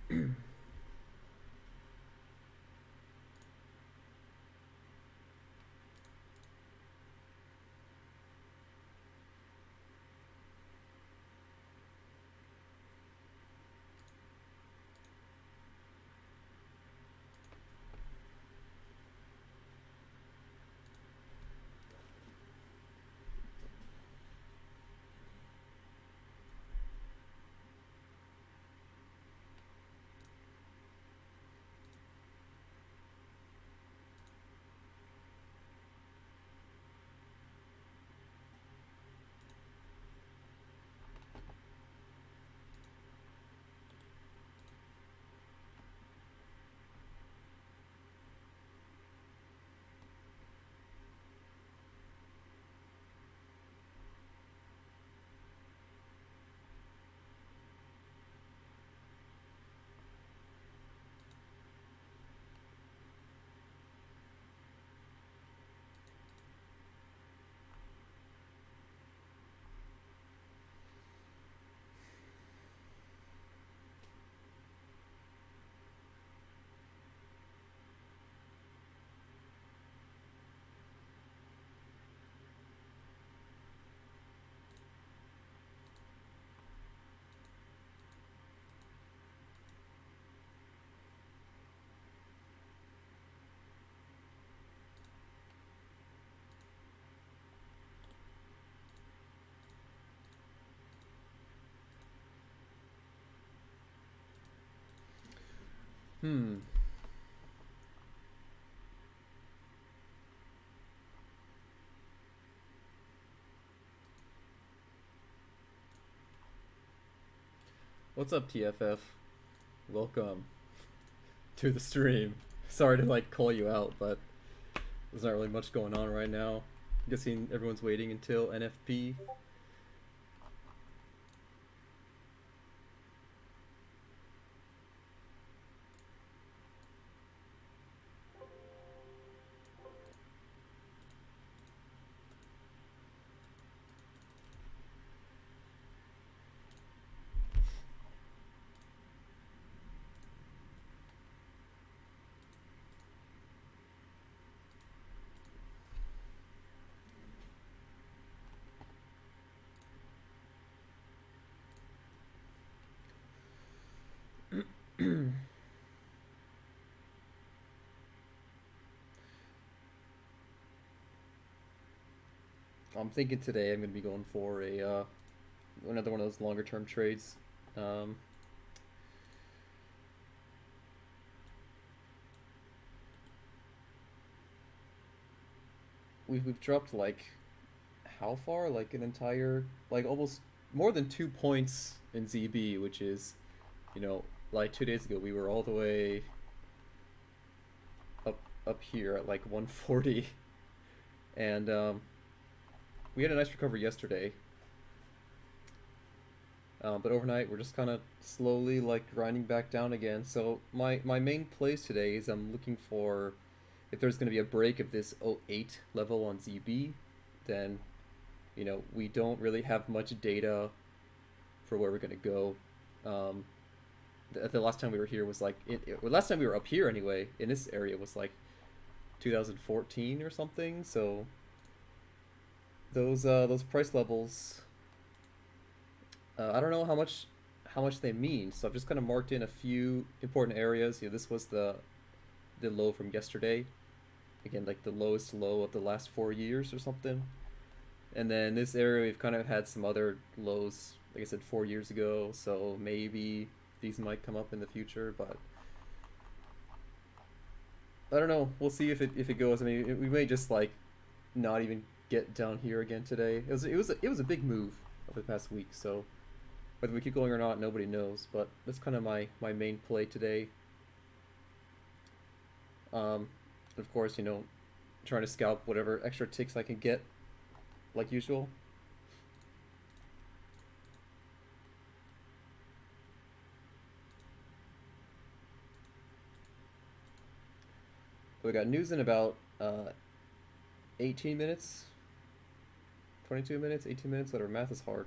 Hmm. What's up, TFF? Welcome to the stream. Sorry to like call you out, but there's not really much going on right now. I'm guessing everyone's waiting until NFP. I'm thinking today I'm gonna be going for a another one of those longer term trades. Um, we've dropped like how far? Like an entire like almost more than 2 points in ZB, which is like 2 days ago we were all the way up here at like 140, and we had a nice recovery yesterday. But overnight we're just kind of slowly like grinding back down again. So my main plays today is I'm looking for if there's going to be a break of this 08 level on ZB, then we don't really have much data for where we're going to go. The last time we were here was like last time we were up here anyway in this area was like 2014 or something. So those price levels, I don't know how much they mean. So I've just kind of marked in a few important areas. This was the low from yesterday. Again, like the lowest low of the last 4 years or something. And then this area we've kind of had some other lows, like I said, 4 years ago. So maybe these might come up in the future, but I don't know. We'll see if it goes. I mean, we may just like not even get down here again today. It was a big move over the past week. So whether we keep going or not, nobody knows. But that's kind of my main play today. Of course, trying to scalp whatever extra ticks I can get, like usual. But we got news in about 18 minutes, 22 minutes, 18 minutes, whatever. Math is hard.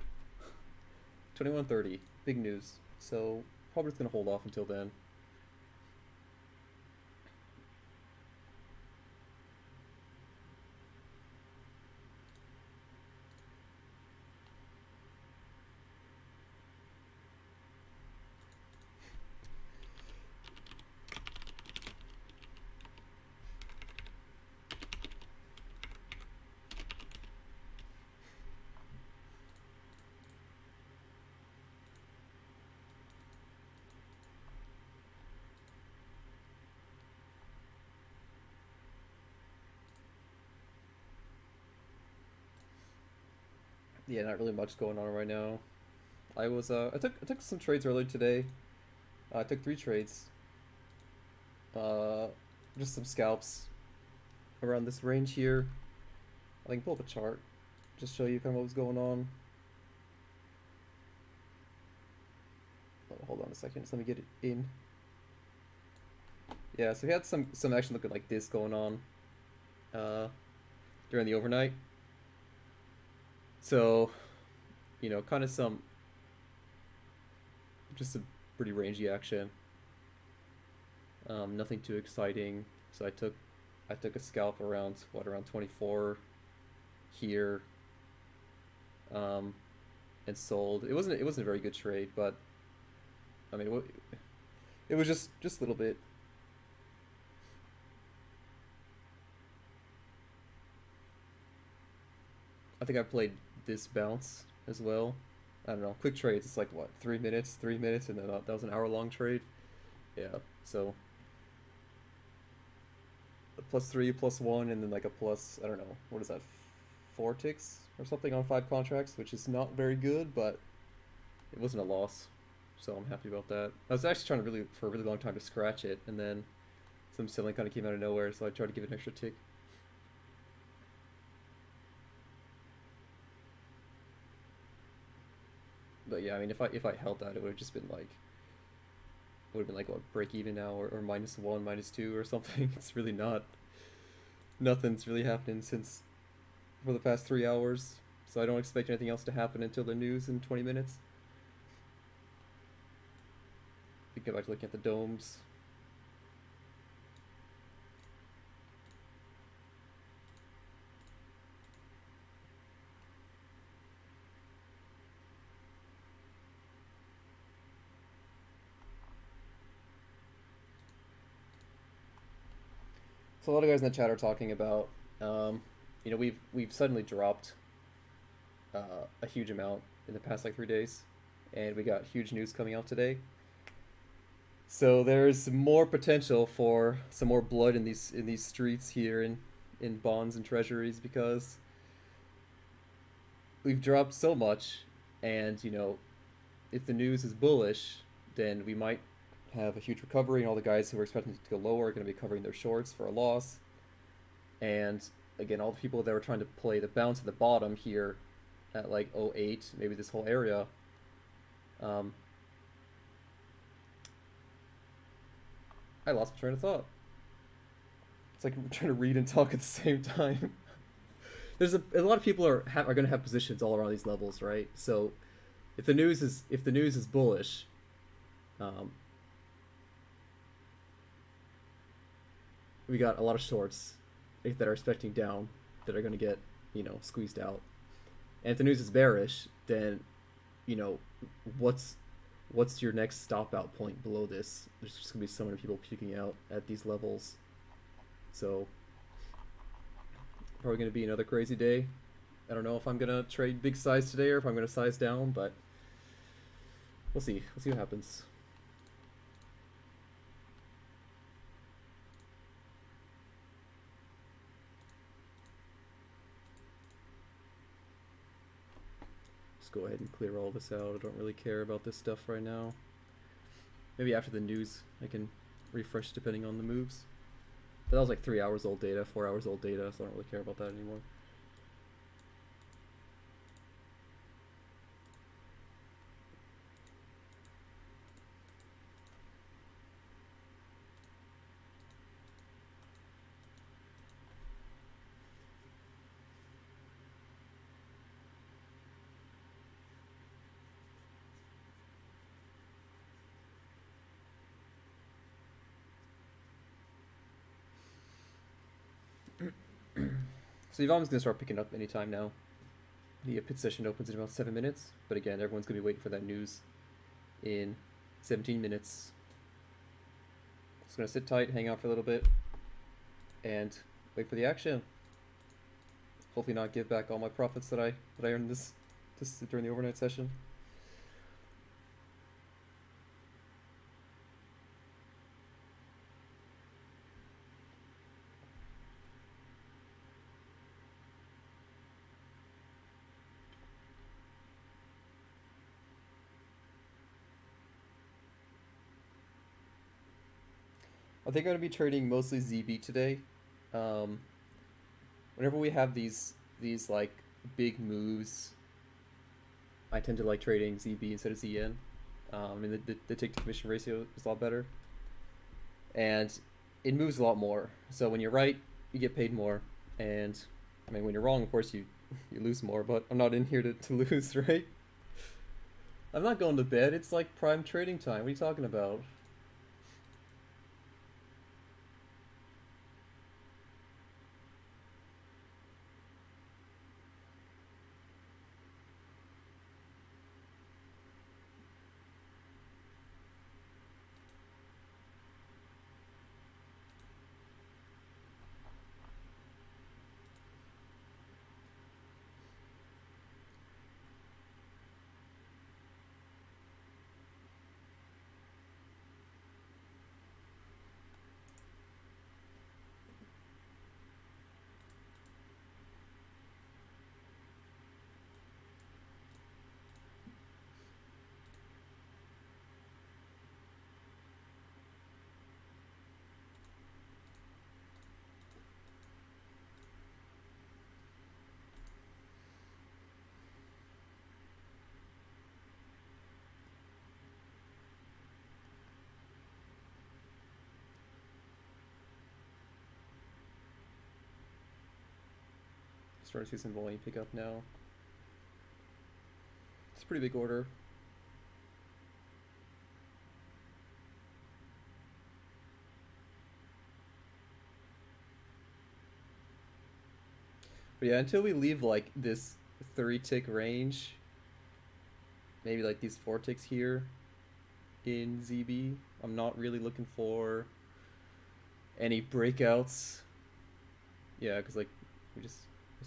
21:30, big news. So Probably just gonna hold off until then. Yeah, not really much going on right now. I took some trades earlier today. I took 3 trades. Uh, just some scalps around this range here. I can pull up a chart, just show you kind of what was going on. Oh, hold on a second, just let me get it in. Yeah, so we had some action looking like this going on uh, during the overnight. So, kind of just a pretty rangy action. Nothing too exciting. So I took a scalp around 24 here, and sold. It wasn't a very good trade, but I mean it was just a little bit. I think I played this bounce as well. I don't know. Quick trades. It's like what 3 minutes, 3 minutes, and then that was an hour-long trade. Yeah. So a +3, +1, and then like a plus. I don't know. What is that? 4 ticks or something on 5 contracts, which is not very good, but it wasn't a loss. So I'm happy about that. I was actually trying to for a really long time to scratch it, and then some selling kind of came out of nowhere, so I tried to give it an extra tick. But yeah, I mean, if I held that, it would have just been like what, break even now, or -1, -2 or something. It's really not. Nothing's really happening since for the past 3 hours, so I don't expect anything else to happen until the news in 20 minutes. We go back to looking at the domes. So a lot of guys in the chat are talking about, we've suddenly dropped a huge amount in the past like 3 days, and we got huge news coming out today. So there's more potential for some more blood in these streets here in bonds and treasuries, because we've dropped so much, and if the news is bullish, then we might have a huge recovery, and all the guys who are expecting it to go lower are going to be covering their shorts for a loss. And again, all the people that were trying to play the bounce at the bottom here at like '08, maybe this whole area, I lost my train of thought. It's like we're trying to read and talk at the same time. There's a lot of people are going to have positions all around these levels, right? So if the news is bullish, we got a lot of shorts that are expecting down that are going to get squeezed out. And if the news is bearish, then what's your next stop out point below this? There's just gonna be so many people puking out at these levels. So probably gonna be another crazy day. I don't know if I'm gonna trade big size today or if I'm gonna size down, but we'll see. We'll see what happens. Just go ahead and clear all this out. I don't really care about this stuff right now. Maybe after the news I can refresh depending on the moves. But that was like 3 hours old data, 4 hours old data, so I don't really care about that anymore. So your volume's gonna start picking up anytime now. The pit session opens in about 7 minutes, but again, everyone's gonna be waiting for that news in 17 minutes. Just gonna sit tight, hang out for a little bit, and wait for the action. Hopefully not give back all my profits that I earned this during the overnight session. I think I'm gonna be trading mostly ZB today. Whenever we have these like big moves, I tend to like trading ZB instead of ZN. I mean the tick to commission ratio is a lot better, and it moves a lot more. So when you're right, you get paid more, and I mean when you're wrong, of course you lose more. But I'm not in here to lose, right? I'm not going to bed. It's like prime trading time. What are you talking about? Starting to see some volume pick up now. It's a pretty big order. But yeah, until we leave like this 30 tick range, maybe like these 4 ticks here in ZB, I'm not really looking for any breakouts. Yeah, because like we just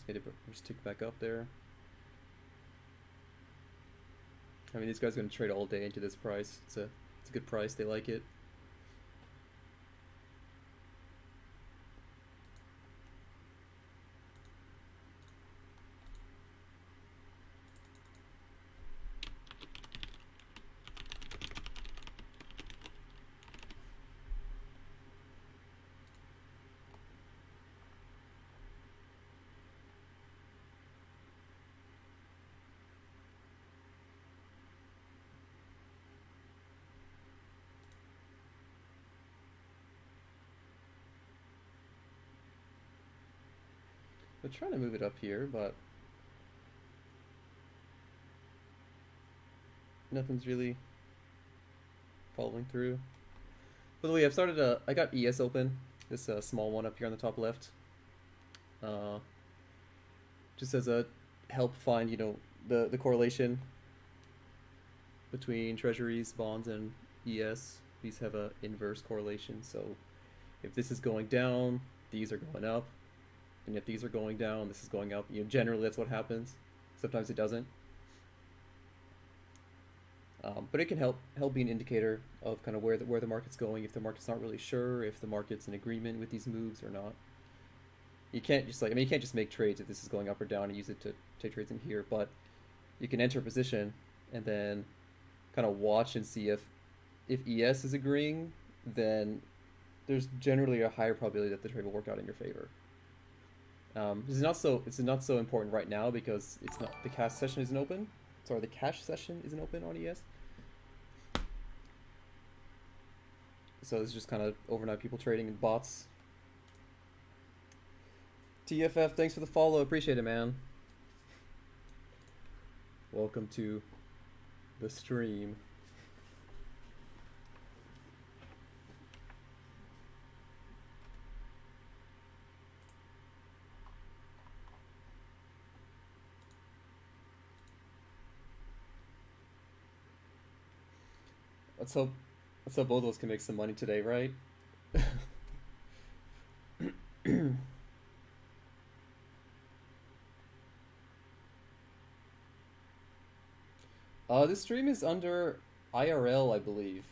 made it just tick back up there. I mean, these guys are gonna trade all day into this price. It's a good price. They like it. They're trying to move it up here, but nothing's really following through. By the way, I've started I got ES open, this small one up here on the top left. Just as a help find, you know, the correlation between treasuries, bonds, and ES. These have a inverse correlation, so if this is going down, these are going up, and if these are going down, this is going up. You know, generally that's what happens. Sometimes it doesn't. But it can help be an indicator of kind of where the market's going, if the market's not really sure, if the market's in agreement with these moves or not. You can't just you can't just make trades if this is going up or down and use it to take trades in here, but you can enter a position and then kind of watch and see if ES is agreeing, then there's generally a higher probability that the trade will work out in your favor. It's not so important right now because it's not the cash session isn't open. Sorry, the cash session isn't open on ES. So it's just kind of overnight people trading in bots. TFF, thanks for the follow. Appreciate it, man. Welcome to the stream. Let's hope let's hope both of us can make some money today, right? This stream is under IRL, I believe.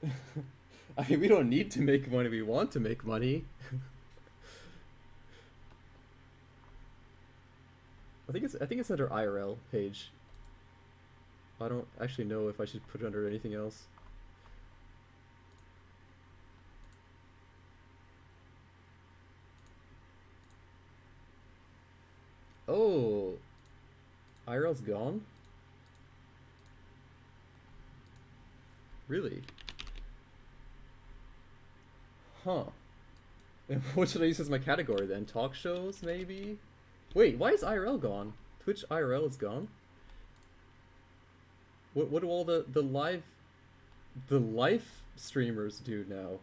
I mean, we don't need to make money. We want to make money. I think it's under IRL page. I don't actually know if I should put it under anything else. Oh, IRL's gone? Really? Huh. What should I use as my category then? Talk shows, maybe? Wait, why is IRL gone? Twitch IRL is gone? What do all the live streamers do now?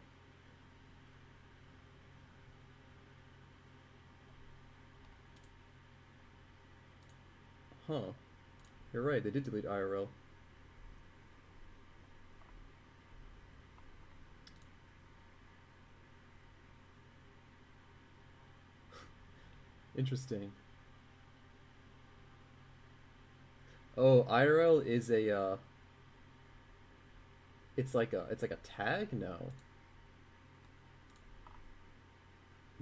Huh. You're right, they did delete IRL. Interesting. Oh, IRL is a it's like a tag? No.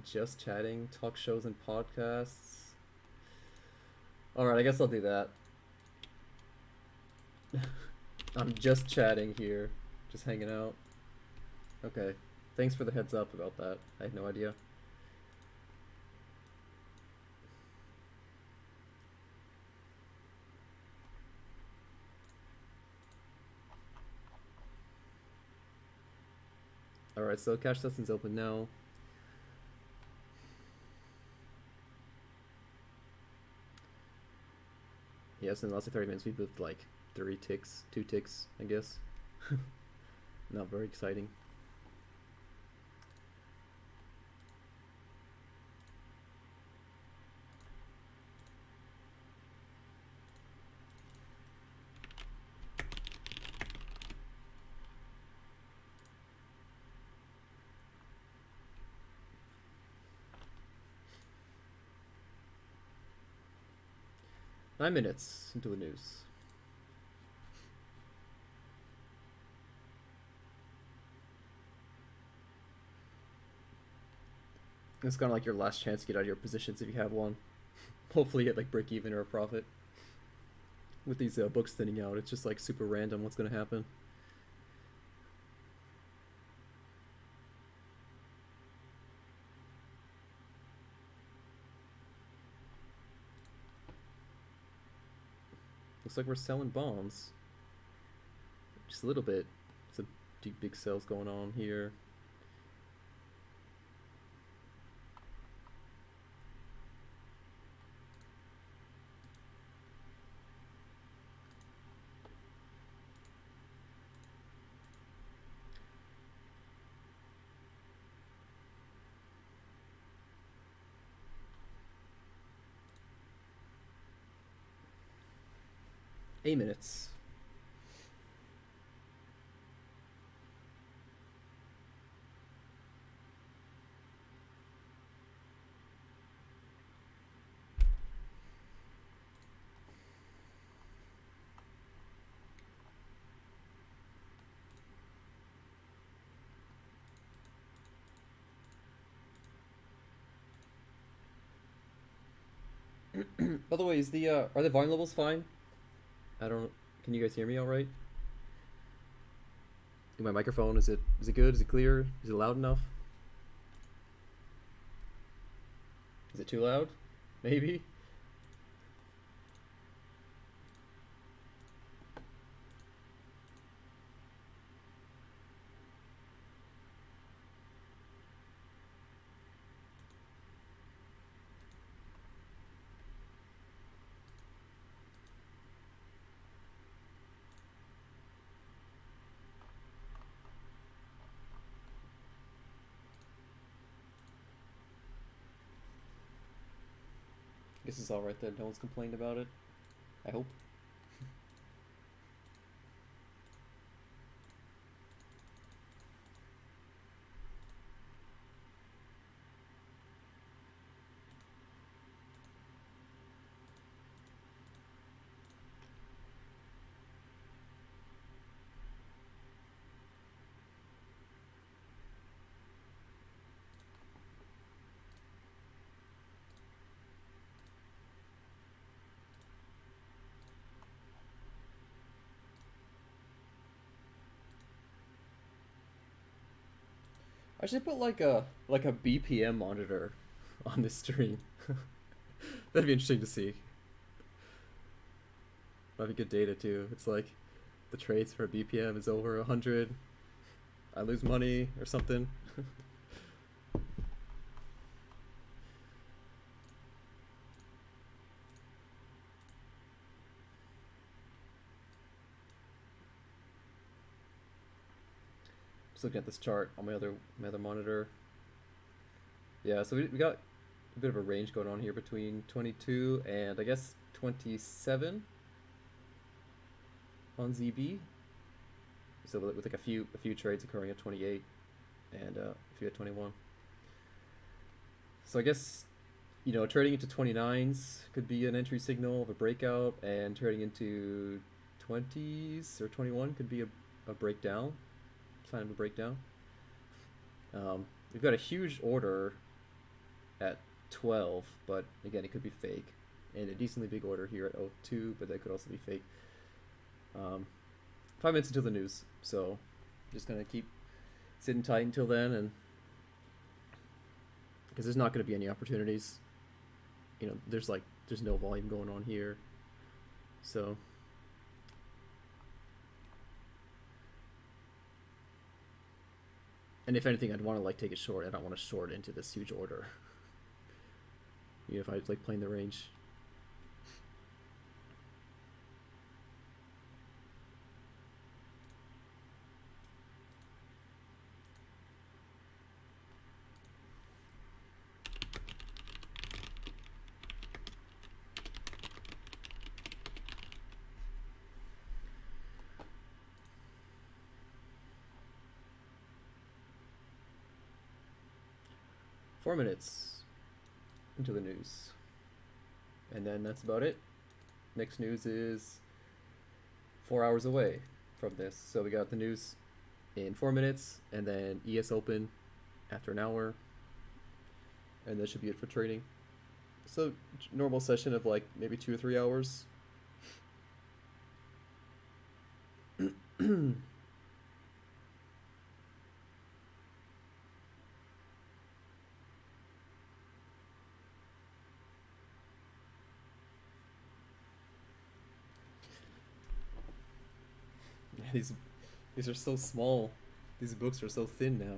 Just chatting, talk shows and podcasts. Alright, I guess I'll do that. I'm just chatting here. Just hanging out. Okay. Thanks for the heads up about that. I had no idea. Alright, so cash session's open now. Yes, in the last 30 minutes we moved like 2 ticks, I guess. Not very exciting. Nine minutes into the news. It's kind of like your last chance to get out of your positions if you have one. Hopefully get like break even or a profit. With these books thinning out, it's just like super random what's going to happen. Looks like we're selling bonds. Just a little bit. Some deep big sales going on here. Eight minutes. By the way, is the are the volume levels fine? I don't. Can you guys hear me all right? My microphone, is it good? Is it clear? Is it loud enough? Is it too loud? Maybe. Guess it's all right then. No one's complained about it. I hope. I should put like a BPM monitor on this stream. That'd be interesting to see. That'd be good data too. It's like the trades for BPM is over 100. I lose money or something. Just looking at this chart on my other monitor. Yeah, so we got a bit of a range going on here between 22 and I guess 27 on ZB. So with like a few trades occurring at 28 and a few at 21. So I guess, you know, trading into 29s could be an entry signal of a breakout, and trading into 20s or 21 could be a breakdown, sign of a breakdown. We've got a huge order at 12, but again, it could be fake, and a decently big order here at 02, but that could also be fake. 5 minutes until the news, so just gonna keep sitting tight until then, and because there's not going to be any opportunities. You know, there's no volume going on here, so and if anything, I'd want to like take a short. I don't want to short into this huge order. You know, if I was like playing the range. Four minutes into the news, and then that's about it. Next news is 4 hours away from this, so we got the news in 4 minutes, and then ES Open after an hour, and that should be it for trading. So normal session of like maybe 2 or 3 hours. These are so small. These books are so thin now.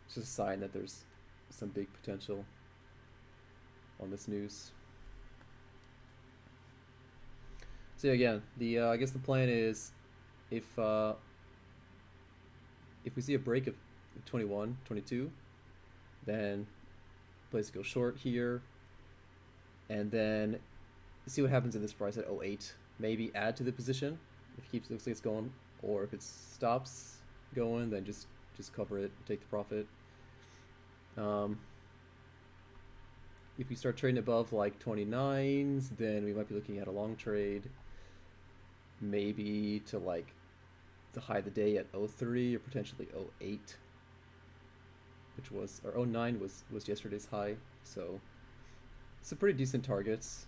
It's just a sign that there's some big potential on this news. So yeah, again, the I guess the plan is if we see a break of 21, 22, then place go short here, and then see what happens in this price at 08. Maybe add to the position if it keeps looks like it's going, or if it stops going, then just cover it, take the profit. If we start trading above like 29s, then we might be looking at a long trade, maybe to like the high of the day at 03 or potentially 08, which was, or 09 was yesterday's high, so some pretty decent targets.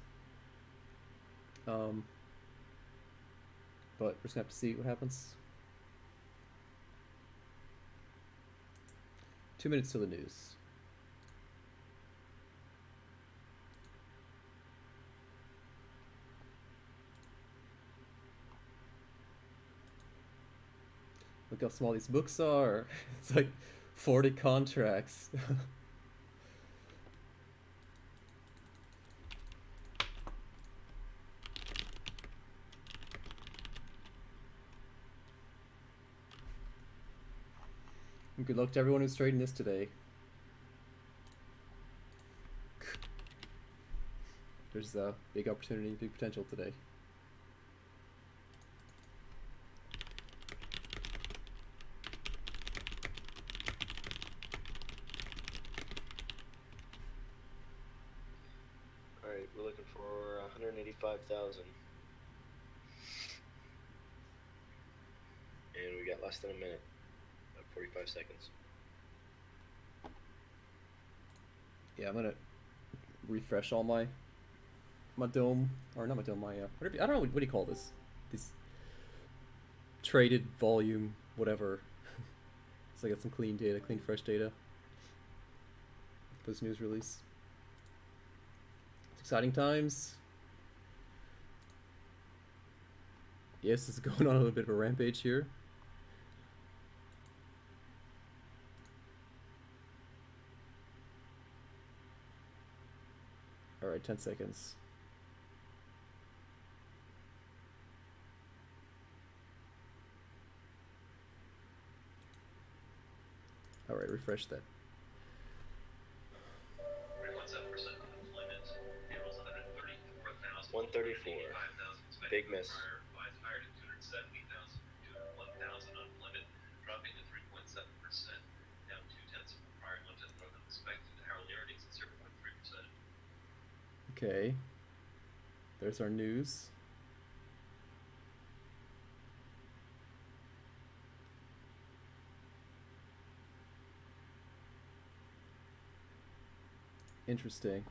But we're just gonna have to see what happens. 2 minutes to the news. Look how small these books are. It's like 40 contracts. Good luck to everyone who's trading this today. There's a big opportunity, big potential today. Alright, we're looking for 185,000. And we got less than a minute. 45 seconds. Yeah, I'm gonna refresh all my my dome, or not my dome, my whatever, I don't know what do you call this? These traded volume, whatever. So I got some clean data, clean fresh data for this news release. It's exciting times. Yes, this is going on a little bit of a rampage here. Alright, 10 seconds. Alright, refresh that. 134. Big miss. Okay. There's our news. Interesting.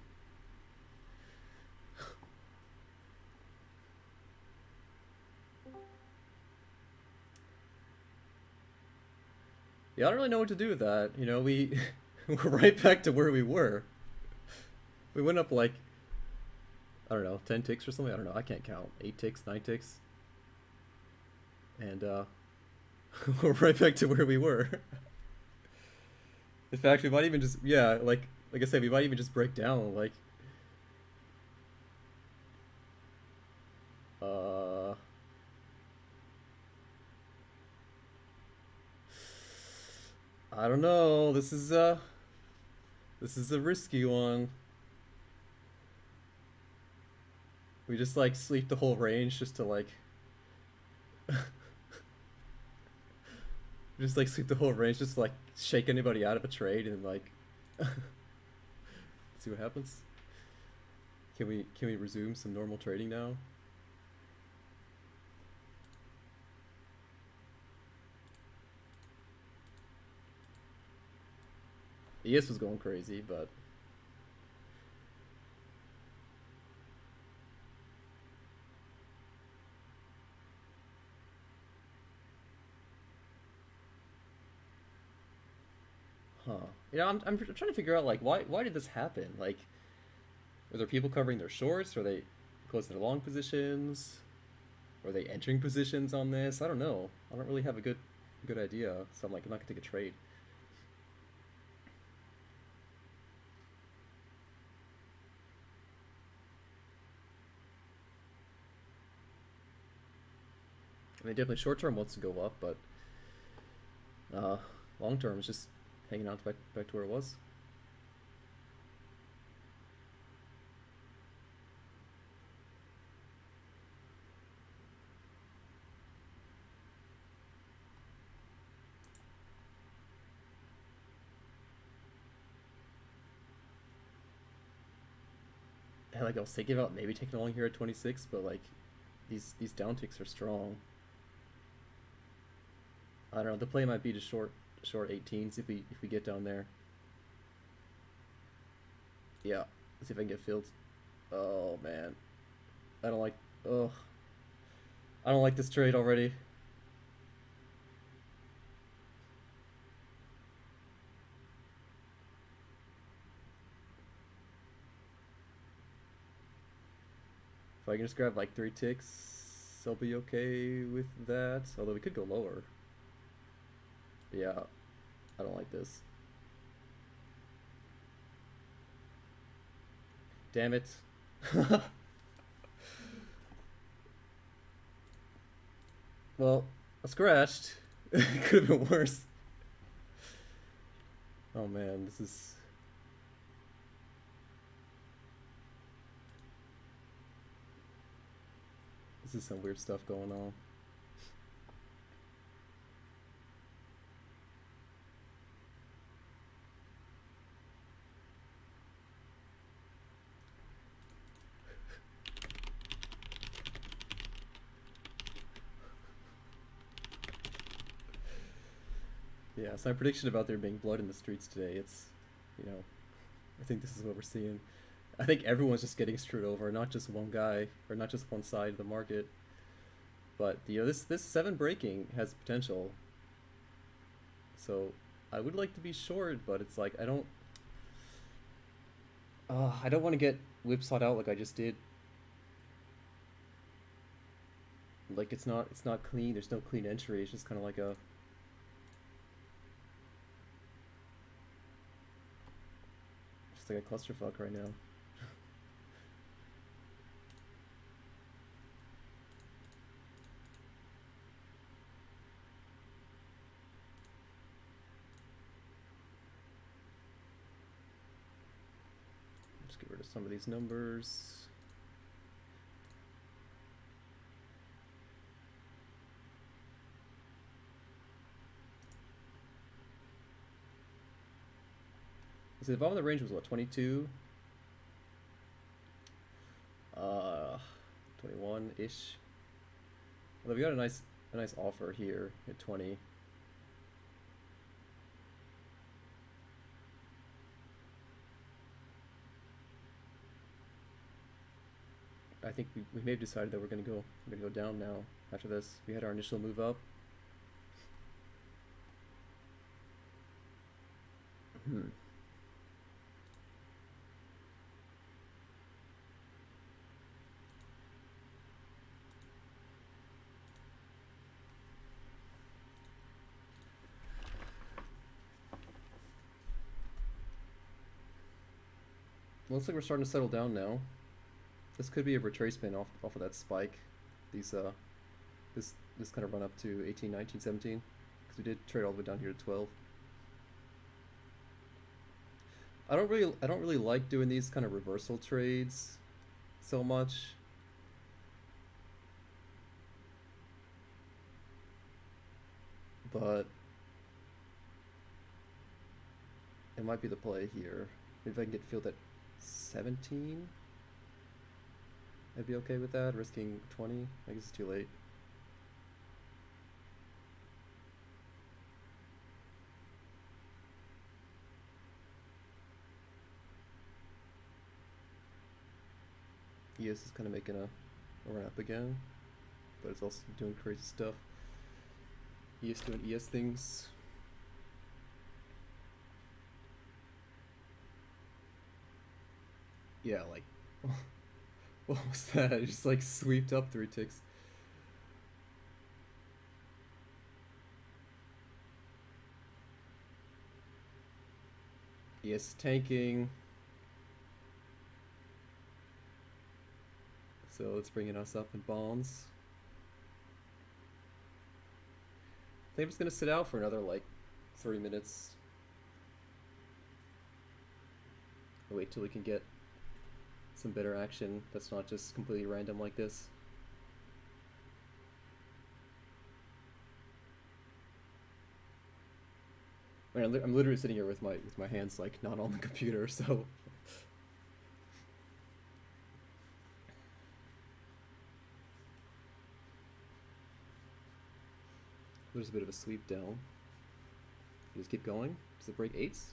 Yeah, I don't really know what to do with that. You know, we're right back to where we were. We went up like, I don't know, 10 ticks or something. I don't know. I can't count. 8 ticks, 9 ticks. And we're right back to where we were. In fact, we might even just, yeah, like I said, we might even just break down, like, I don't know. This is a risky one. We just like sleep the whole range just to like just like sleep the whole range just to like shake anybody out of a trade and like see what happens. Can we resume some normal trading now? ES was going crazy, but huh. You know, I'm trying to figure out like why did this happen? Like, were there people covering their shorts? Were they closing their long positions? Were they entering positions on this? I don't know. I don't really have a good idea. So I'm like, I'm not gonna take a trade. I mean, definitely short term wants to go up, but long term is just hanging out back to where it was. And like I was thinking about maybe taking a long here at 26, but like these downticks are strong. I don't know. The play might be to short 18s if we get down there. Yeah, let's see if I can get filled. Oh man, I don't like. Ugh, I don't like this trade already. If I can just grab like 3 ticks, I'll be okay with that. Although we could go lower. Yeah, I don't like this. Damn it. Well, I scratched. It could have been worse. Oh man, this is some weird stuff going on. Yeah, so my prediction about there being blood in the streets today, it's, you know, I think this is what we're seeing. I think everyone's just getting screwed over, not just one guy or not just one side of the market. But this seven breaking has potential. So I would like to be short, but it's like I don't want to get whipsawed out like I just did. Like it's not clean. There's no clean entry. It's just kind of like a just like a clusterfuck right now. Just get rid of some of these numbers. So the bottom of the range was what, 22? 21-ish. Although we got a nice offer here at 20. I think we may have decided that we're gonna go down now after this. We had our initial move up. Looks like we're starting to settle down now. This could be a retracement off of that spike. These this kind of run up to 18, 19, 17, because we did trade all the way down here to 12. I don't really like doing these kind of reversal trades so much. But it might be the play here. Maybe if I can get filled at 17, I'd be okay with that. Risking 20, I guess it's too late. ES is kind of making a run up again, but it's also doing crazy stuff. ES doing ES things. Yeah, like, what was that? It just like sweeped up 3 ticks. ES tanking. So it's bringing us up in bonds. I think I'm just gonna sit out for another like 30 minutes. Wait till we can get some better action that's not just completely random like this. I mean, I'm literally sitting here with my hands like not on the computer, so there's a bit of a sweep down. Just keep going. Does it break 8s?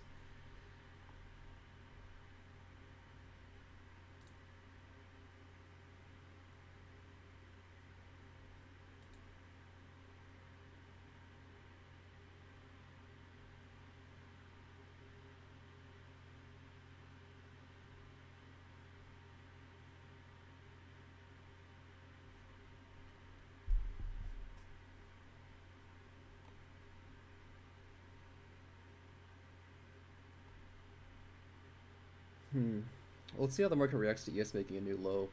Well, let's see how the market reacts to ES making a new low,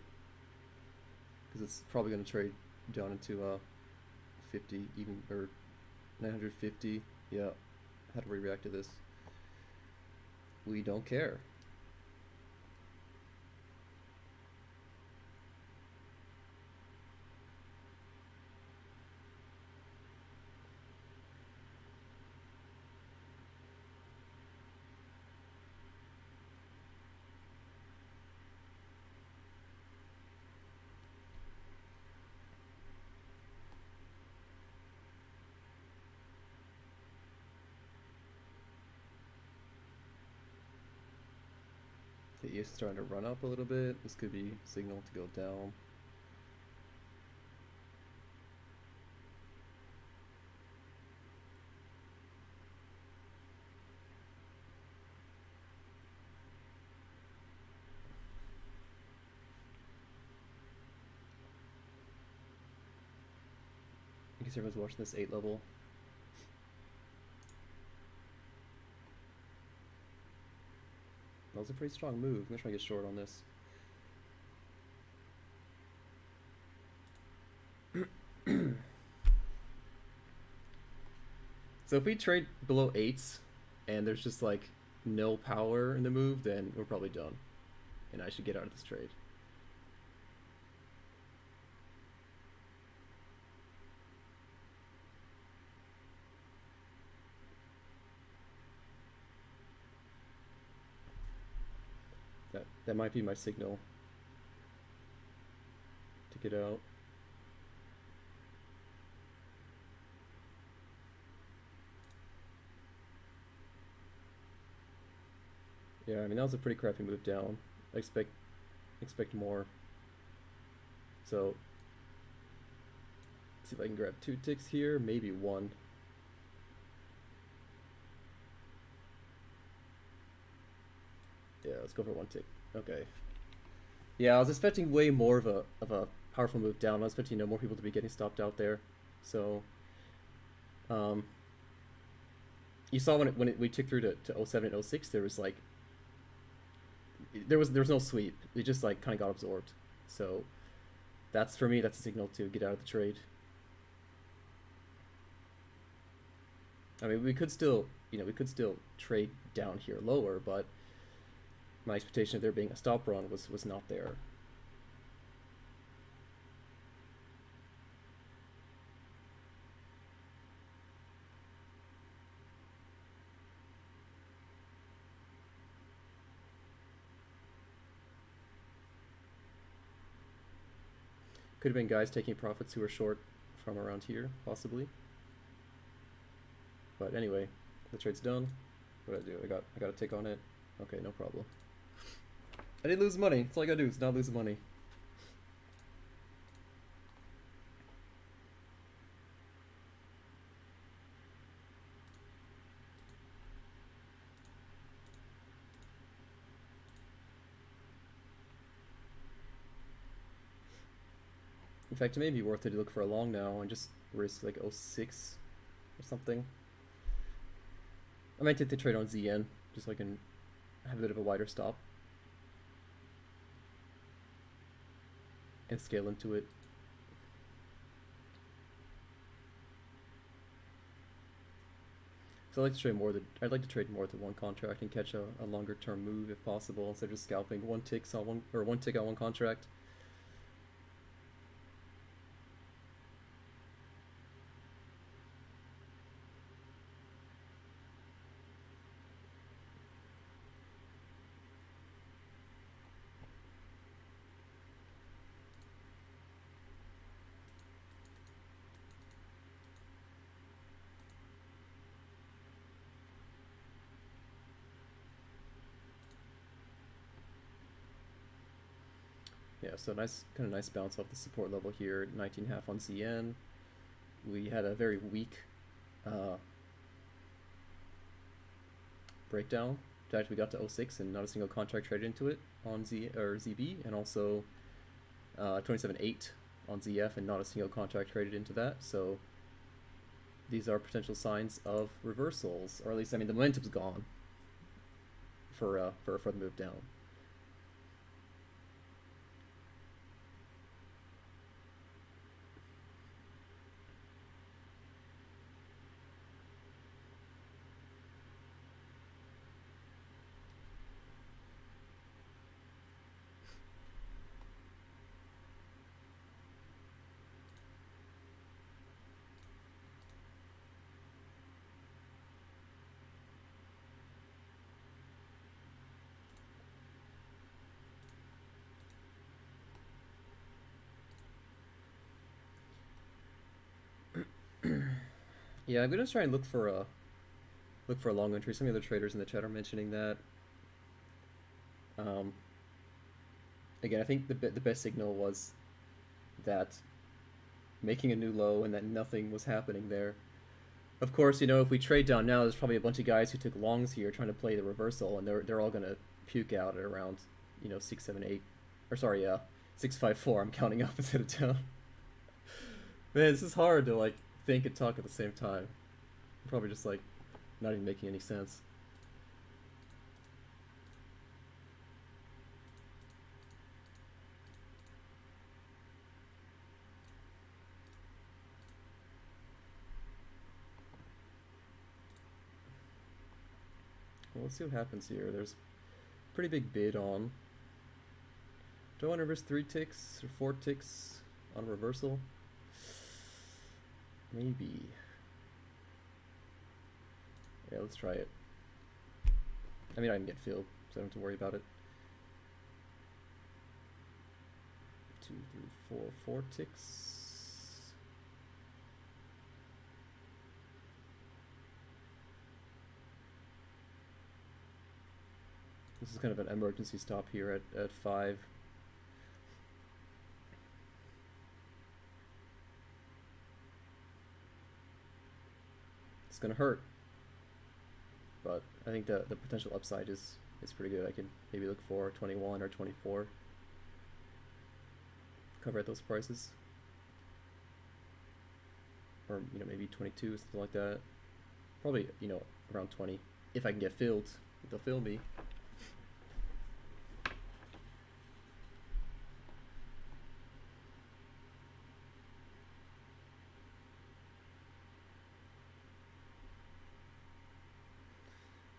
because it's probably going to trade down into 50 even, or 950. Yeah, how do we react to this? We don't care. The ES is starting to run up a little bit. This could be signal to go down. I guess everyone's watching this 8 level. That was a pretty strong move. I'm gonna try to get short on this. So if we trade below 8s and there's just like no power in the move, then we're probably done. And I should get out of this trade. That might be my signal to get out. Yeah, I mean that was a pretty crappy move down. I expect more. So see if I can grab 2 ticks here, maybe 1. Yeah, let's go for 1 tick. Okay. Yeah, I was expecting way more of a powerful move down. I was expecting more people to be getting stopped out there. So you saw when we ticked through to 07 and 06, there was like there was no sweep. It just like kind of got absorbed. So that's, for me, that's a signal to get out of the trade. I mean, we could still trade down here lower, but my expectation of there being a stop run was not there. Could have been guys taking profits who were short from around here, possibly. But anyway, the trade's done. What do I do? I got to take on it. Okay, no problem. I didn't lose money. That's all I gotta do is not lose money. In fact, it may be worth it to look for a long now and just risk like 06 or something. I might take the trade on ZN just so I can have a bit of a wider stop and scale into it. So I'd like to trade more than 1 contract and catch a longer term move if possible, instead of just scalping 1 tick on 1 tick on 1 contract. Yeah, so kind of nice bounce off the support level here, 19.5 on ZN. We had a very weak breakdown. In fact, we got to 06 and not a single contract traded into it on ZB, and also 27.8 on ZF and not a single contract traded into that. So these are potential signs of reversals, or at least, I mean, the momentum's gone for the move down. Yeah, I'm gonna try and look for a long entry. Some of the other traders in the chat are mentioning that. Um, Again, I think the best signal was that making a new low and that nothing was happening there. Of course, if we trade down now, there's probably a bunch of guys who took longs here trying to play the reversal, and they're all gonna puke out at around 678, or sorry, 654. I'm counting up instead of down. Man, this is hard to like think and talk at the same time. I'm probably just like not even making any sense. Well, let's see what happens here. There's a pretty big bid on. Do I want to risk 3 ticks or 4 ticks on reversal? Maybe. Yeah, let's try it. I mean, I can get filled, so I don't have to worry about it. 2, 3, 4, 4 ticks. This is kind of an emergency stop here at 5. It's gonna hurt, but I think the potential upside is pretty good. I could maybe look for 21 or 24. Cover at those prices, or maybe 22, something like that. Probably around 20 if I can get filled. They'll fill me.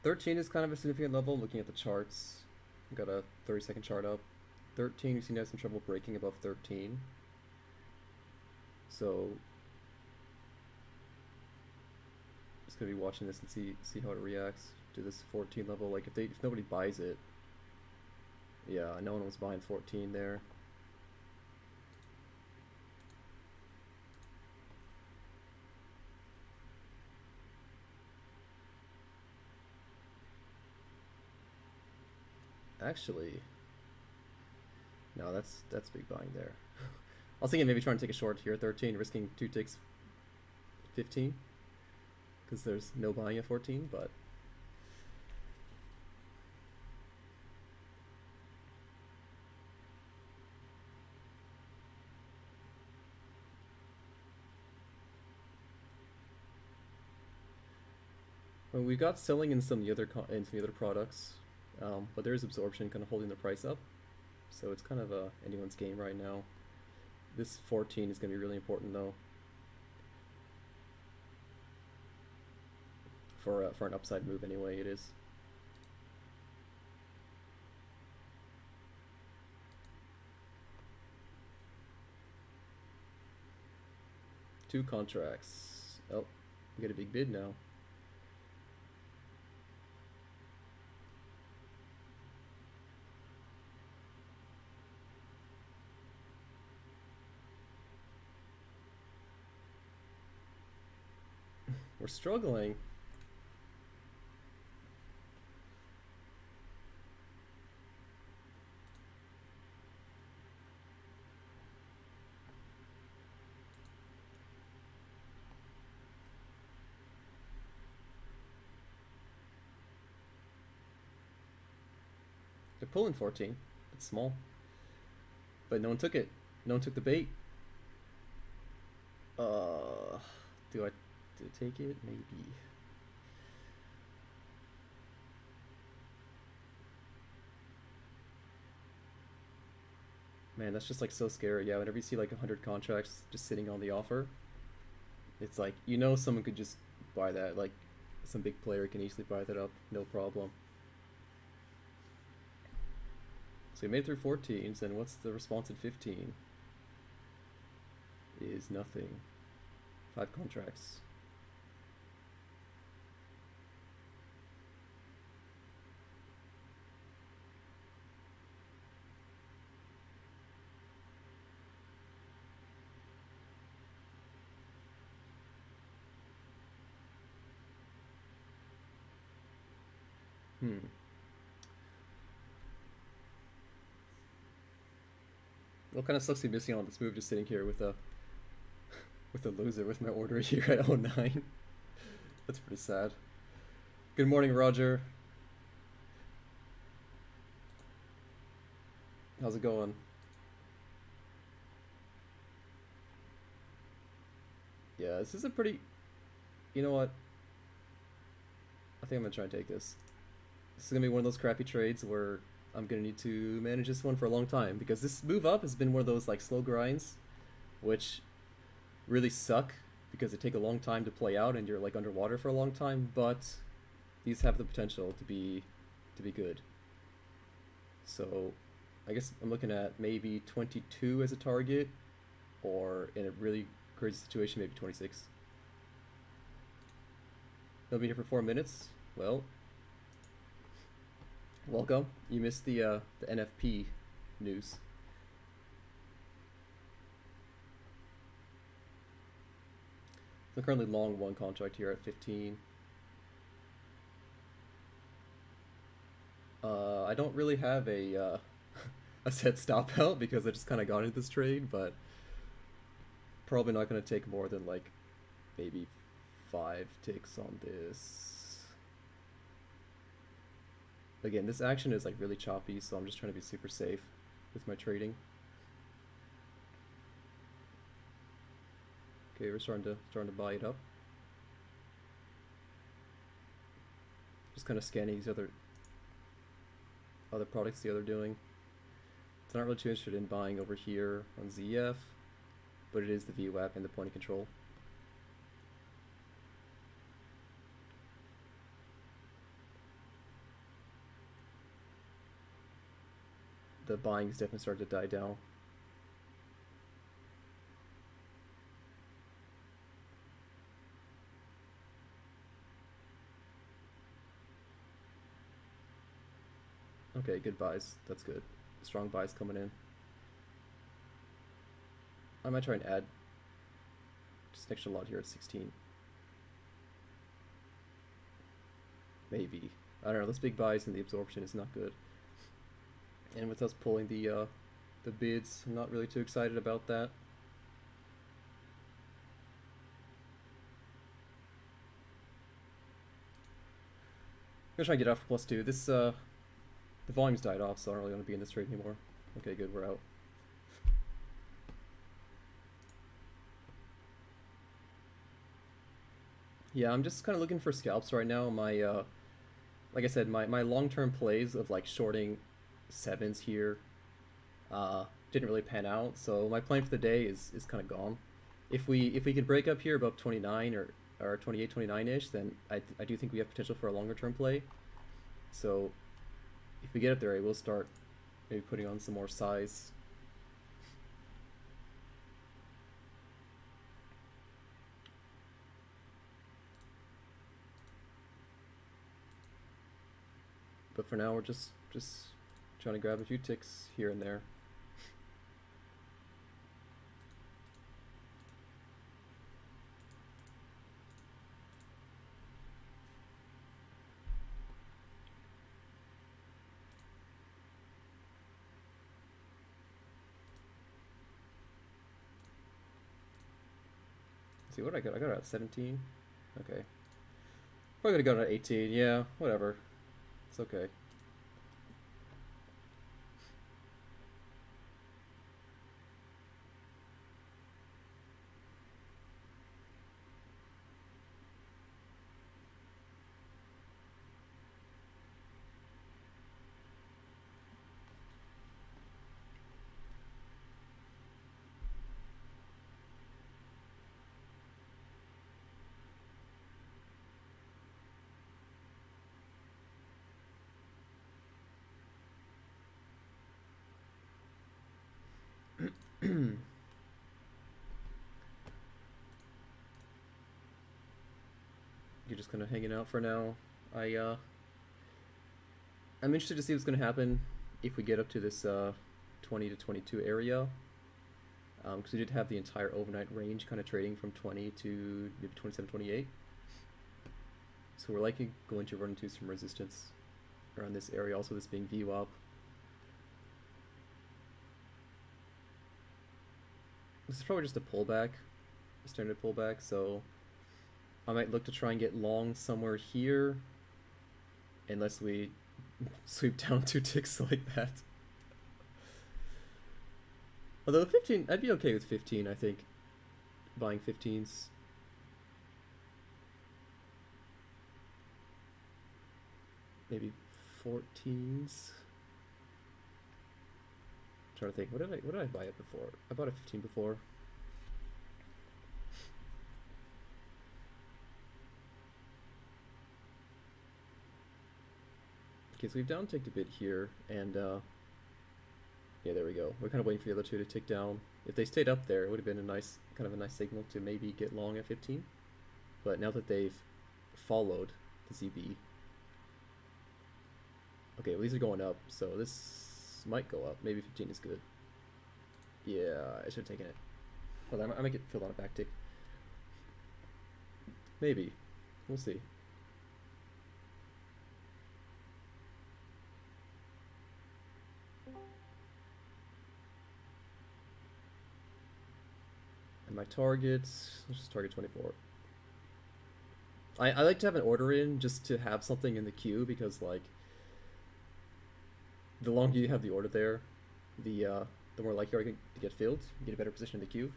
$13 is kind of a significant level. Looking at the charts, we've got a 30-second chart up. 13, we seem to have some trouble breaking above 13. So just gonna be watching this and see how it reacts to this 14 level. Like if nobody buys it, yeah, no one was buying 14 there. Actually, no, that's big buying there. I was thinking maybe trying to take a short here at 13, risking 2 ticks 15, because there's no buying at 14, but well, we got selling in some of the other products, but there is absorption kind of holding the price up, so it's kind of anyone's game right now. This 14 is going to be really important though for an upside move anyway. It is. Two contracts. Oh, we get a big bid now. We're struggling. They're pulling 14. It's small. But no one took it. No one took the bait. Do I take it? Maybe. Man, that's just like so scary. Yeah, whenever you see like 100 contracts just sitting on the offer, it's like, someone could just buy that. Like, some big player can easily buy that up, no problem. So we made it through 14s, and what's the response at 15? Is nothing. 5 contracts. What kind of sucks to be missing on this move, just sitting here with a loser with my order here at 09. That's pretty sad. Good morning, Roger. How's it going? Yeah, this is a pretty... You know what? I think I'm gonna try and take this. This is gonna be one of those crappy trades where I'm gonna need to manage this one for a long time, because this move up has been one of those like slow grinds, which really suck because they take a long time to play out and you're like underwater for a long time, but these have the potential to be good. So I guess I'm looking at maybe 22 as a target, or in a really crazy situation, maybe 26. They'll be here for 4 minutes. Well, welcome. You missed the NFP news. I'm currently long one contract here at 15. I don't really have a a set stop out because I just kind of got into this trade, but probably not going to take more than like maybe 5 ticks on this. Again, this action is like really choppy, so I'm just trying to be super safe with my trading. Okay, we're starting to buy it up. Just kind of scanning these other products the other doing. So not really too interested in buying over here on ZF, but it is the VWAP and the point of control. The buying is definitely starting to die down. Okay, good buys. That's good. Strong buys coming in. I might try and add just an extra lot here at 16. Maybe. I don't know. Those big buys and the absorption is not good. And with us pulling the bids, I'm not really too excited about that. I'm gonna try and get off for +2. This the volume's died off, so I don't really want to be in this trade anymore. Okay, good, we're out. Yeah, I'm just kind of looking for scalps right now. My like I said, my long-term plays of like shorting 7s here didn't really pan out, so my plan for the day is kind of gone. If we can break up here above 29 or 28, 29-ish, then I do think we have potential for a longer-term play. So if we get up there, I will start maybe putting on some more size. But for now, we're just trying to grab a few ticks here and there. Let's see, what did I got? I got it at 17. Okay. Probably gonna go to 18. Yeah, whatever. It's okay. You're just kind of hanging out for now. I'm interested to see what's going to happen if we get up to this 20 to 22 area, because we did have the entire overnight range kind of trading from 20 to maybe 27, 28. So we're likely going to run into some resistance around this area. Also, this being VWAP. This is probably just a pullback, a standard pullback, so I might look to try and get long somewhere here, unless we sweep down 2 ticks like that. Although 15, I'd be okay with 15, I think. Buying 15s. Maybe 14s. I'm trying to think, what did I buy it before? I bought a 15 before. Okay, so we've down ticked a bit here, and yeah, there we go. We're kind of waiting for the other two to tick down. If they stayed up there, it would have been a nice, kind of a nice signal to maybe get long at 15. But now that they've followed the ZB, okay, well, these are going up, so this might go up. Maybe 15 is good. Yeah, I should have taken it. Hold on, I might get filled on a back tick. Maybe. We'll see. And my targets, let's just target 24. I like to have an order in just to have something in the queue, because like the longer you have the order there, the more likely you are to get filled. You get a better position in the queue.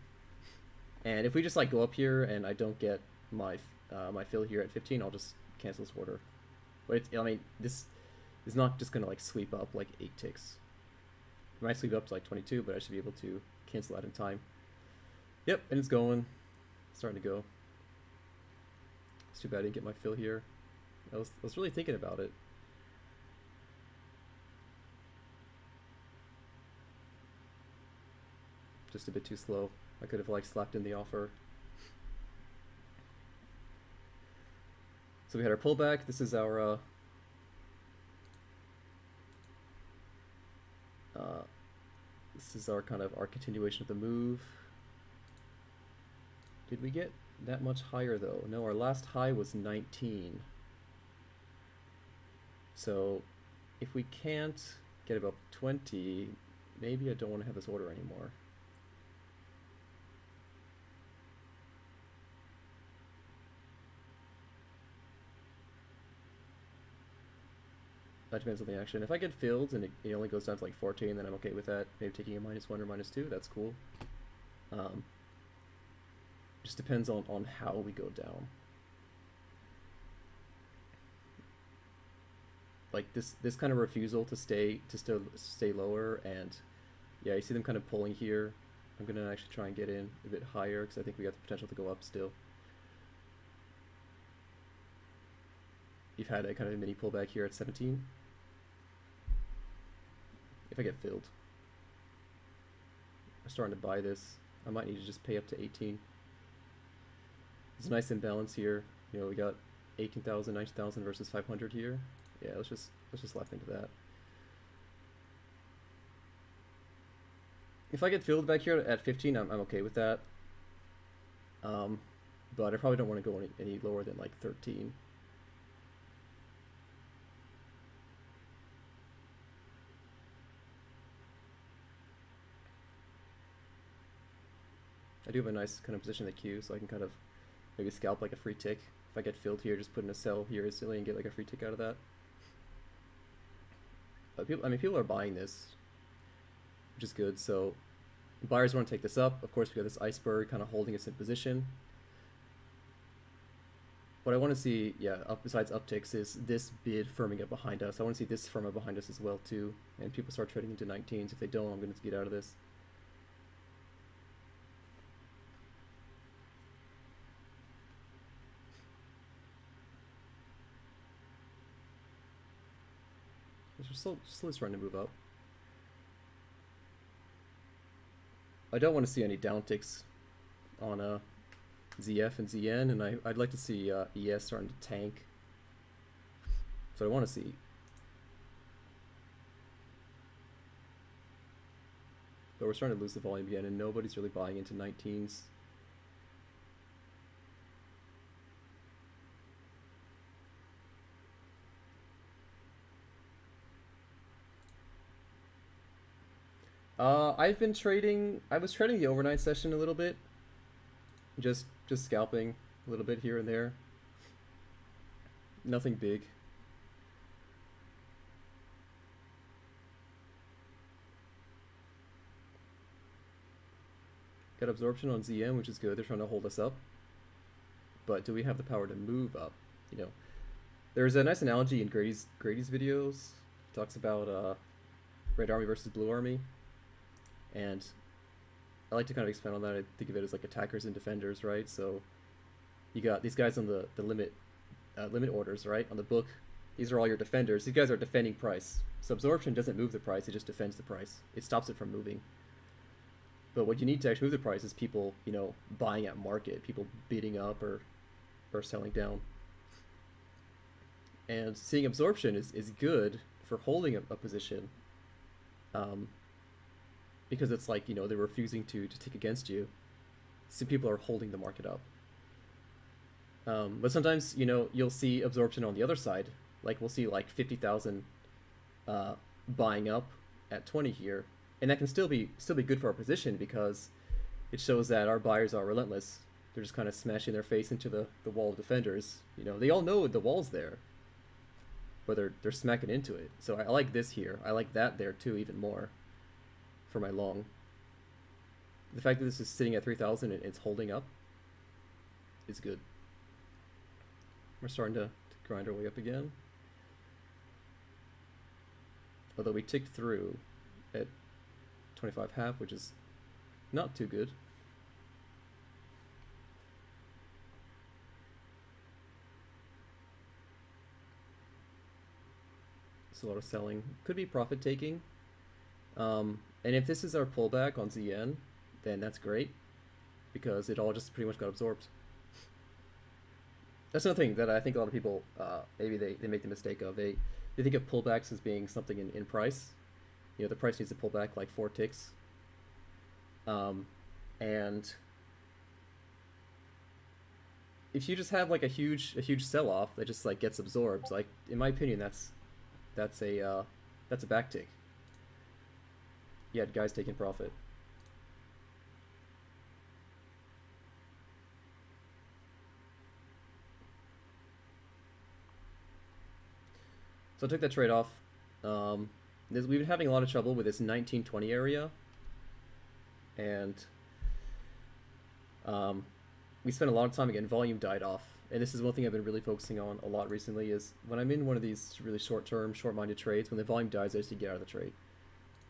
And if we just like go up here and I don't get my my fill here at 15, I'll just cancel this order. But it's, I mean, this is not just gonna like sweep up like 8 ticks. It might sweep up to like 22, but I should be able to cancel that in time. Yep, and it's going. It's starting to go. It's too bad I didn't get my fill here. I was really thinking about it. Just a bit too slow. I could have like slapped in the offer. So we had our pullback. This is our kind of our continuation of the move. Did we get that much higher though? No, our last high was 19. So if we can't get above 20, maybe I don't want to have this order anymore. That depends on the action. If I get filled and it only goes down to like 14, then I'm okay with that. Maybe taking a -1 or -2, that's cool. Just depends on how we go down. Like this kind of refusal to stay lower, and yeah, you see them kind of pulling here. I'm gonna actually try and get in a bit higher because I think we got the potential to go up still. You've had a kind of a mini pullback here at 17. If I get filled, I'm starting to buy this. I might need to just pay up to 18. There's a nice imbalance here. You know, we got 18,000, 19,000 versus 500 here. Yeah, let's just slap into that. If I get filled back here at 15, I'm okay with that. But I probably don't want to go any lower than like 13. I do have a nice kind of position in the queue, so I can kind of maybe scalp like a free tick. If I get filled here, just put in a sell here instantly and get like a free tick out of that. But people are buying this, which is good. So buyers want to take this up. Of course, we got this iceberg kind of holding us in position. What I want to see, yeah, besides upticks, is this bid firming up behind us. I want to see this firm up behind us as well too, and people start trading into 19s. If they don't, I'm going to get out of this. We're still trying to move up. I don't want to see any downticks on ZF and ZN, and I'd like to see ES starting to tank. So I want to see. But we're starting to lose the volume again, and nobody's really buying into 19s. I've been trading. I was trading the overnight session a little bit, just scalping a little bit here and there. Nothing big. Got absorption on ZM, which is good. They're trying to hold us up. But do we have the power to move up? You know, there's a nice analogy in Grady's videos. He talks about Red Army versus Blue Army, and I like to kind of expand on that. I think of it as like attackers and defenders, right? So you got these guys on the limit orders, right? On the book, these are all your defenders. These guys are defending price. So absorption doesn't move the price; it just defends the price. It stops it from moving. But what you need to actually move the price is people, you know, buying at market, people bidding up or selling down. And seeing absorption is good for holding a position, um, because it's like, you know, they're refusing to tick against you. So people are holding the market up. But sometimes, you know, you'll see absorption on the other side. Like we'll see like 50,000 buying up at 20 here, and that can still be good for our position because it shows that our buyers are relentless. They're just kind of smashing their face into the wall of defenders. You know, they all know the wall's there, but they're smacking into it. So I like this here. I like that there too, even more for my long. The fact that this is sitting at 3,000 and it's holding up is good. We're starting to grind our way up again. Although we ticked through at 25.5, which is not too good. It's a lot of selling. Could be profit taking. And if this is our pullback on ZN, then that's great because it all just pretty much got absorbed. That's another thing that I think a lot of people maybe they make the mistake of. They think of pullbacks as being something in price. You know, the price needs to pull back like 4 ticks. And if you just have like a huge sell off that just like gets absorbed, like in my opinion, that's a back tick. You had guys taking profit. So I took that trade off. We've been having a lot of trouble with this 1920 area, and we spent a lot of time again. Volume died off, and this is one thing I've been really focusing on a lot recently. Is when I'm in one of these really short-term, short-minded trades, when the volume dies, I just need to get out of the trade,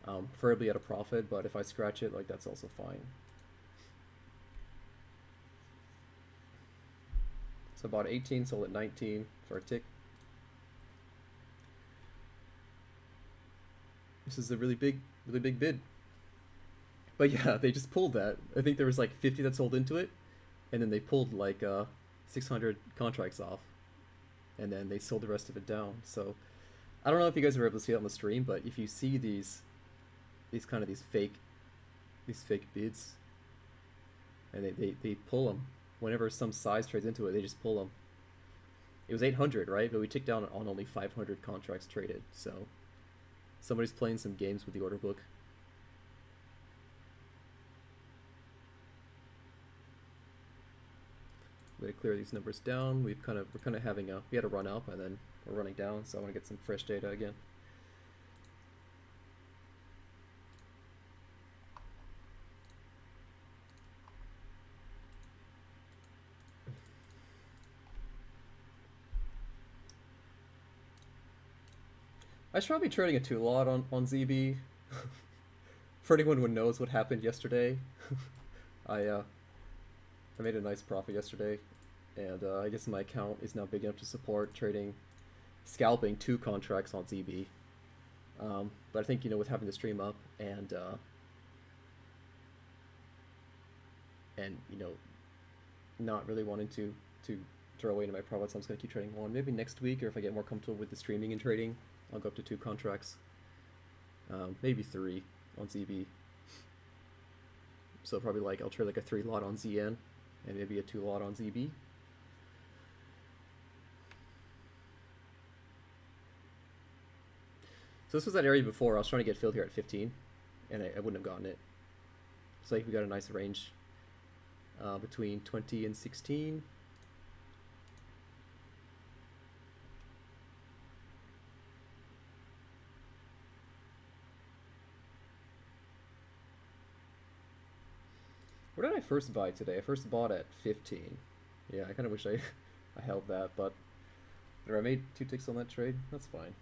preferably at a profit. But if I scratch it, like that's also fine. So about 18, sold at 19 for a tick. This is a really big bid. But yeah, they just pulled that. I think there was like 50 that sold into it, and then they pulled like 600 contracts off, and then they sold the rest of it down. So I don't know if you guys were able to see it on the stream, but if you see these fake bids, and they pull them whenever some size trades into it, they just pull them. It was 800, right? But we ticked down on only 500 contracts traded. So somebody's playing some games with the order book. I'm gonna clear these numbers down. We're kind of having we had a run up and then we're running down, so I want to get some fresh data again. I should probably be trading a 2-lot on ZB. For anyone who knows what happened yesterday, I made a nice profit yesterday, and I guess my account is now big enough to support trading, scalping 2 contracts on ZB. But I think, you know, with having the stream up and you know, not really wanting to throw away into my profits, I'm just gonna keep trading 1. Maybe next week, or if I get more comfortable with the streaming and trading, I'll go up to 2 contracts, maybe 3 on ZB. So probably like I'll trade like a 3-lot on ZN and maybe a 2-lot on ZB. So this was that area before. I was trying to get filled here at 15. and I wouldn't have gotten it. So like we got a nice range between 20 and 16. Where did I first buy today? I first bought at 15. Yeah, I kind of wish I held that, but I made 2 ticks on that trade. That's fine.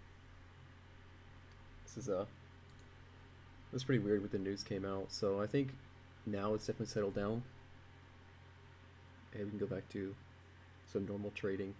This was pretty weird when the news came out. So I think now it's definitely settled down, and we can go back to some normal trading.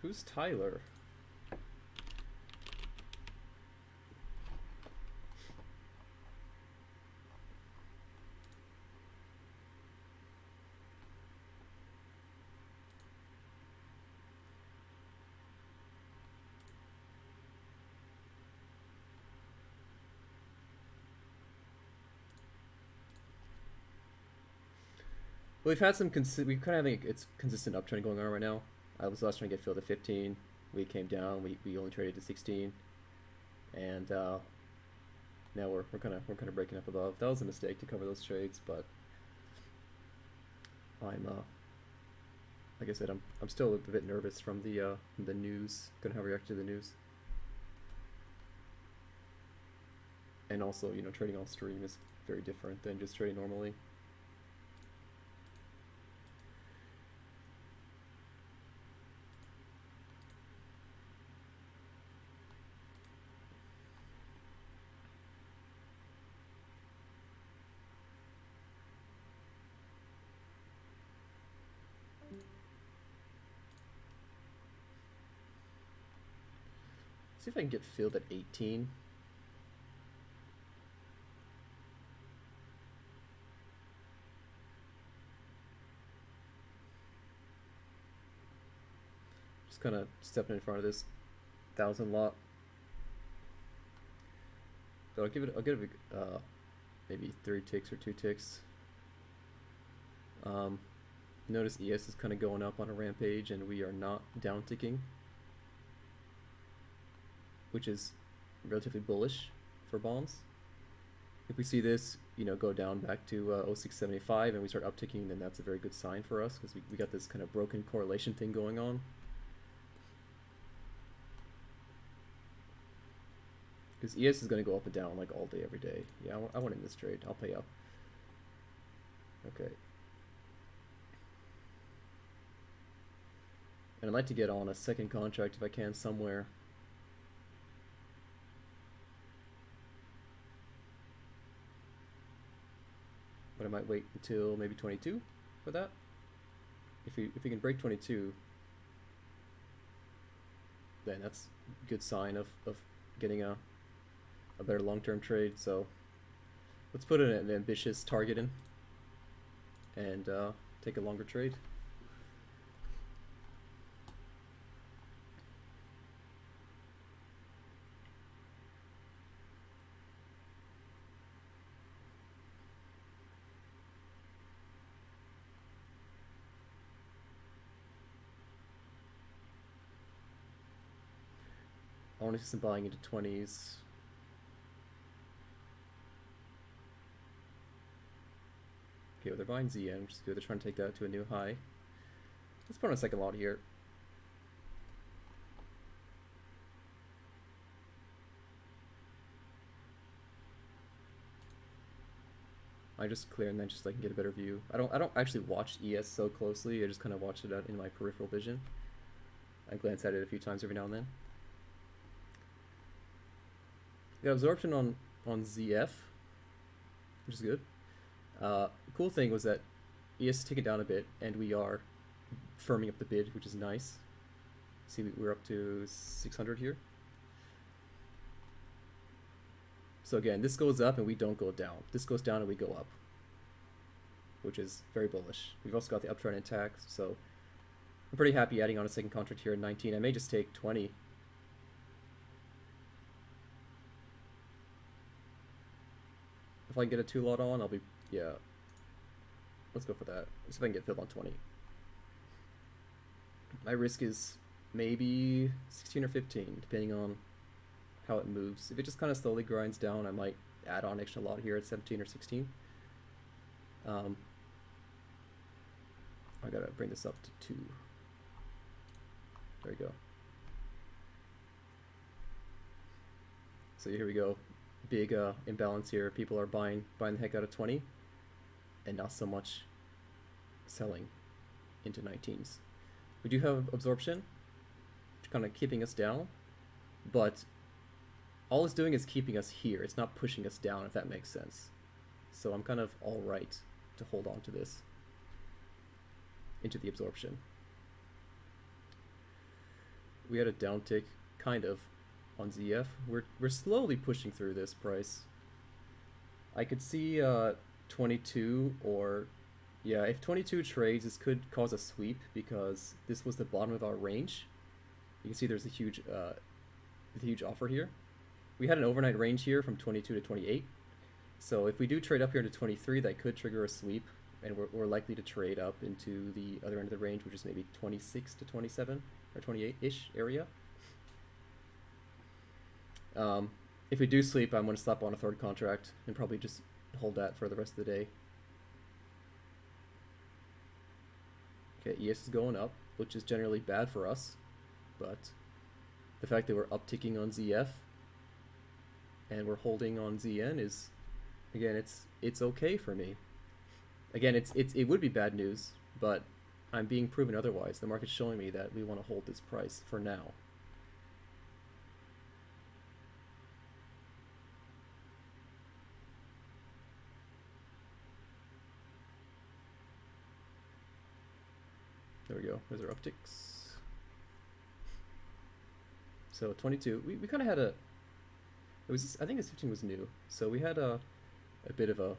Who's Tyler? Well, we've had some we kind of having it's consistent uptrend going on right now. I was last trying to get filled at 15. We came down. We only traded to 16, and now we're kind of breaking up above. That was a mistake to cover those trades, but I'm like I said, I'm still a bit nervous from the news. Gonna have a reaction to the news, and also trading on stream is very different than just trading normally. See if I can get filled at 18. Just kind of stepping in front of this 1,000 lot. But I'll give it maybe 3 ticks or 2 ticks. Notice ES is kind of going up on a rampage, and we are not down ticking, which is relatively bullish for bonds. If we see this, go down back to 0675 and we start upticking, then that's a very good sign for us, because we got this kind of broken correlation thing going on. Because ES is going to go up and down like all day, every day. Yeah, I want in this trade. I'll pay up. Okay. And I'd like to get on a second contract if I can somewhere. But I might wait until maybe 22 for that. If we can break 22, then that's a good sign of getting a better long-term trade. So let's put an ambitious target in and take a longer trade. I want to see some buying into 20s. Okay, well, they're buying ZN, which is good. They're trying to take that to a new high. Let's put on a second lot here. I just clear and then just like get a better view. I don't actually watch ES so closely. I just kind of watch it in my peripheral vision. I glance at it a few times every now and then. Got absorption on ZF, which is good. Cool thing was that ES took it down a bit, and we are firming up the bid, which is nice. See, we're up to 600 here. So again, this goes up and we don't go down. This goes down and we go up, which is very bullish. We've also got the uptrend intact, so I'm pretty happy adding on a second contract here at 19. I may just take 20. If I can get a 2-lot on, I'll be, yeah. Let's go for that. Let's see if I can get filled on 20. My risk is maybe 16 or 15, depending on how it moves. If it just kind of slowly grinds down, I might add on extra lot here at 17 or 16. I gotta bring this up to 2. There we go. So here we go. Big imbalance here. People are buying the heck out of 20, and not so much selling into 19s. We do have absorption, kind of keeping us down, but all it's doing is keeping us here. It's not pushing us down, if that makes sense. So I'm kind of all right to hold on to this into the absorption. We had a downtick, kind of, on ZF. We're slowly pushing through this price. I could see 22, or yeah, if 22 trades, this could cause a sweep because this was the bottom of our range. You can see there's a huge offer here. We had an overnight range here from 22 to 28. So if we do trade up here into 23, that could trigger a sweep, and we're likely to trade up into the other end of the range, which is maybe 26 to 27 or 28-ish area. If we do sleep, I'm going to slap on a third contract and probably just hold that for the rest of the day. Okay, ES is going up, which is generally bad for us, but the fact that we're upticking on ZF and we're holding on ZN is, again, it's okay for me. Again, it would be bad news, but I'm being proven otherwise. The market's showing me that we want to hold this price for now. There we go. There's our upticks. So 22. We kind of had a. It was. I think this 15 was new. So we had a bit of an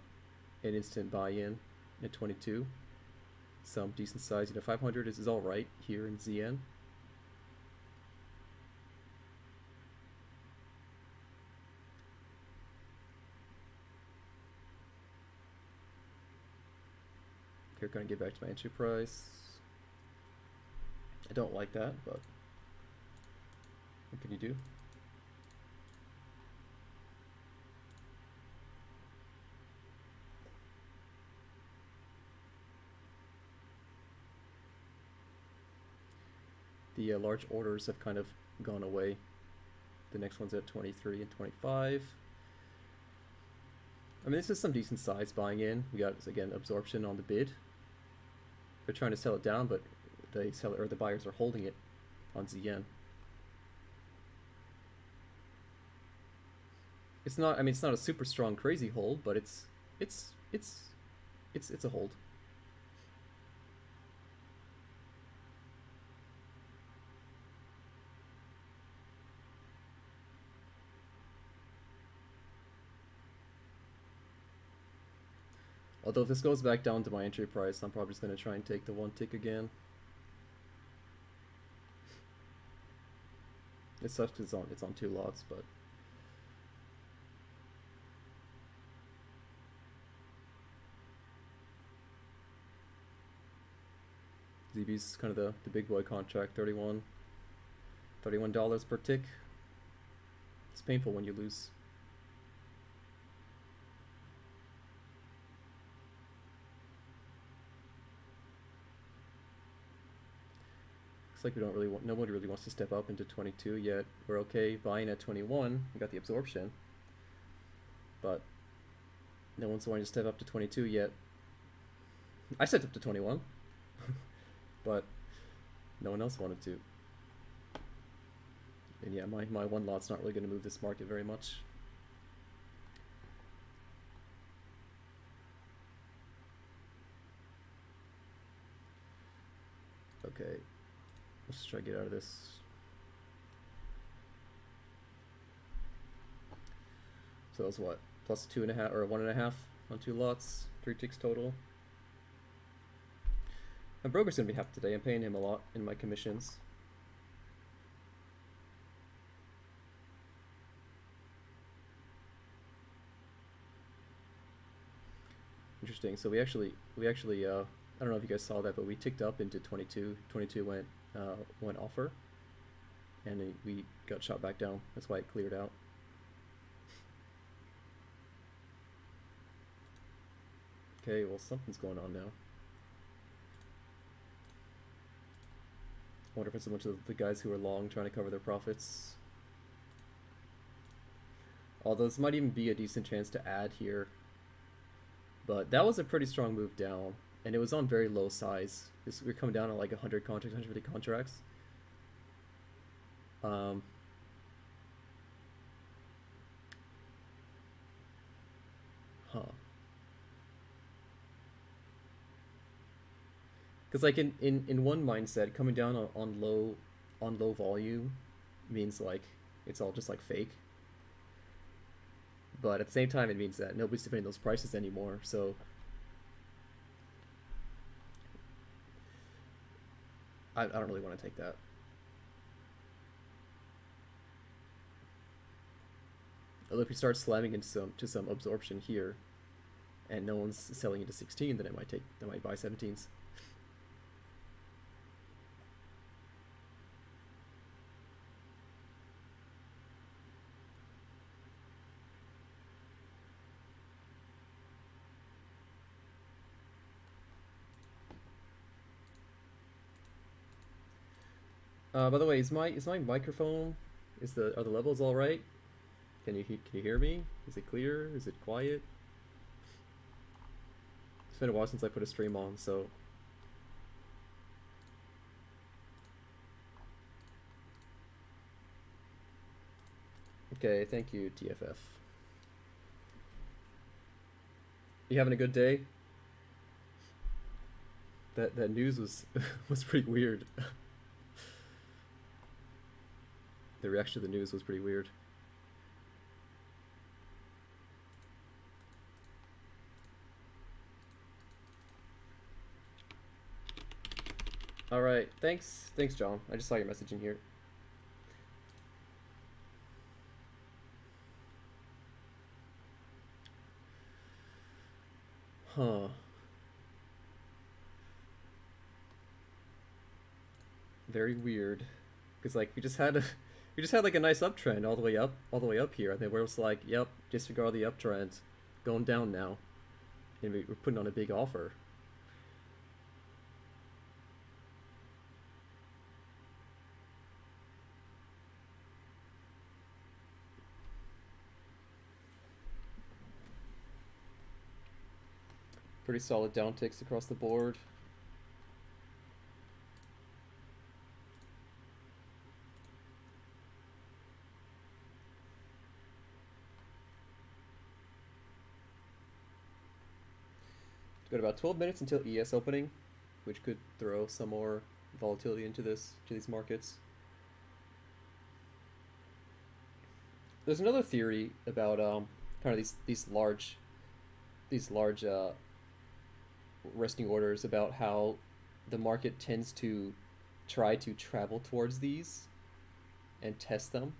instant buy-in at 22. Some decent size. 500 is all right here in ZN. Here, gonna get back to my entry price. I don't like that, but what can you do? The large orders have kind of gone away. The next one's at 23 and 25. I mean, this is some decent size buying in. We got, again, absorption on the bid. They're trying to sell it down, but the buyers are holding it on ZN. It's not. I mean, it's not a super strong, crazy hold, but it's a hold. Although if this goes back down to my entry price, I'm probably just going to try and take the one tick again. It sucks because it's on 2 lots, but ZB's kind of the big boy contract. $31 per tick. It's painful when you lose. Looks like we don't really want, nobody really wants to step up into 22 yet. We're okay buying at 21. We got the absorption, but No one's wanting to step up to 22 yet. I stepped up to 21, but no one else wanted to. And yeah, my one lot's not really going to move this market very much. Okay, let's try to get out of this. So that was what? Plus 2.5 or 1.5 on 2 lots, 3 ticks total. My broker's gonna be happy today. I'm paying him a lot in my commissions. Interesting. So we actually I don't know if you guys saw that, but we ticked up into 22. 22 went offer, and we got shot back down. That's why it cleared out. Okay, well something's going on now. I wonder if it's a bunch of the guys who are long trying to cover their profits. Although this might even be a decent chance to add here. But that was a pretty strong move down, and it was on very low size. We're coming down on like 100 contracts, 150 contracts. Because like in one mindset, coming down on low volume means like it's all just like fake. But at the same time, it means that nobody's defending those prices anymore. So I don't really want to take that. Although if you start slamming into some absorption here, and no one's selling into 16, then I might buy 17s. By the way, is my microphone, are the levels all right? Can you hear me? Is it clear? Is it quiet? It's been a while since I put a stream on, so okay. Thank you, TFF. You having a good day? That news was was pretty weird. The reaction to the news was pretty weird. All right, thanks, John. I just saw your message in here. Huh. Very weird, because like we just had like a nice uptrend all the way up here, and then we're just like, yep, disregard the uptrend, going down now, and we're putting on a big offer. Pretty solid downticks across the board. Got about 12 minutes until ES opening, which could throw some more volatility into these markets. There's another theory about kind of these large resting orders, about how the market tends to try to travel towards these and test them.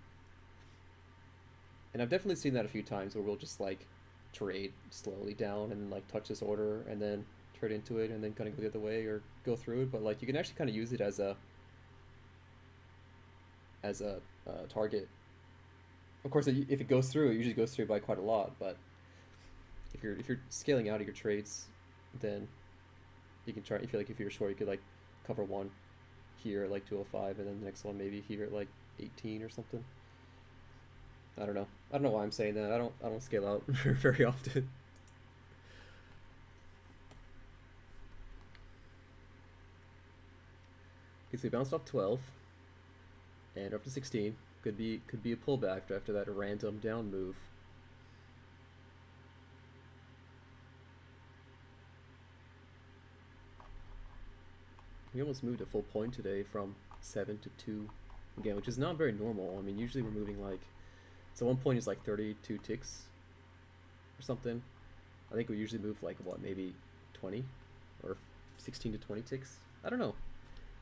And I've definitely seen that a few times where we'll just like trade slowly down and like touch this order and then trade into it and then kind of go the other way or go through it. But like you can actually kind of use it as a target. Of course, if it goes through, it usually goes through by quite a lot. But if you're scaling out of your trades, then you can try. If you're short, you could like cover one here at like 205, and then the next one maybe here at like 18 or something. I don't know why I'm saying that. I don't scale out very often. Okay, so we bounced off 12 and up to 16. Could be a pullback after that random down move. We almost moved a full point today from 7 to 2 again, which is not very normal. I mean, usually we're moving like, so one point is like 32 ticks or something. I think we usually move like what, maybe 20 or 16 to 20 ticks. I don't know.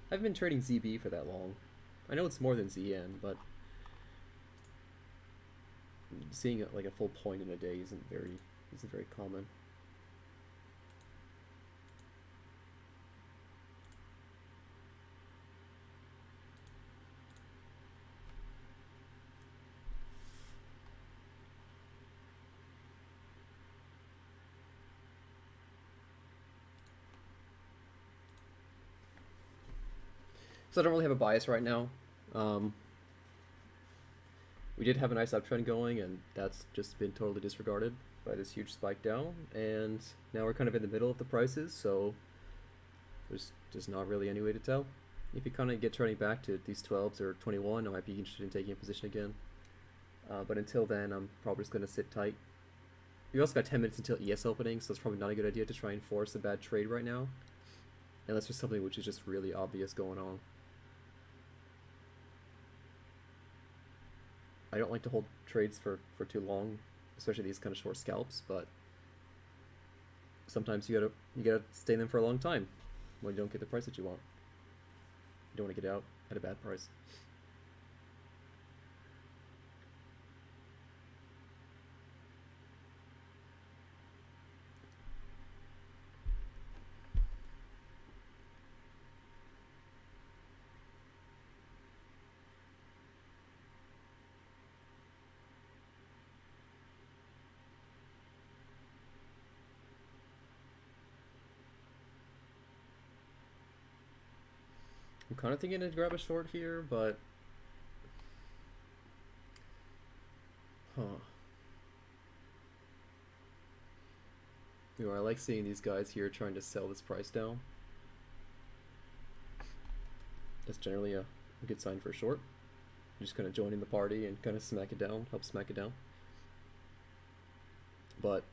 I haven't been trading ZB for that long. I know it's more than ZN, but seeing it like a full point in a day isn't very common. So I don't really have a bias right now. We did have a nice uptrend going, and that's just been totally disregarded by this huge spike down. And now we're kind of in the middle of the prices, so there's just not really any way to tell. If you kind of get turning back to these 12s or 21, I might be interested in taking a position again. But until then, I'm probably just going to sit tight. We also got 10 minutes until ES opening, so it's probably not a good idea to try and force a bad trade right now, unless there's something which is just really obvious going on. I don't like to hold trades for too long, especially these kind of short scalps, but sometimes you gotta stay in them for a long time when you don't get the price that you want. You don't want to get out at a bad price. I'm kind of thinking to grab a short here, but I like seeing these guys here trying to sell this price down. That's generally a good sign for a short. You're just kind of joining the party and kind of smack it down, help smack it down. But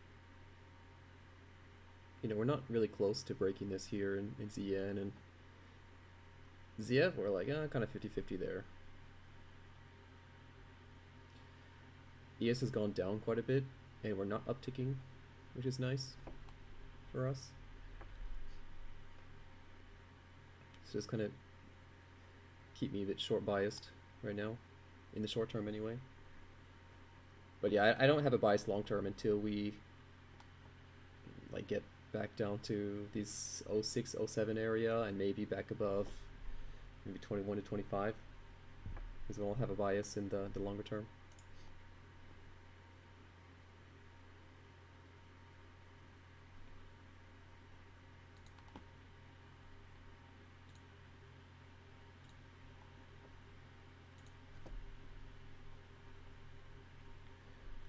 we're not really close to breaking this here in ZN and ZF. We're like kind of 50-50 there. ES has gone down quite a bit, and we're not upticking, which is nice for us. So just kind of keep me a bit short biased right now, in the short term anyway. But yeah, I don't have a bias long term until we like get back down to these 06, 07 area, and maybe back above maybe 21 to 25, because we'll have a bias in the longer term.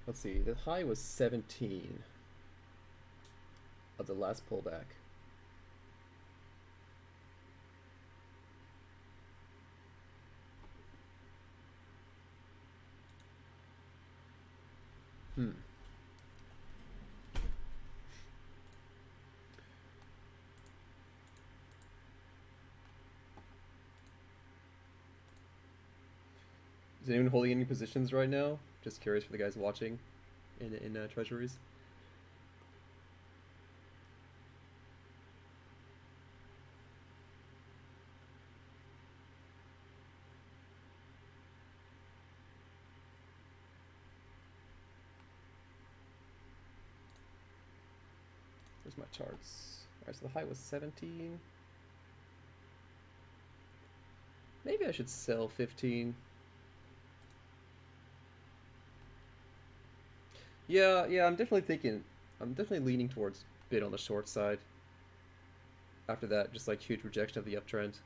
Let's see, the high was 17 of the last pullback. Is anyone holding any positions right now? Just curious for the guys watching in Treasuries. Where's my charts? Alright, so the high was 17. Maybe I should sell 15. Yeah, I'm definitely leaning towards bid on the short side. After that, just like huge rejection of the uptrend.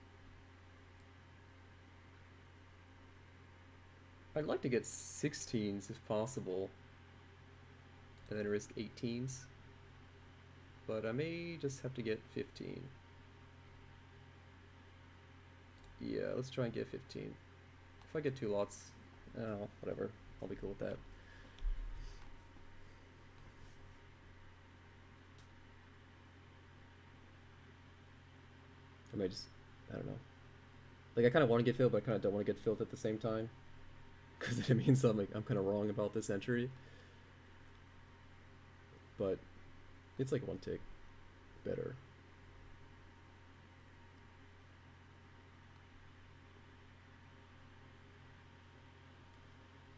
I'd like to get 16s if possible, and then risk 18s. But I may just have to get 15. Yeah, let's try and get 15. If I get 2 lots, oh, whatever. I'll be cool with that. I may just, I don't know. Like, I kind of want to get filled, but I kind of don't want to get filled at the same time. Because it means I'm kind of wrong about this entry. But it's like 1 tick better.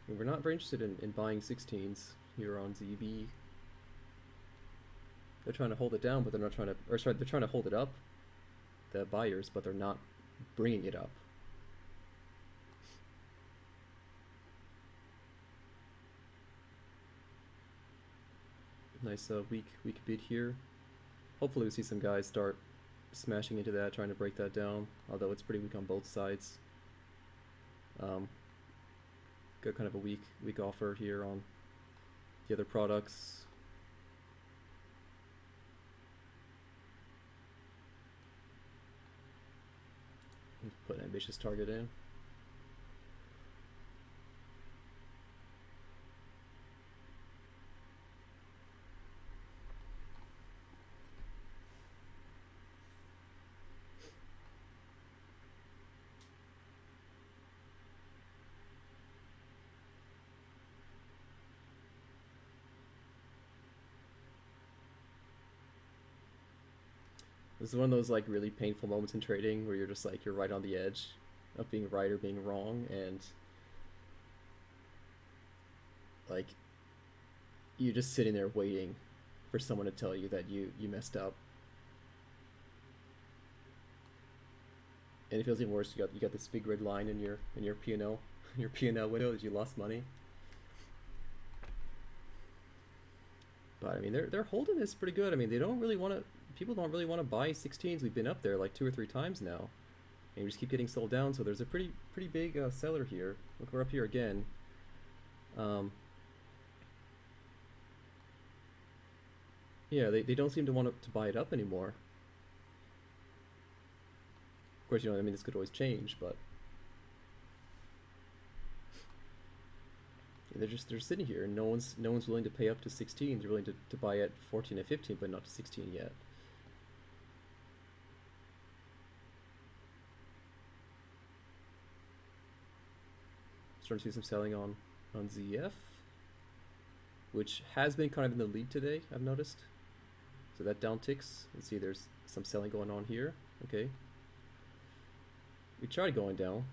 And we're not very interested in buying 16s here on ZB. They're trying to hold it down, but they're not trying to, or sorry, they're trying to hold it up, the buyers, but they're not bringing it up. Nice weak bid here. Hopefully we see some guys start smashing into that, trying to break that down, although it's pretty weak on both sides. Got kind of a weak offer here on the other products. Put an ambitious target in. This is one of those like really painful moments in trading where you're just like you're right on the edge of being right or being wrong, and like you're just sitting there waiting for someone to tell you that you messed up. And it feels even worse. You got this big red line in your P&L your P&L window that you lost money. But I mean they're holding this pretty good. I mean they don't really want to. People don't really want to buy 16s. We've been up there like 2 or 3 times now, and we just keep getting sold down. So there's a pretty big seller here. Look, we're up here again. Yeah, they don't seem to want to buy it up anymore. Of course, I mean, this could always change, but they're sitting here, and no one's willing to pay up to 16. They're willing to buy at 14 and 15, but not to 16 yet. Starting to see some selling on ZF, which has been kind of in the lead today, I've noticed. So that down ticks. Let's see, there's some selling going on here. Okay. We tried going down.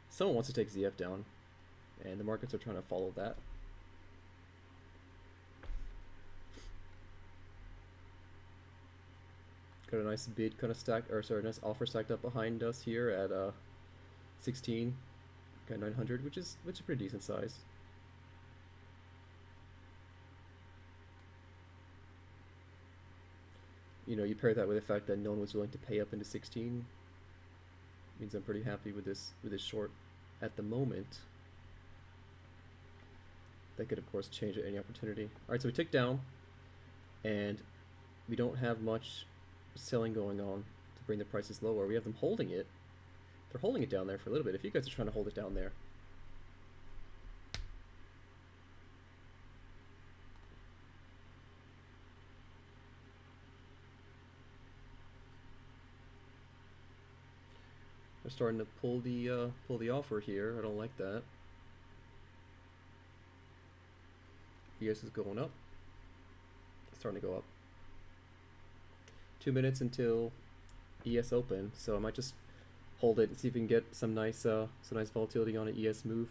Someone wants to take ZF down, and the markets are trying to follow that. Got a nice bid kind of stacked, or sorry, nice offer stacked up behind us here at 16. Got 900, which is a pretty decent size. You pair that with the fact that no one was willing to pay up into 16. Means I'm pretty happy with this short at the moment. That could of course change at any opportunity. Alright, so we tick down, and we don't have much selling going on to bring the prices lower. We have them holding it. They're holding it down there for a little bit. If you guys are trying to hold it down there, they're starting to pull the offer here. I don't like that. ES is going up. It's starting to go up. 2 minutes until ES open, so I might just hold it and see if we can get some nice volatility on an ES move.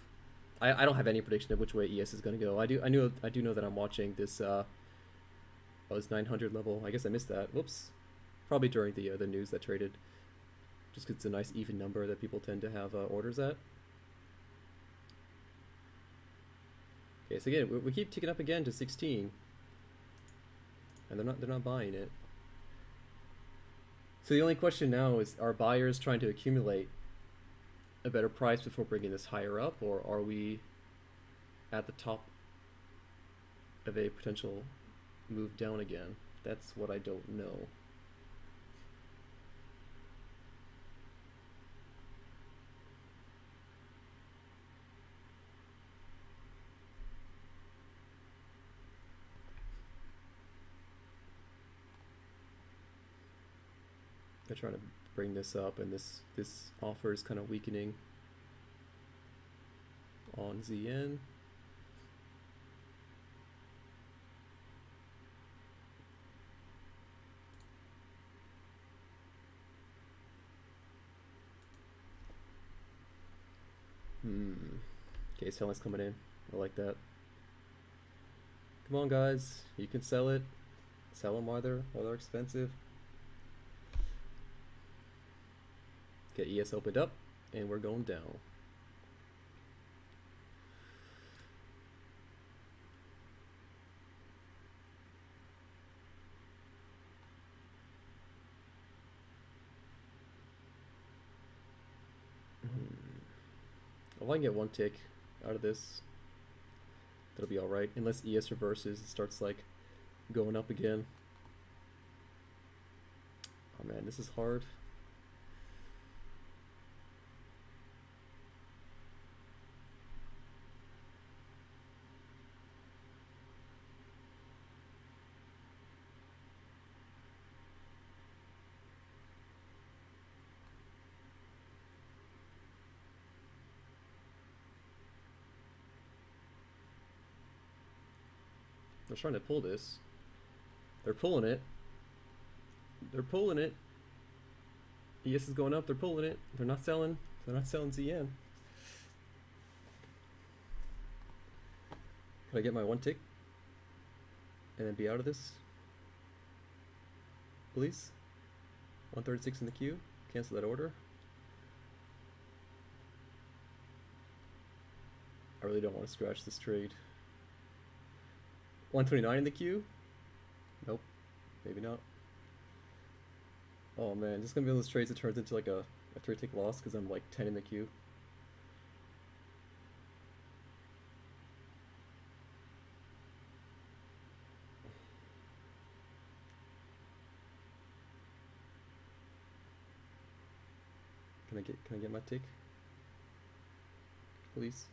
I don't have any prediction of which way ES is going to go. I do know that I'm watching this. It's 900 level. I guess I missed that. Whoops. Probably during the news that traded. Just because it's a nice even number that people tend to have orders at. Okay, so again, we keep ticking up again to 16, and they're not buying it. So the only question now is, are buyers trying to accumulate a better price before bringing this higher up, or are we at the top of a potential move down again? That's what I don't know. They're trying to bring this up, and this offer is kind of weakening on ZN. Okay, selling's coming in. I like that. Come on, guys. You can sell it. Sell them while they're expensive. Okay, ES opened up, and we're going down. If I can get one tick out of this, that'll be alright. Unless ES reverses, it starts like going up again. Oh man, this is hard. They're trying to pull this. They're pulling it. They're pulling it. ES is going up. They're pulling it. They're not selling. They're not selling ZN. Can I get my one tick? And then be out of this? Please? 136 in the queue. Cancel that order. I really don't want to scratch this trade. 129 in the queue? Nope. Maybe not. Oh man, this is gonna be one of those trades that turns into like a 3-tick loss because I'm like 10 in the queue. Can I get my tick? Please.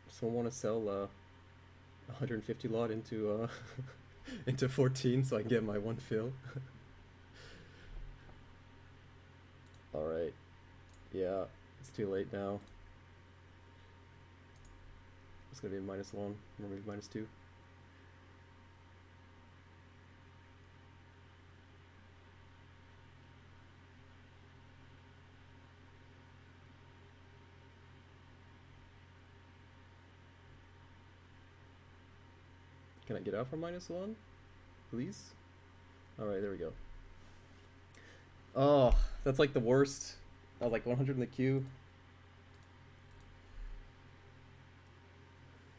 Someone want to sell 150 lot into into 14 so I can get my one fill. All right. Yeah, it's too late now. It's gonna be a -1 or maybe -2. Can I get out from -1? Please? Alright, there we go. Oh, that's like the worst. I was like 100 in the queue.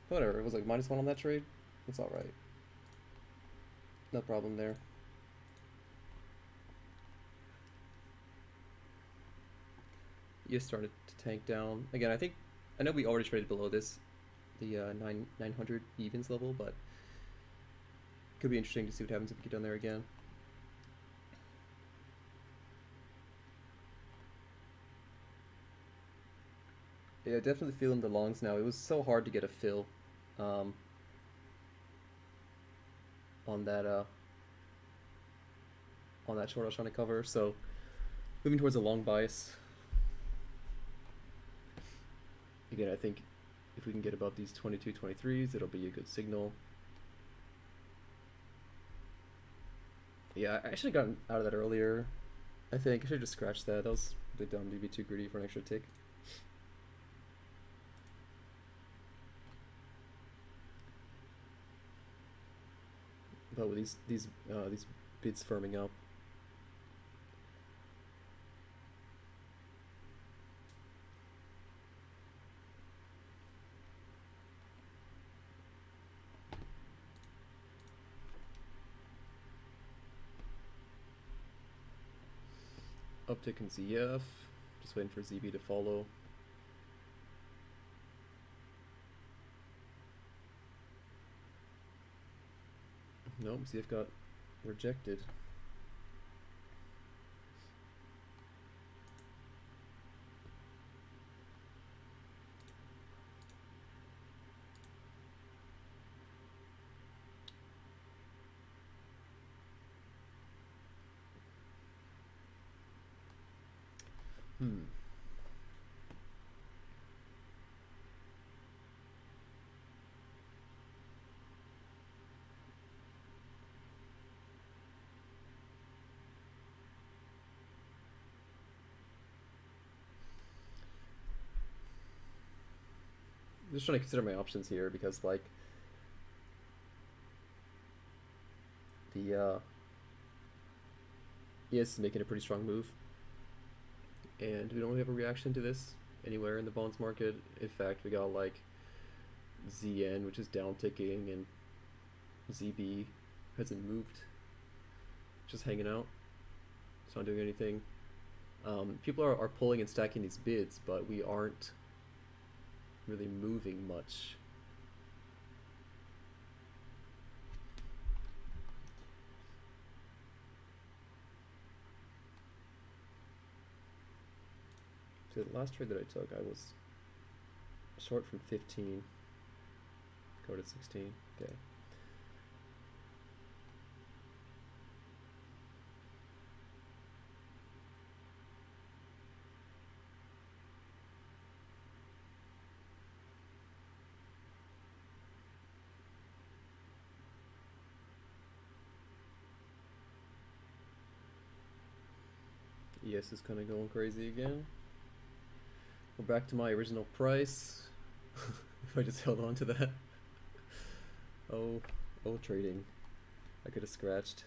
Whatever, it was like -1 on that trade. It's alright. No problem there. You started to tank down. Again, I know we already traded below this, the 900 evens level, but could be interesting to see what happens if we get down there again. Yeah, definitely feeling the longs now. It was so hard to get a fill on that short I was trying to cover. So moving towards a long bias. Again, I think if we can get above these 22, 23s, it'll be a good signal. Yeah, I should have gotten out of that earlier. I think I should have just scratched that. That was a bit dumb to be too greedy for an extra tick. But with these bids firming up, uptick in ZF, just waiting for ZB to follow. Nope, ZF got rejected. Hmm. Just trying to consider my options here because like the ES is making a pretty strong move, and we don't really have a reaction to this anywhere in the bonds market. In fact, we got like ZN, which is down ticking, and ZB hasn't moved, just hanging out. It's not doing anything. People are pulling and stacking these bids, but we aren't really moving much. So the last trade that I took, I was short from 15, go to 16. Okay. ES is kind of going crazy again. We're back to my original price. If I just held on to that. Oh, trading. I could have scratched.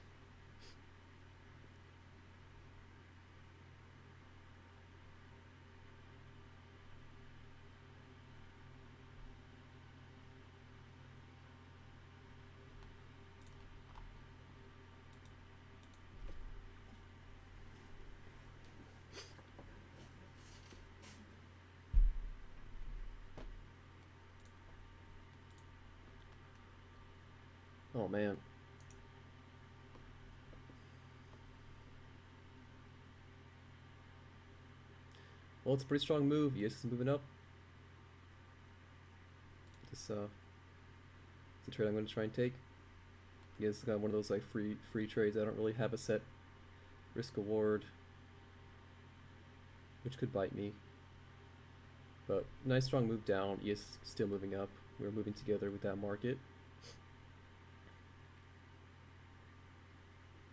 Oh man. Well, it's a pretty strong move. ES is moving up. This it's a trade I'm going to try and take. ES is kind of one of those like free trades. I don't really have a set risk reward, which could bite me. But nice strong move down. ES is still moving up. We're moving together with that market.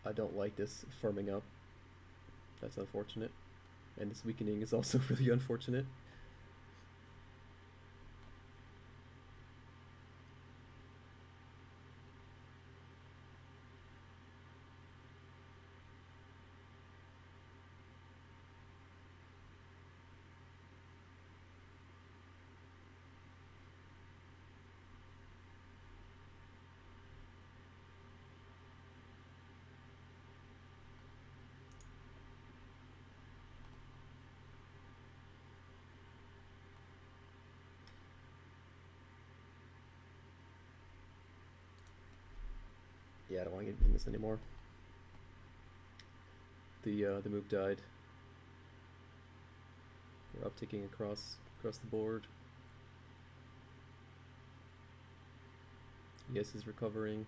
I don't like this firming up. That's unfortunate. And this weakening is also really unfortunate. Yeah, I don't want to get in this anymore. The move died. We're upticking across the board. ES is recovering.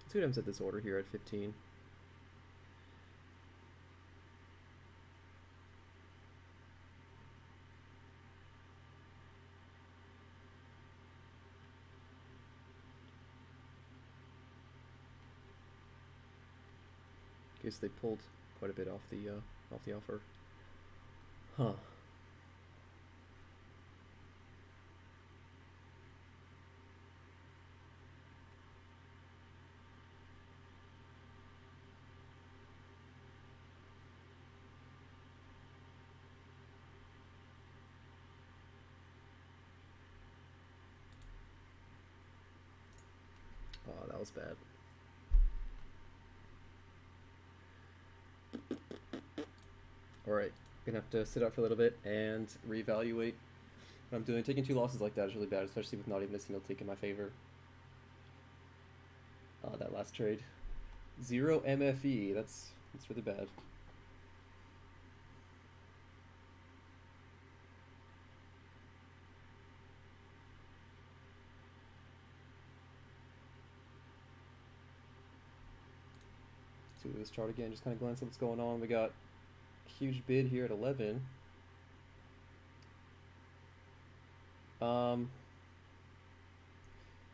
Let's see what I'm set this order here at 15. Okay, so they pulled quite a bit off the offer. Huh. Oh, that was bad. Alright, gonna have to sit out for a little bit and reevaluate what I'm doing. Taking 2 losses like that is really bad, especially with not even a single tick in my favor. That last trade. 0 MFE. That's really bad. Let's do this chart again. Just kind of glance at what's going on. We got a huge bid here at 11.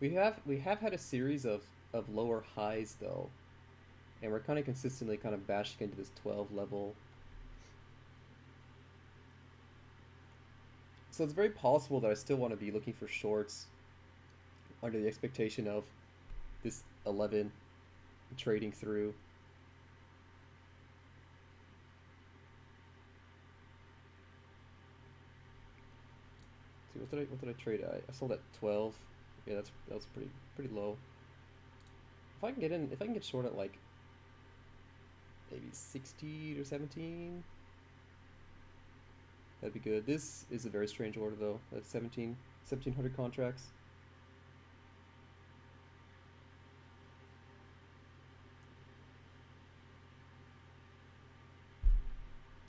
We have had a series of lower highs though, and we're kind of consistently kind of bashing into this 12 level. So it's very possible that I still want to be looking for shorts under the expectation of this 11 trading through. See, what did I trade at? I sold at 12. Yeah, that was pretty low. If I can get in, if I can get short at like maybe 16 or 17, that'd be good. This is a very strange order though. That's 1700 contracts.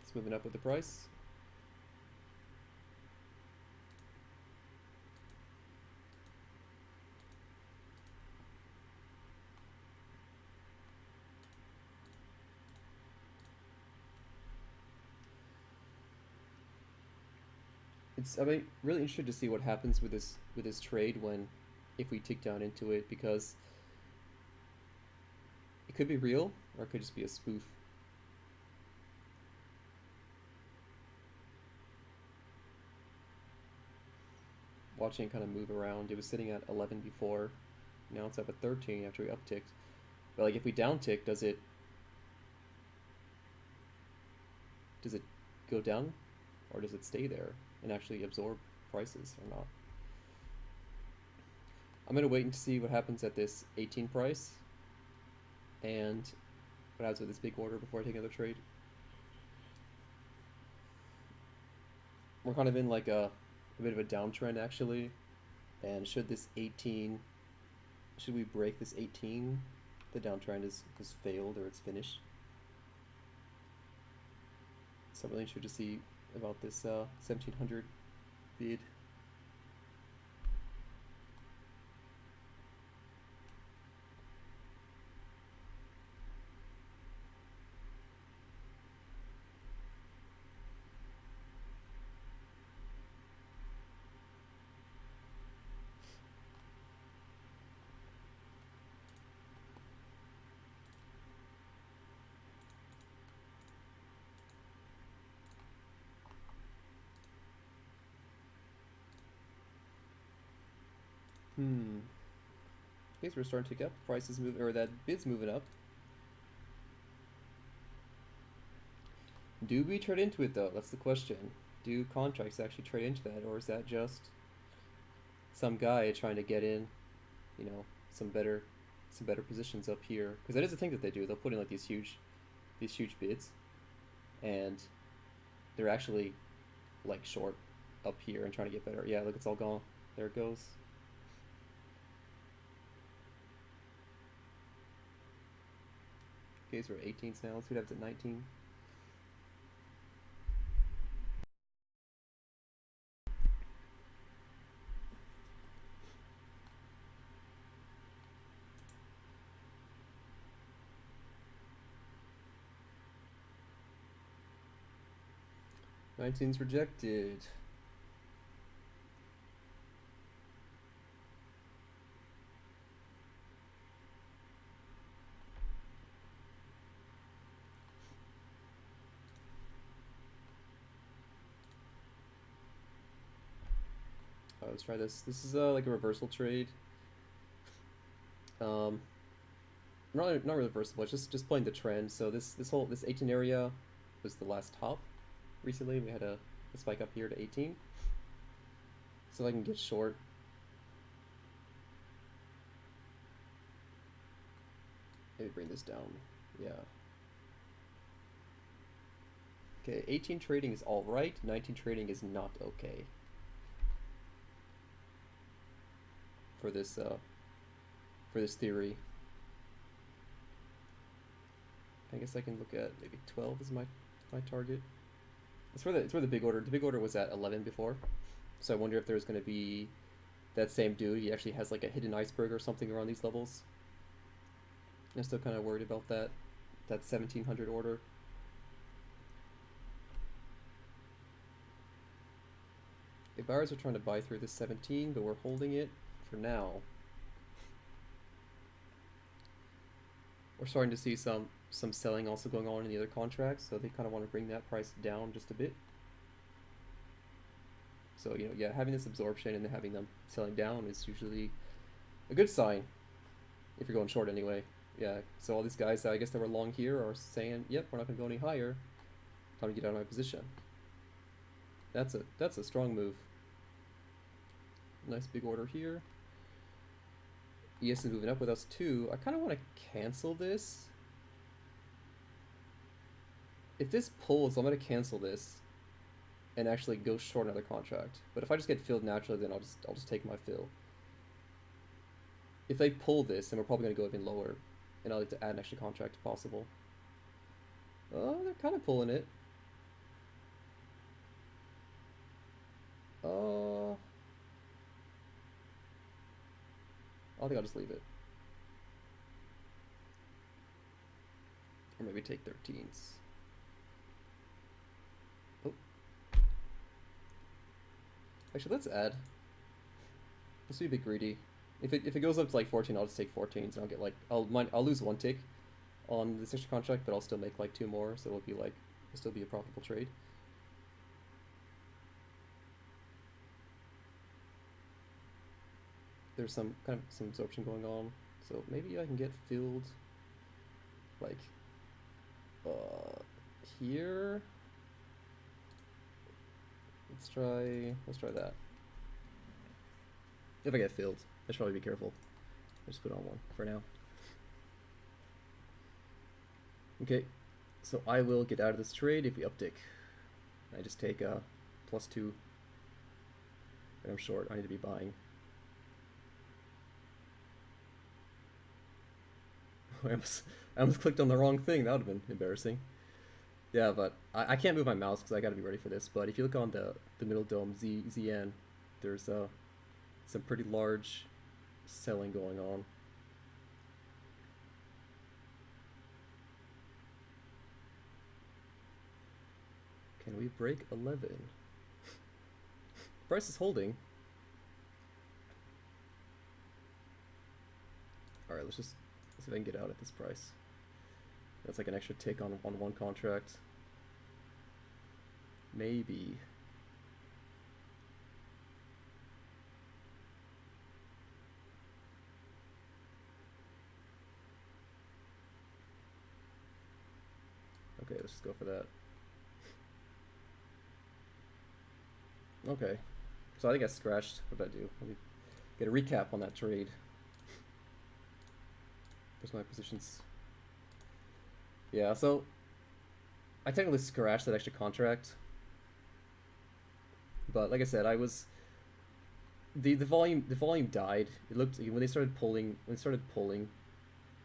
It's moving up with the price. I'm really interested to see what happens with this trade when, if we tick down into it, because it could be real or it could just be a spoof. Watching it kind of move around. It was sitting at 11 before. Now it's up at 13 after we upticked. But like if we downtick, does it go down, or does it stay there and actually absorb prices or not? I'm gonna wait and see what happens at this 18 price and what happens with this big order before I take another trade. We're kind of in like a bit of a downtrend actually, and should we break this 18, the downtrend has failed or it's finished. So I'm really interested to see about this 1700 bid. Okay, so we're starting to tick up. Prices move, or that bid's moving up. Do we trade into it though? That's the question. Do contracts actually trade into that, or is that just some guy trying to get in, you know, some better positions up here? Because that is the thing that they do. They'll put in like these huge bids, and they're actually like short up here and trying to get better. Yeah, look, it's all gone. There it goes. Okay, so we're at 18s now. Let's see what happens at 19. Nineteen's rejected. Let's try this. This is like a reversal trade. Not really reversible. It's just playing the trend. So this 18 area was the last top. Recently we had a spike up here to 18. So if I can get short. Maybe bring this down. Yeah. Okay, 18 trading is all right. 19 trading is not okay. For this theory. I guess I can look at maybe 12 is my target. It's where the big order. The big order was at 11 before, so I wonder if there's going to be that same dude. He actually has like a hidden iceberg or something around these levels. I'm still kind of worried about that 1700 order. The buyers are trying to buy through this 17, but we're holding it for now. We're starting to see some selling also going on in the other contracts, so they kind of want to bring that price down just a bit. So, you know, yeah, having this absorption and then having them selling down is usually a good sign if you're going short anyway. Yeah, so all these guys, I guess that were long here are saying, yep, we're not going to go any higher. Time to get out of my position. That's a strong move. Nice big order here. ES is moving up with us too. I kind of want to cancel this. If this pulls, I'm going to cancel this and actually go short another contract. But if I just get filled naturally, then I'll just take my fill. If they pull this, then we're probably going to go even lower, and I'll like to add an extra contract if possible. Oh, they're kind of pulling it. I think I'll just leave it. Or maybe take 13s. Oh. Actually, let's add. Let's be a bit greedy. If it goes up to like 14, I'll just take 14s and I'll get like I'll lose 1 tick on this extra contract, but I'll still make like 2 more, so it'll be like it'll still be a profitable trade. There's some absorption going on, so maybe I can get filled like here. Let's try that. If I get filled, I should probably be careful. I'll just put on 1 for now. Okay, so I will get out of this trade if we uptick. I just take a +2. And I'm short. I need to be buying. I almost clicked on the wrong thing. That would have been embarrassing. Yeah, but I can't move my mouse because I got to be ready for this. But if you look on the middle dome, ZN, there's some pretty large selling going on. Can we break 11? Price is holding. Alright, let's see if I can get out at this price. That's like an extra tick on 1 contract. Maybe. Okay, let's just go for that. Okay. So I think I scratched. What did I do? Let me get a recap on that trade. There's my positions. Yeah, so I technically scratched that extra contract. But like I said, I was the volume died. It looked when they started pulling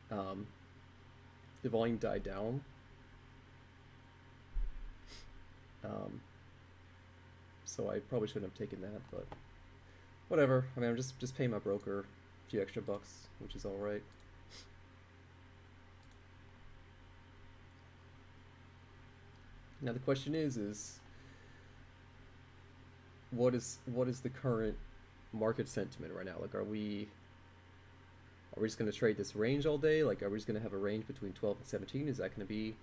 the volume died down. So I probably shouldn't have taken that, but whatever. I mean, I'm just paying my broker a few extra bucks, which is all right. Now the question is what is the current market sentiment right now? Like, are we just going to trade this range all day? Like, are we just going to have a range between 12 and 17? Is that going to be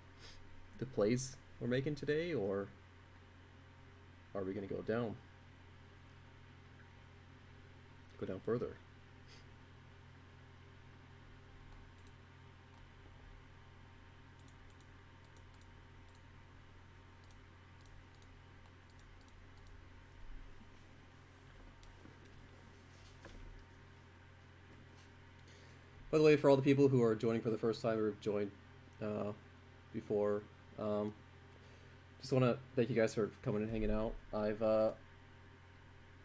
the plays we're making today, or are we going to go down further? By the way, for all the people who are joining for the first time or have joined before, just want to thank you guys for coming and hanging out.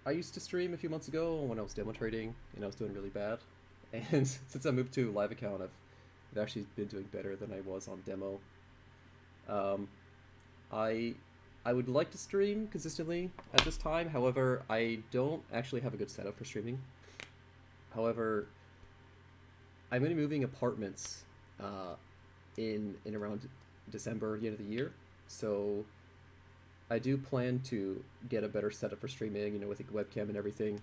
I used to stream a few months ago when I was demo trading, and I was doing really bad. And since I moved to live account, I've actually been doing better than I was on demo. Um, I I would like to stream consistently at this time. However, I don't actually have a good setup for streaming. However, I'm going to be moving apartments uh, in around December, the end of the year. So I do plan to get a better setup for streaming, with a webcam and everything,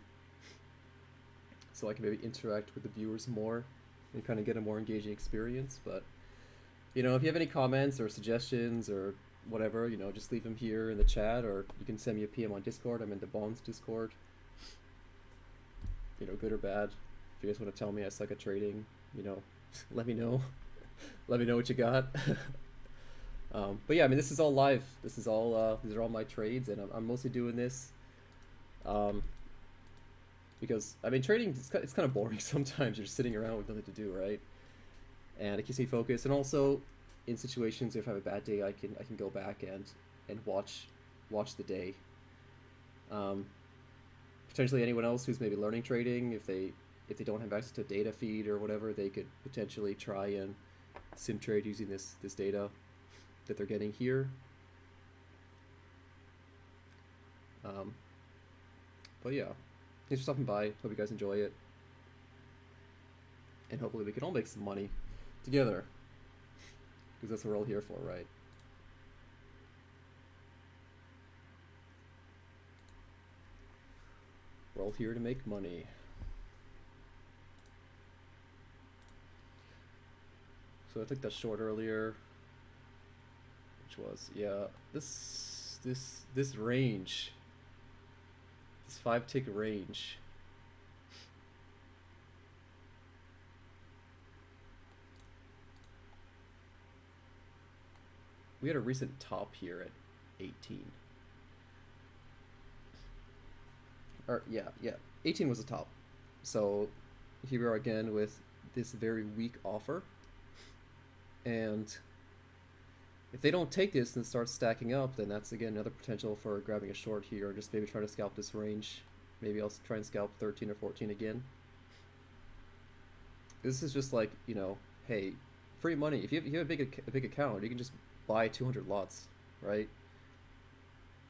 so I can maybe interact with the viewers more and kind of get a more engaging experience. But if you have any comments or suggestions or whatever, just leave them here in the chat, or you can send me a PM on Discord. I'm in the Bonds Discord. Good or bad. If you guys want to tell me I suck at trading, let me know. Let me know what you got. But yeah, I mean, this is all live. This is all these are all my trades, and I'm mostly doing this because I mean, trading it's kind of boring sometimes. You're just sitting around with nothing to do, right? And it keeps me focused. And also, in situations if I have a bad day, I can go back and watch the day. Potentially anyone else who's maybe learning trading, if they don't have access to data feed or whatever, they could potentially try and sim trade using this data that they're getting here. But yeah, thanks for stopping by. Hope you guys enjoy it, and hopefully we can all make some money together, because that's what we're all here for, right? We're all here to make money. So I took that short earlier, which was, yeah, this range, this 5-tick range. We had a recent top here at 18. Or yeah, 18 was the top. So here we are again with this very weak offer. And if they don't take this and start stacking up, then that's again another potential for grabbing a short here, or just maybe trying to scalp this range. Maybe I'll try and scalp 13 or 14 again. This is just like, hey, free money. If you have a big account, you can just buy 200 lots, right?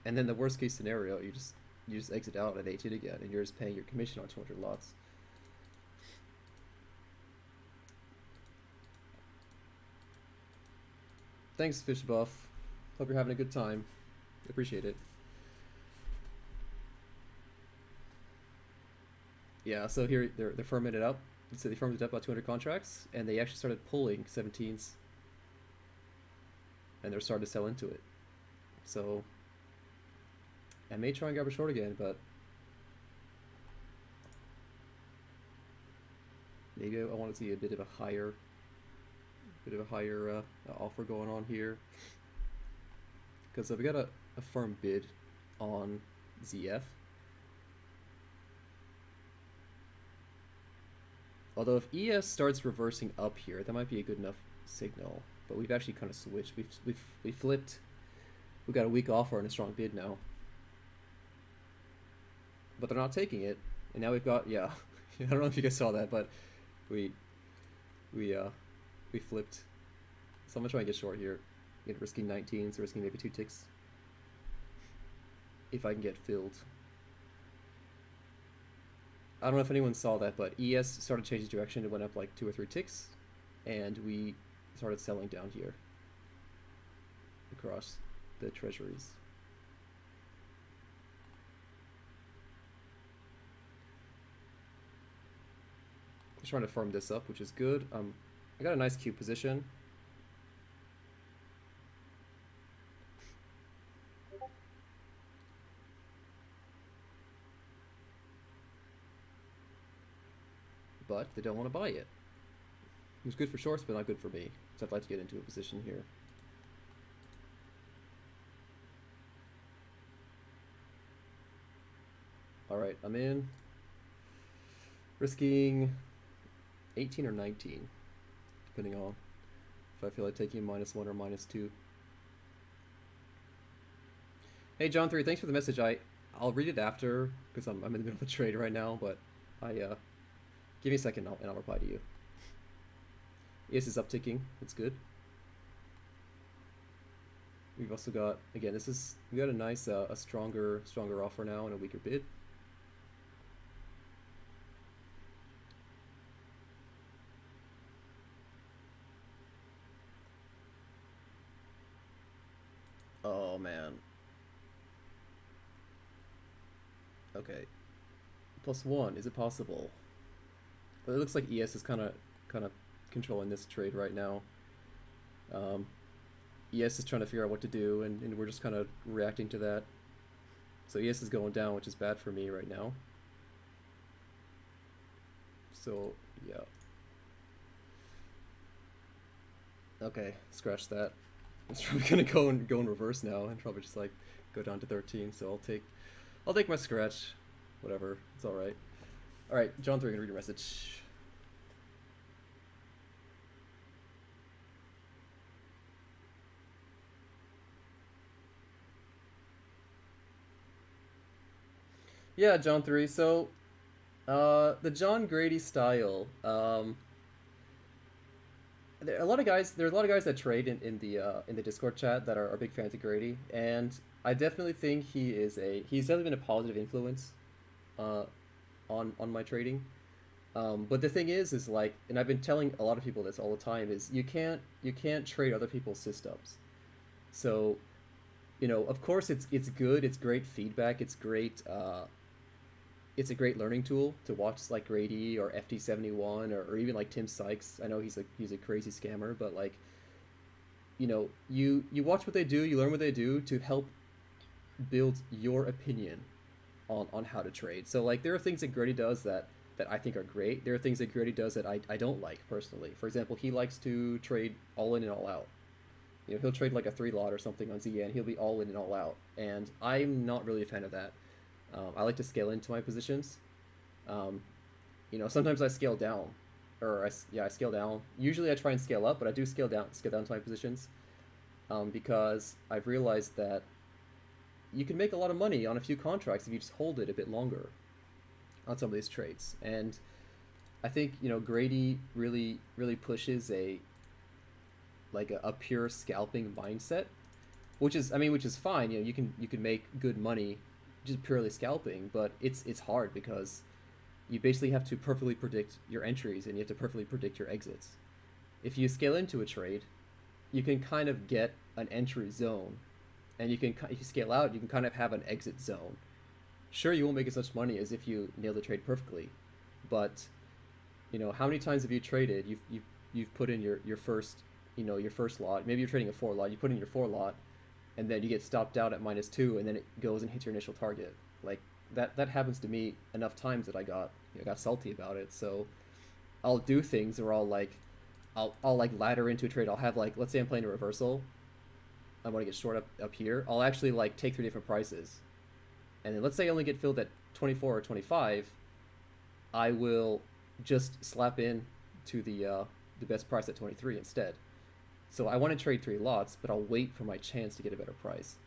And then the worst case scenario, you just exit out at 18 again, and you're just paying your commission on 200 lots. Thanks, Fish Buff. Hope you're having a good time. Appreciate it. Yeah, so here they're firming it up. So they firmed it up about 200 contracts, and they actually started pulling 17s, and they're starting to sell into it. So I may try and grab a short again, but maybe I want to see a bit of a higher offer going on here, because we got a firm bid on ZF. Although if ES starts reversing up here, that might be a good enough signal. But we've actually kind of switched. We flipped. We got a weak offer and a strong bid now. But they're not taking it, and now we've got, yeah. I don't know if you guys saw that, but we flipped. So I'm gonna try and get short here. Risking 19s, risking maybe 2 ticks. If I can get filled. I don't know if anyone saw that, but ES started changing direction. It went up like 2 or 3 ticks, and we started selling down here across the Treasuries. Just trying to firm this up, which is good. I got a nice cube position. But they don't want to buy it. It's good for shorts, but not good for me. So I'd like to get into a position here. Alright, I'm in. Risking 18 or 19, depending on if I feel like taking -1 or -2. Hey John 3, thanks for the message. I'll read it after, because I'm in the middle of a trade right now, but give me a second and I'll reply to you. ES is upticking. It's good. We've also got, again, we got a nice, a stronger offer now and a weaker bid. Oh man. Okay. +1. Is it possible? But it looks like ES is kind of controlling this trade right now. Um, ES is trying to figure out what to do, and we're just kind of reacting to that. So ES is going down, which is bad for me right now. So yeah. Okay, scratch that. It's probably gonna go in reverse now, and probably just like go down to 13. So I'll take my scratch. Whatever, it's all right. All right, John 3, gonna read your message. Yeah, John 3. So, the John Grady style. There are a lot of guys. There are a lot of guys that trade in the Discord chat that are big fans of Grady, and I definitely think he's definitely been a positive influence, uh, on my trading. But the thing is like, and I've been telling a lot of people this all the time, is you can't trade other people's systems. So, of course it's good, it's great feedback, it's a great learning tool to watch like Grady or FT71 or even like Tim Sykes. I know he's a crazy scammer, but like, you watch what they do, you learn what they do to help build your opinion on how to trade. So like there are things that Grady does that I think are great. There are things that Grady does that I don't like personally. For example, he likes to trade all in and all out. He'll trade like a 3 lot or something on ZN. He'll be all in and all out, and I'm not really a fan of that. I like to scale into my positions. Um, Sometimes I scale down, I scale down. Usually I try and scale up, but I do scale down to my positions, because I've realized that you can make a lot of money on a few contracts if you just hold it a bit longer on some of these trades. And I think Grady really pushes a pure scalping mindset, which is fine. You can make good money just purely scalping, but it's hard because you basically have to perfectly predict your entries and you have to perfectly predict your exits. If you scale into a trade, you can kind of get an entry zone, and if you scale out, you can kind of have an exit zone. Sure, you won't make as much money as if you nail the trade perfectly, but how many times have you traded? You've put in your first your first lot. Maybe you're trading a 4 lot. You put in your 4 lot, and then you get stopped out at -2, and then it goes and hits your initial target. Like that happens to me enough times that I got salty about it. So I'll do things where I'll like ladder into a trade. I'll have, like, let's say I'm playing a reversal. I want to get short up here. I'll actually like take 3 different prices, and then let's say I only get filled at 24 or 25. I will just slap in to the best price at 23 instead. So I want to trade 3 lots, but I'll wait for my chance to get a better price.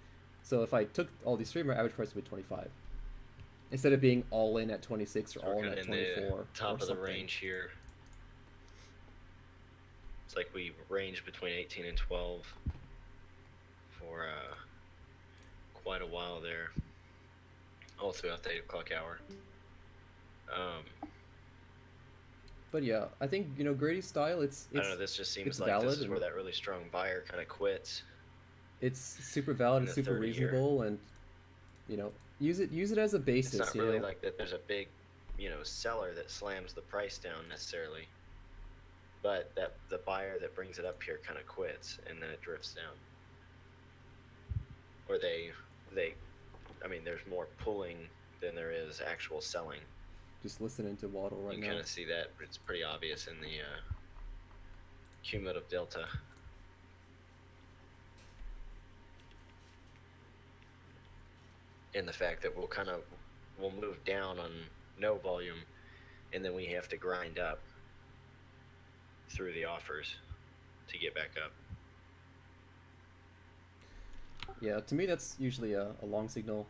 So if I took all these 3, my average price would be 25, instead of being all in at 26 or So all we're in kind at of in 24 the top or of the something. range here. It's like we ranged between 18 and 12 for quite a while there, all throughout the 8 o'clock hour. But yeah, I think Grady's style. I don't know. This just seems it's like valid, this is where and that really strong buyer kind of quits. it's super valid In and the super 30 year. reasonable, and use it as a basis. It's not really like that. There's a big, seller that slams the price down necessarily, but that the buyer that brings it up here kind of quits, and then it drifts down. Or there's more pulling than there is actual selling. Just listening to Waddle right now. You kind of see that. It's pretty obvious in the cumulative delta. And the fact that we'll move down on no volume, and then we have to grind up through the offers to get back up. Yeah, to me that's usually a long signal.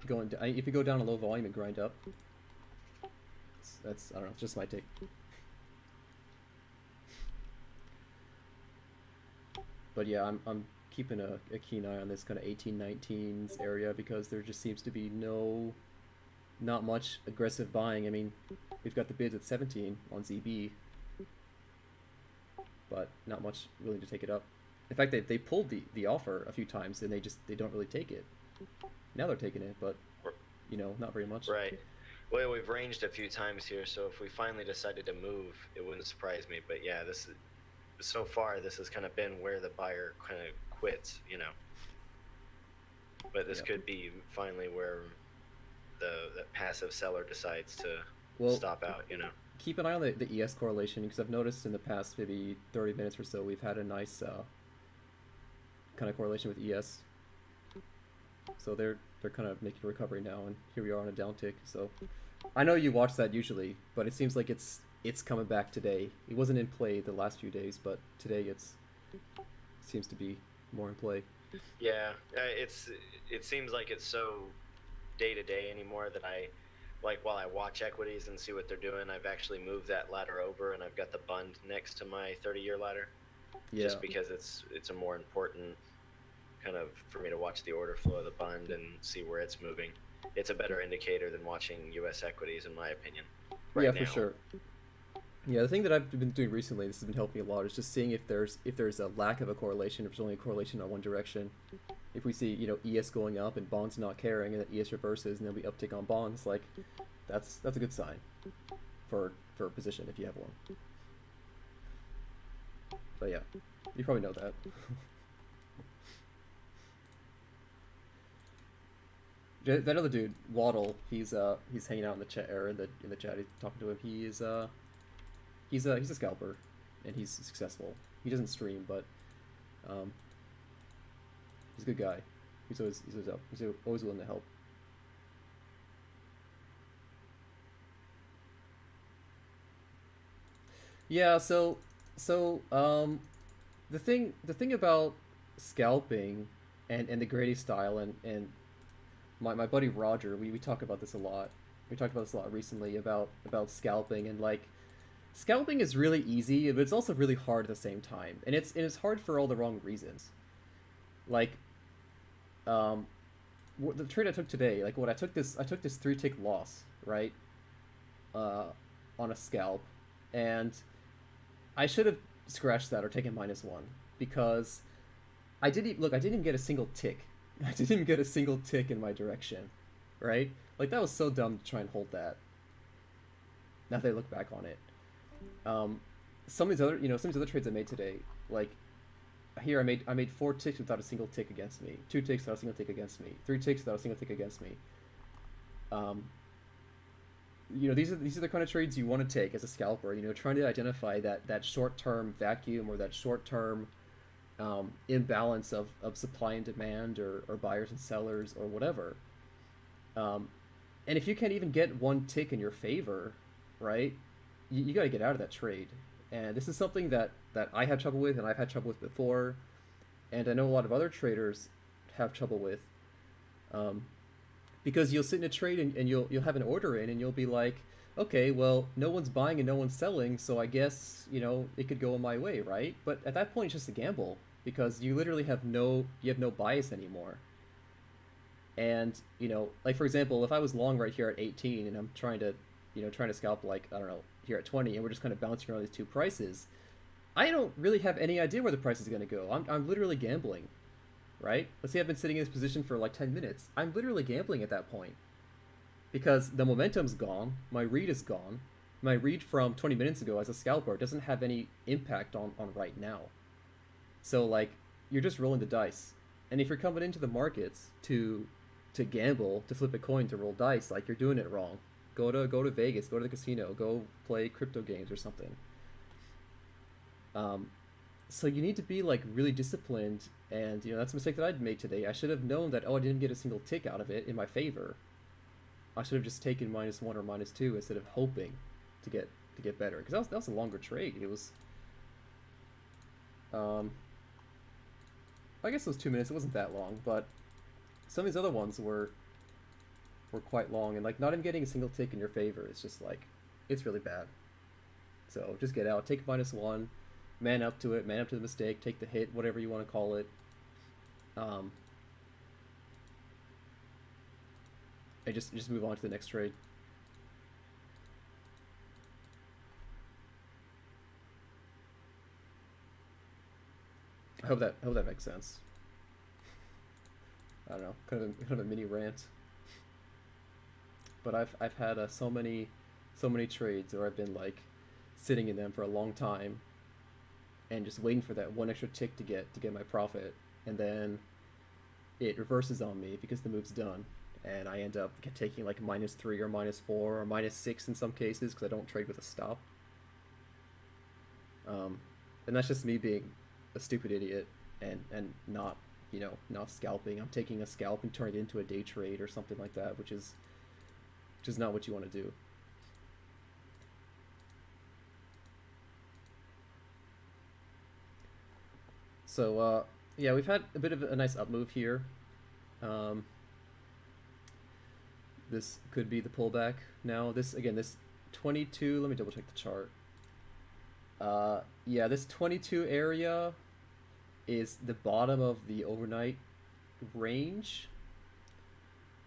If you go down a low volume and grind up, that's I don't know. It's just my take. But yeah, I'm keeping a keen eye on this kind of 1819s area because there just seems to be not much aggressive buying. I mean, we've got the bids at 17 on ZB, but not much willing to take it up. In fact, they pulled the offer a few times and they don't really take it. Now they're taking it, but not very much. Right. Well, we've ranged a few times here, so if we finally decided to move, it wouldn't surprise me. But yeah, so far this has kind of been where the buyer kind of quits, But this could be finally where the passive seller decides to stop out, Keep an eye on the ES correlation because I've noticed in the past maybe 30 minutes or so we've had a nice kind of correlation with ES. So they're kind of making a recovery now, and here we are on a downtick. So I know you watch that usually, but it seems like it's coming back today. It wasn't in play the last few days, but today it seems to be more in play. Yeah, it seems like it's so day to day anymore that while I watch equities and see what they're doing, I've actually moved that ladder over and I've got the bund next to my 30-year ladder. Yeah. Just because it's a more important kind of for me to watch the order flow of the bund and see where it's moving. It's a better indicator than watching U.S. equities, in my opinion. Yeah, for sure. Yeah, the thing that I've been doing recently, this has been helping me a lot, is just seeing if there's a lack of a correlation, if there's only a correlation on one direction. If we see ES going up and bonds not carrying, and then ES reverses, and then we uptick on bonds, like that's a good sign for a position if you have one. But yeah, you probably know that. That other dude, Waddle, he's hanging out in the chat or in the chat. He's talking to him. He's a scalper, and he's successful. He doesn't stream, but he's a good guy. He's always willing to help. Yeah. So the thing about scalping and the Grady style and my buddy Roger, we talk about this a lot. We talked about this a lot recently about scalping, and like scalping is really easy, but it's also really hard at the same time. And it's hard for all the wrong reasons. Like the trade I took today, like I took this 3-tick loss, right? On a scalp, and I should have scratched that or taken -1 because I didn't even get a single tick. I didn't even get a single tick in my direction, right? Like that was so dumb to try and hold that. Now that I look back on it, some of these other trades I made today, like here I made 4 ticks without a single tick against me, 2 ticks without a single tick against me, 3 ticks without a single tick against me. These are the kind of trades you want to take as a scalper. Trying to identify that short-term vacuum or that short-term imbalance of supply and demand or buyers and sellers or whatever. And if you can't even get 1 tick in your favor, right, you got to get out of that trade. And this is something that I have trouble with, and I've had trouble with before, and I know a lot of other traders have trouble with, because you'll sit in a trade and you'll have an order in and you'll be like, okay, well, no one's buying and no one's selling, so I guess it could go in my way, right? But at that point, it's just a gamble because you literally have no bias anymore. And like for example, if I was long right here at 18 and I'm trying to scalp like I don't know here at 20 and we're just kind of bouncing around these two prices, I don't really have any idea where the price is going to go. I'm literally gambling, right? Let's say I've been sitting in this position for like 10 minutes. I'm literally gambling at that point because the momentum's gone. My read is gone. My read from 20 minutes ago as a scalper doesn't have any impact on right now. So like you're just rolling the dice. And if you're coming into the markets to gamble, to flip a coin, to roll dice, like you're doing it wrong. Go to Vegas, go to the casino, go play crypto games or something. So you need to be like really disciplined, and that's a mistake that I'd made today. I should have known that I didn't get a single tick out of it in my favor. I should have just taken -1 or -2 instead of hoping to get better, because that was a longer trade. It was I guess it was 2 minutes. It wasn't that long, but some of these other ones were quite long, and like not even getting a single tick in your favor is just like it's really bad. So just get out, take -1, man up to it, man up to the mistake, take the hit, whatever you want to call it, Um, and just move on to the next trade. I hope that makes sense. I don't know, kind of a mini rant. But I've had so many trades where I've been like sitting in them for a long time and just waiting for that one extra tick to get my profit, and then it reverses on me because the move's done, and I end up taking like -3 or -4 or -6 in some cases because I don't trade with a stop. And that's just me being a stupid idiot and not not scalping. I'm taking a scalp and turning it into a day trade or something like that, which is not what you want to do. So yeah, we've had a bit of a nice up move here. Um, this could be the pullback now. This again, this 22. Let me double check the chart. Yeah, this 22 area is the bottom of the overnight range.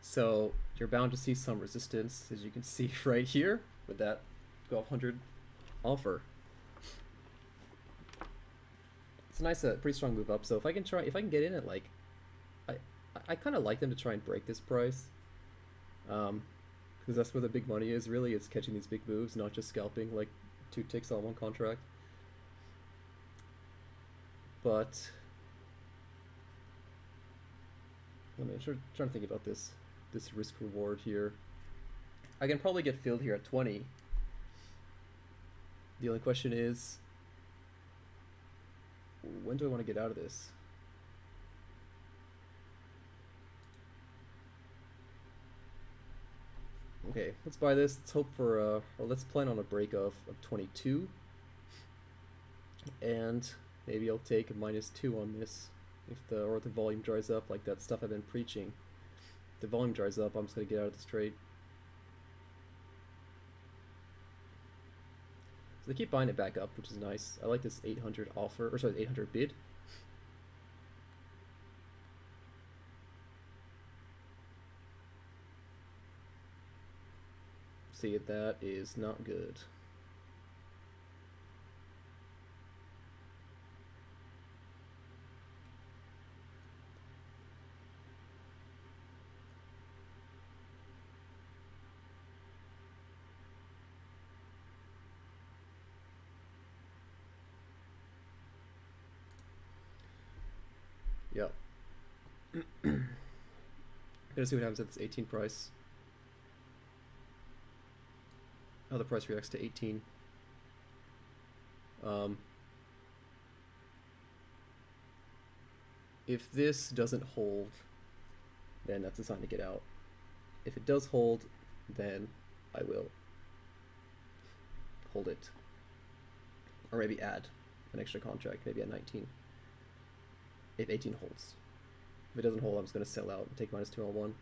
So you're bound to see some resistance, as you can see right here with that 1200 offer. It's a nice, pretty strong move up. So if I can get in at like, I, I kind of like them to try and break this price, because that's where the big money is. Really, it's catching these big moves, not just scalping like 2 ticks on one contract. But let me trying to think about this risk reward here. I can probably get filled here at 20. The only question is, when do I want to get out of this? Okay, let's buy this. Let's hope for or let's plan on a break of 22, and maybe I'll take a -2 on this if the volume dries up, like that stuff I've been preaching. If the volume dries up, I'm just gonna get out of this trade. So they keep buying it back up, which is nice. I like this 800 offer, or sorry, 800 bid. See, that is not good. Yep. Gonna see what happens at this 18 price. How the price reacts to 18. If this doesn't hold, then that's a sign to get out. If it does hold, then I will hold it. Or maybe add an extra contract, maybe at 19. If 18 holds. If it doesn't hold, I'm just going to sell out and take -2 on 1.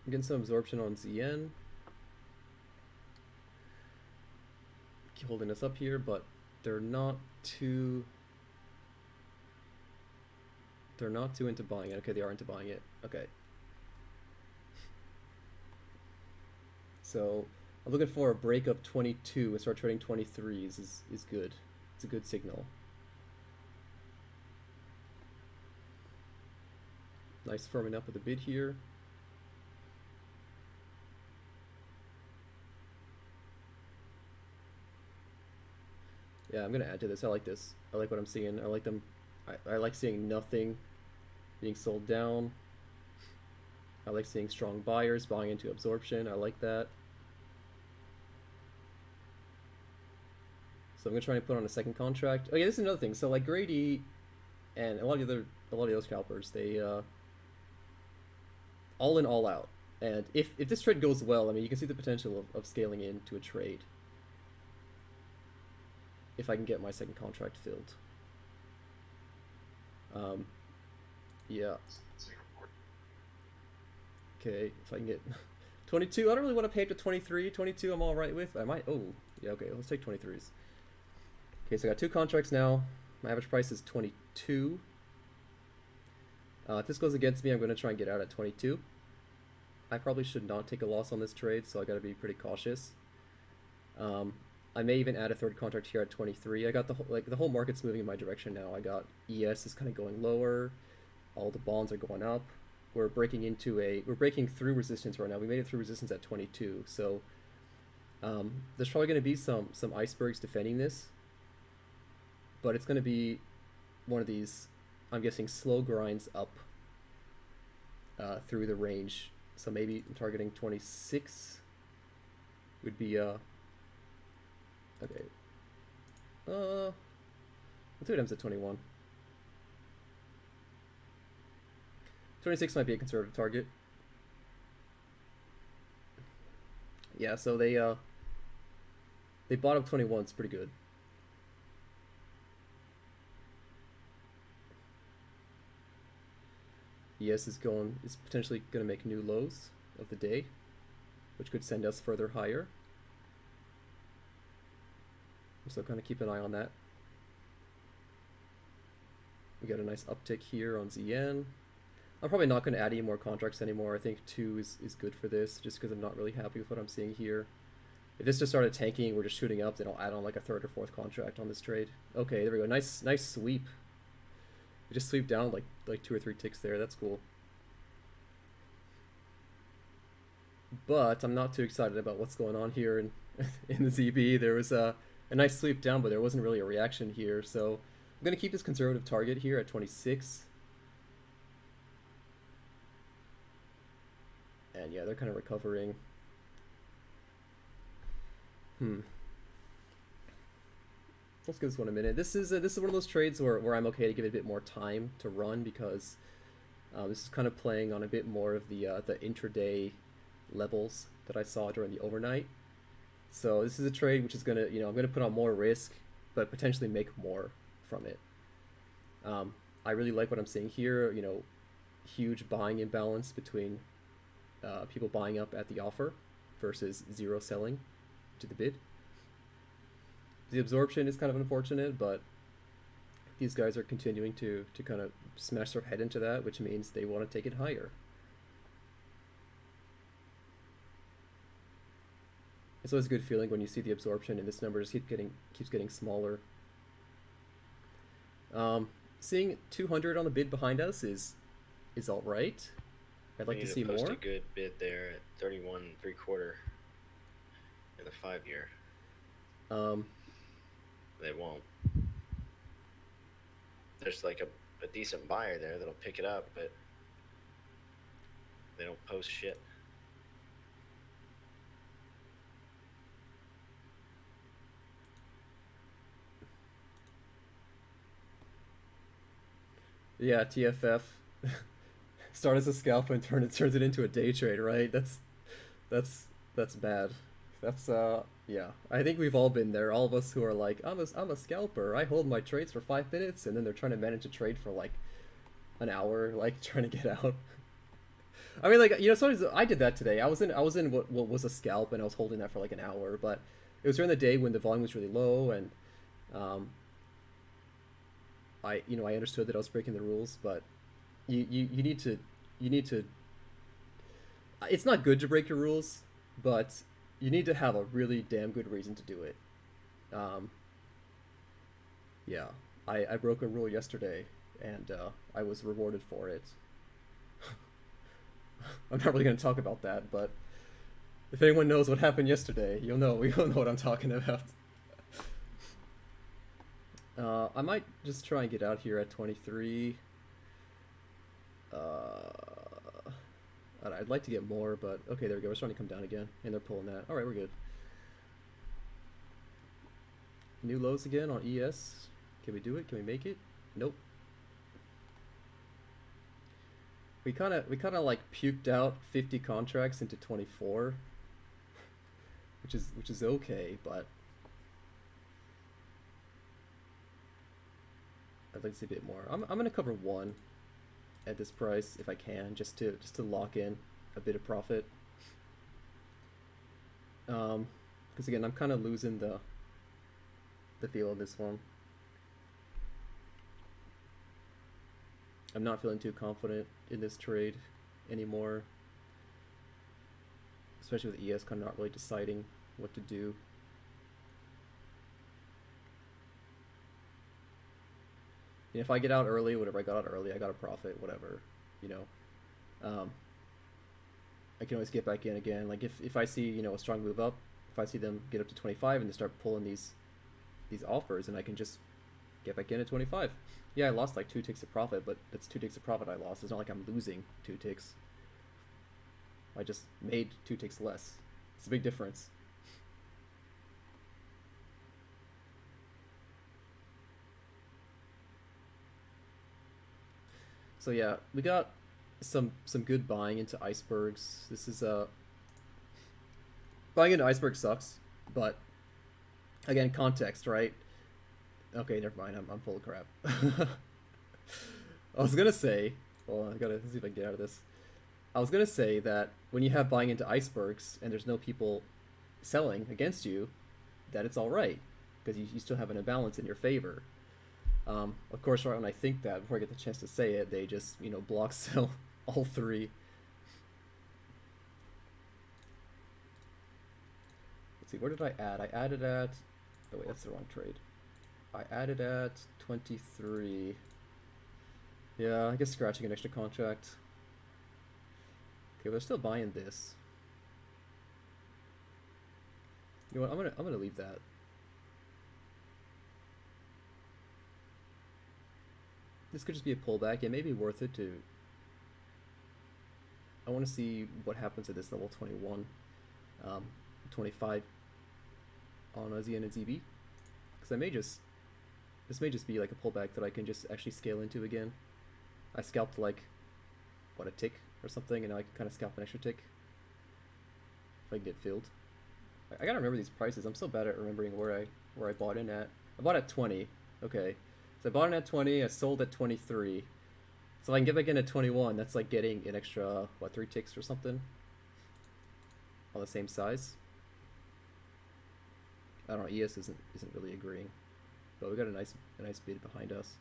I'm getting some absorption on ZN. Keep holding this up here, but they're not too into buying it. Okay, they are into buying it. Okay. So I'm looking for a break up 22 and start trading 23s is good. It's a good signal. Nice firming up with a bid here. Yeah, I'm gonna add to this. I like this. I like what I'm seeing. I like them. I like seeing nothing being sold down. I like seeing strong buyers buying into absorption. I like that. So I'm gonna try and put on a second contract. Oh yeah, this is another thing. So like Grady and a lot of the other scalpers, they all in, all out. And if this trade goes well, I mean, you can see the potential of scaling into a trade if I can get my second contract filled. Yeah. Okay, if I can get 22. I don't really want to pay up to 23. 22 I'm all right with. I might. Oh, yeah, okay. Let's take 23s. Okay, so I got 2 contracts now. My average price is 22. If this goes against me, I'm going to try and get out at 22. I probably should not take a loss on this trade, so I got to be pretty cautious. I may even add a third contract here at 23. I got the whole market's moving in my direction now. I got ES is kind of going lower. All the bonds are going up. We're breaking through resistance right now. We made it through resistance at 22. So there's probably going to be some icebergs defending this, but it's going to be one of these, I'm guessing, slow grinds up through the range. So maybe I'm targeting 26 would be okay. Let's see what happens at 21. 26 might be a conservative target. Yeah, so they bought up 21. It's pretty good. ES is potentially going to make new lows of the day, which could send us further higher. So kind of keep an eye on that. We got a nice uptick here on ZN. I'm probably not going to add any more contracts anymore. I think 2 is good for this, just because I'm not really happy with what I'm seeing here. If this just started tanking, we're just shooting up, then I'll add on like a 3rd or 4th contract on this trade. Okay, there we go. Nice sweep. We just sweep down like 2 or 3 ticks there. That's cool. But I'm not too excited about what's going on here in the ZB. There was a nice sweep down, but there wasn't really a reaction here. So I'm going to keep this conservative target here at 26. And yeah, they're kind of recovering. Let's give this one a minute. This is one of those trades where I'm okay to give it a bit more time to run, because this is kind of playing on a bit more of the intraday levels that I saw during the overnight. So this is a trade which is gonna, I'm gonna put on more risk, but potentially make more from it. I really like what I'm seeing here. Huge buying imbalance between people buying up at the offer versus 0 selling to the bid. The absorption is kind of unfortunate, but these guys are continuing to kind of smash their head into that, which means they want to take it higher. It's always a good feeling when you see the absorption and this number just keeps getting smaller. Seeing 200 on the bid behind us is all right. I'd like to see more. A good bid there at 31.75 in the 5-year. They won't. There's like a decent buyer there that'll pick it up, but they don't post shit. Yeah, TFF. Start as a scalp and turns it into a day trade, right? That's bad. That's yeah. I think we've all been there. All of us who are like, I'm a scalper. I hold my trades for 5 minutes, and then they're trying to manage a trade for like an hour, like trying to get out. I mean, like, sometimes I did that today. I was in what was a scalp, and I was holding that for like an hour, but it was during the day when the volume was really low, and I understood that I was breaking the rules, but you need to it's not good to break your rules, but you need to have a really damn good reason to do it. Yeah, I broke a rule yesterday, and I was rewarded for it. I'm not really going to talk about that, but if anyone knows what happened yesterday, you'll know what I'm talking about. I might just try and get out here at 23. I'd like to get more, but okay, there we go. We're starting to come down again, and they're pulling that. All right, we're good. New lows again on ES. Can we do it? Can we make it? Nope. We kind of like puked out 50 contracts into 24, which is okay, but I'd like to see a bit more. I'm gonna cover 1 at this price if I can, just to lock in a bit of profit. Because again, I'm kind of losing the feel of this one. I'm not feeling too confident in this trade anymore, especially with ES kind of not really deciding what to do. And if I get out early, whatever, I got out early, I got a profit, whatever, you know. I can always get back in again. Like if I see, you know, a strong move up, if I see them get up to 25 and they start pulling these offers, and I can just get back in at 25. Yeah, I lost like 2 ticks of profit, but that's 2 ticks of profit I lost. It's not like I'm losing 2 ticks. I just made 2 ticks less. It's a big difference. So yeah, we got some good buying into icebergs. This is buying into iceberg sucks, but again, context, right? Okay, never mind. I'm full of crap. I was gonna say, well, I gotta see if I can get out of this. I was gonna say that when you have buying into icebergs and there's no people selling against you, that it's all right because you still have an imbalance in your favor. Of course, right when I think that, before I get the chance to say it, they just, you know, block sell all three. Let's see, where did I add? I added at, oh wait, that's the wrong trade. I added at 23. Yeah, I guess scratching an extra contract. Okay, but I'm still buying this. You know what? I'm gonna leave that. This could just be a pullback. It may be worth it to. I want to see what happens at this level 21, 25 on a ZN and ZB, because I may just. This may just be like a pullback that I can just actually scale into again. I scalped like, what, a tick or something, and now I can kind of scalp an extra tick if I can get filled. I gotta remember these prices. I'm so bad at remembering where I bought in at. I bought at 20. Okay, so I bought in at 20. I sold at 23. So if I can get back in at 21, that's like getting an extra, what, 3 ticks or something on the same size. I don't know. ES isn't really agreeing. But we got a nice bid behind us.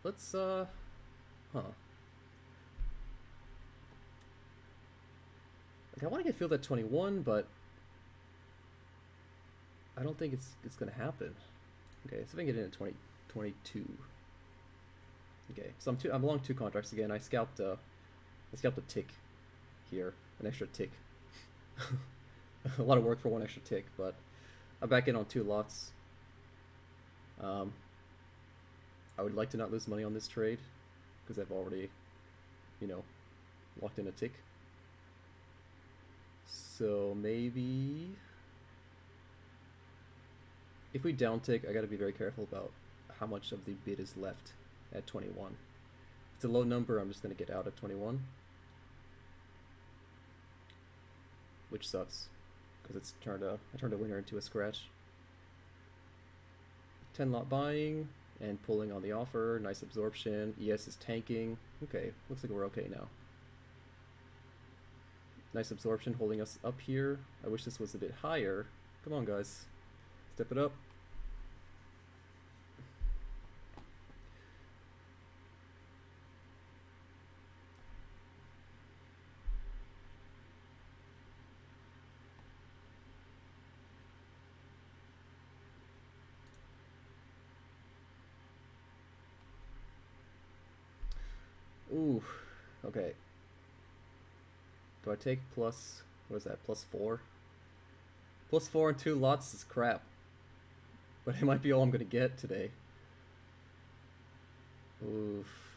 Let's Like, I want to get filled at 21, but I don't think it's gonna happen. Okay, so if I can get in at 22. Okay, so I'm along 2 contracts again. I scalped a tick here, an extra tick. A lot of work for 1 extra tick, but I'm back in on 2 lots. I would like to not lose money on this trade because I've already, you know, locked in a tick. So maybe if we down tick, I gotta be very careful about how much of the bid is left at 21. If it's a low number, I'm just gonna get out at 21, which sucks because I turned a winner into a scratch. 10 lot buying and pulling on the offer. Nice absorption. ES is tanking. Okay, looks like we're okay now. Nice absorption holding us up here. I wish this was a bit higher. Come on, guys. Step it up. Ooh, okay. Do I take plus, what is that, +4? +4 and 2 lots is crap. But it might be all I'm gonna get today. Oof.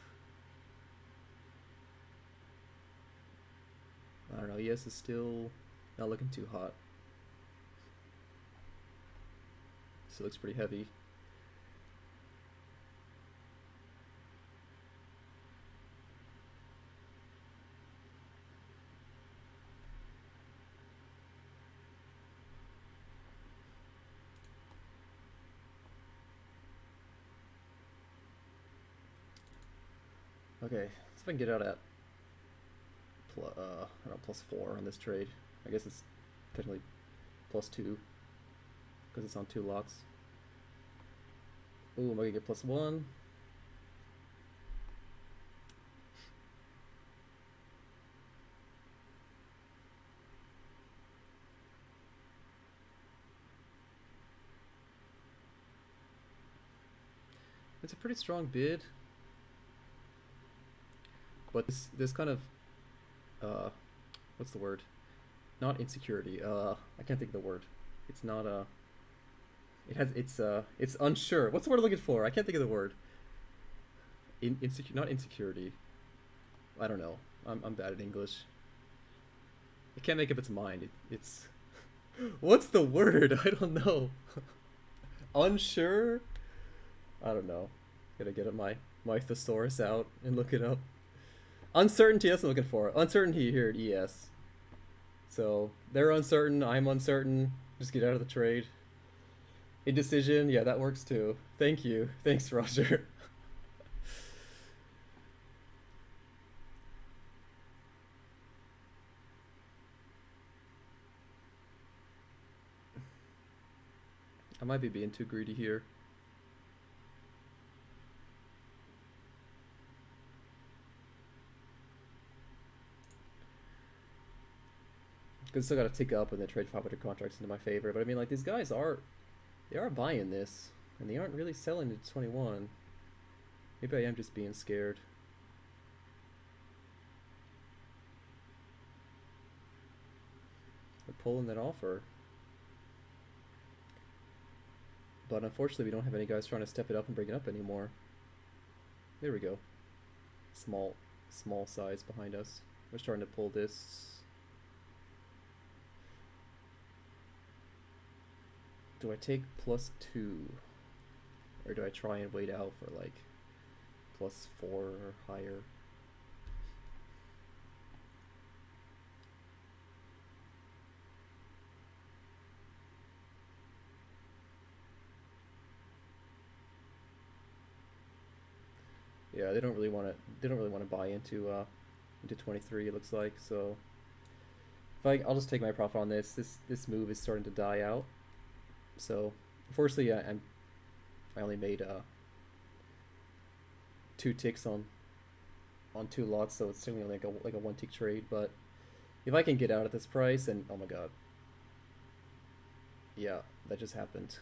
I don't know, ES is still not looking too hot. Still looks pretty heavy. Okay, so if I can get out at I don't know, +4 on this trade. I guess it's technically +2 because it's on 2 lots. Ooh, am I gonna get +1? It's a pretty strong bid, but this kind of what's the word? Not insecurity. I can't think of the word. It's not it's unsure. What's the word I'm looking for? I can't think of the word. Not insecurity. I don't know. I'm bad at English. It can't make up its mind. It's what's the word? I don't know. Unsure? I don't know. Gotta get my thesaurus out and look it up. Uncertainty, that's what I'm looking for. Uncertainty here at ES. So they're uncertain, I'm uncertain. Just get out of the trade. Indecision, yeah, that works too. Thank you. Thanks, Roger. I might be being too greedy here. Because still got to tick up and then trade 500 contracts into my favor. But I mean, like, these guys are buying this, and they aren't really selling to 21. Maybe I am just being scared. They're pulling that offer. But unfortunately, we don't have any guys trying to step it up and bring it up anymore. There we go. Small size behind us. We're starting to pull this. Do I take +2? Or do I try and wait out for like +4 or higher? Yeah, they don't really want to buy into 23, it looks like. So I'll just take my profit on this. This move is starting to die out. So unfortunately, I only made 2 ticks on 2 lots, so it's only like a 1 tick trade. But if I can get out at this price, and oh my god, yeah, that just happened.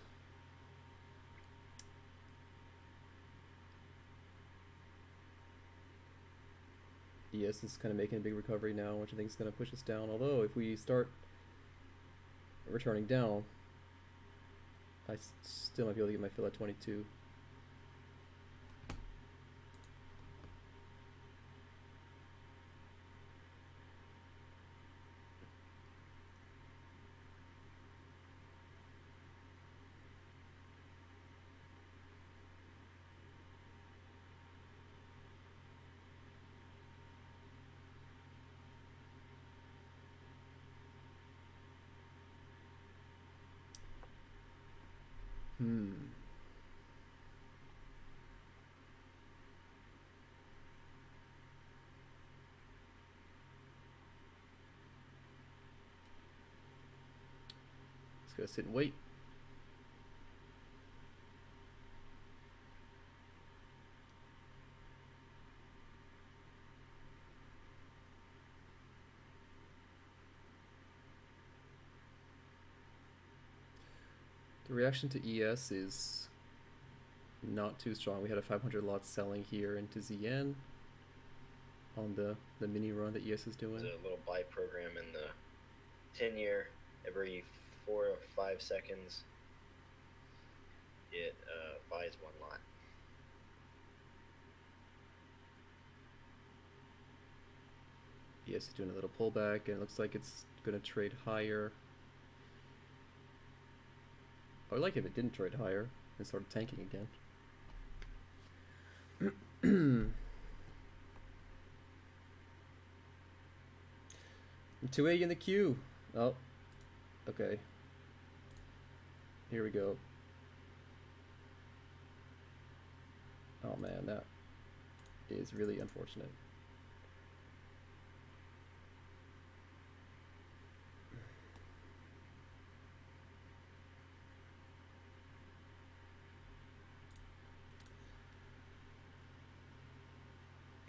ES is kind of making a big recovery now, which I think is going to push us down. Although if we start returning down, I still might be able to get my fill at 22. Just gotta sit and wait. The reaction to ES is not too strong. We had a 500 lot selling here into ZN on the mini run that ES is doing. There's a little buy program in the 10-year. Every 4 or 5 seconds, it buys 1 lot. ES is doing a little pullback, and it looks like it's going to trade higher. I would like if it didn't trade higher and started tanking again. 280 in the queue. Oh, okay. Here we go. Oh man, that is really unfortunate.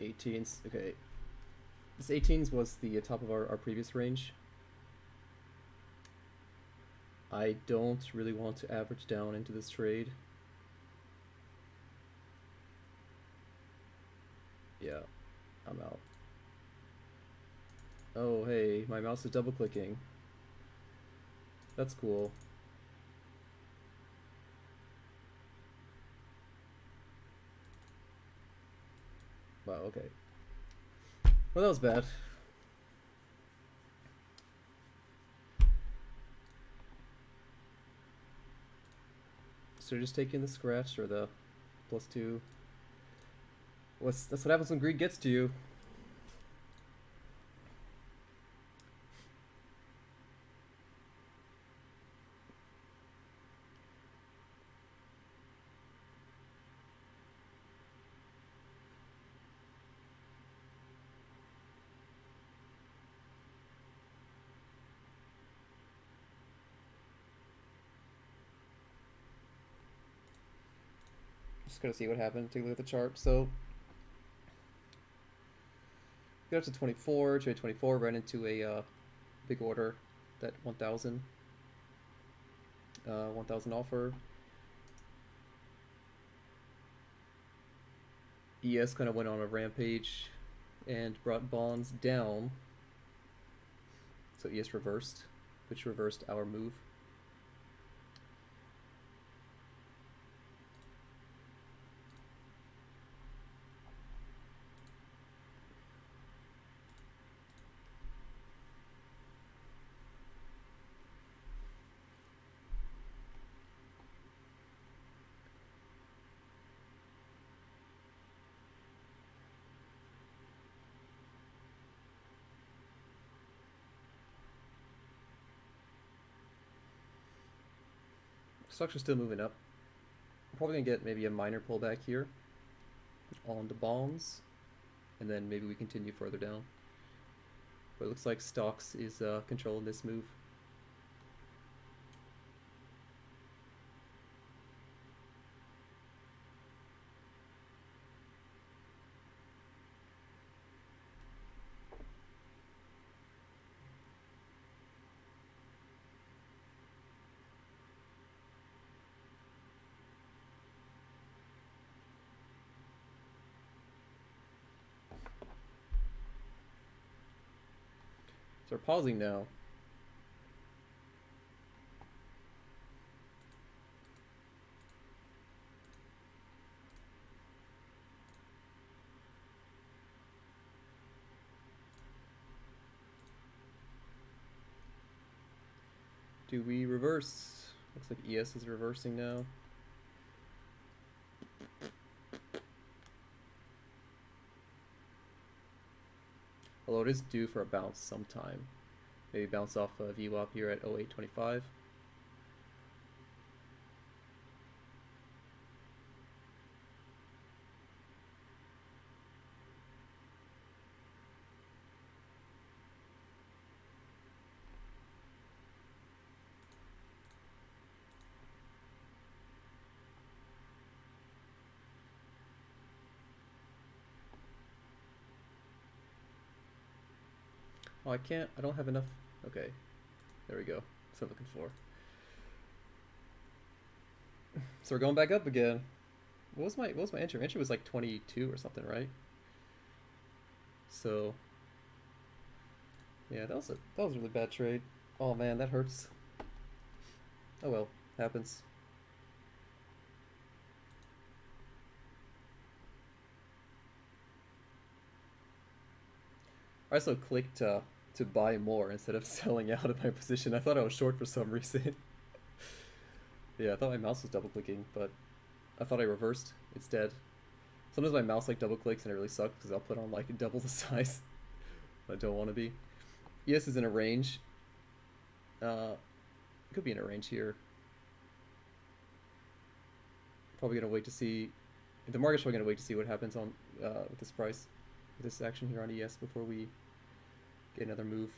18s. Okay. This 18s was the top of our previous range. I don't really want to average down into this trade. Yeah, I'm out. Oh, hey, my mouse is double clicking. That's cool. Wow, okay. Well, that was bad. So you're just taking the scratch or the +2. That's what happens when greed gets to you. Just gonna see what happened. Take a look at the chart. So got up to 24. Trade 24. Ran into a big order. That 1,000. 1,000 offer. ES kind of went on a rampage and brought bonds down. So ES reversed, which reversed our move. Stocks are still moving up. I'm probably gonna get maybe a minor pullback here on the bonds, and then maybe we continue further down. But it looks like stocks is controlling this move. So we're pausing now. Do we reverse? Looks like ES is reversing now. Although it is due for a bounce sometime. Maybe bounce off a VWAP here at 0825. Oh, I can't. I don't have enough. Okay, there we go. That's what I'm looking for. So we're going back up again. What was my entry? Entry was like 22 or something, right? So yeah, that was a really bad trade. Oh man, that hurts. Oh well, happens. I also clicked to buy more instead of selling out of my position. I thought I was short for some reason. Yeah, I thought my mouse was double clicking, but I thought I reversed. It's dead. Sometimes my mouse like double clicks and it really sucks because I'll put on like double the size. I don't want to be. ES is in a range. Could be in a range here. Probably gonna wait to see. The market's probably gonna wait to see what happens on with this price, with this action here on ES before we get another move.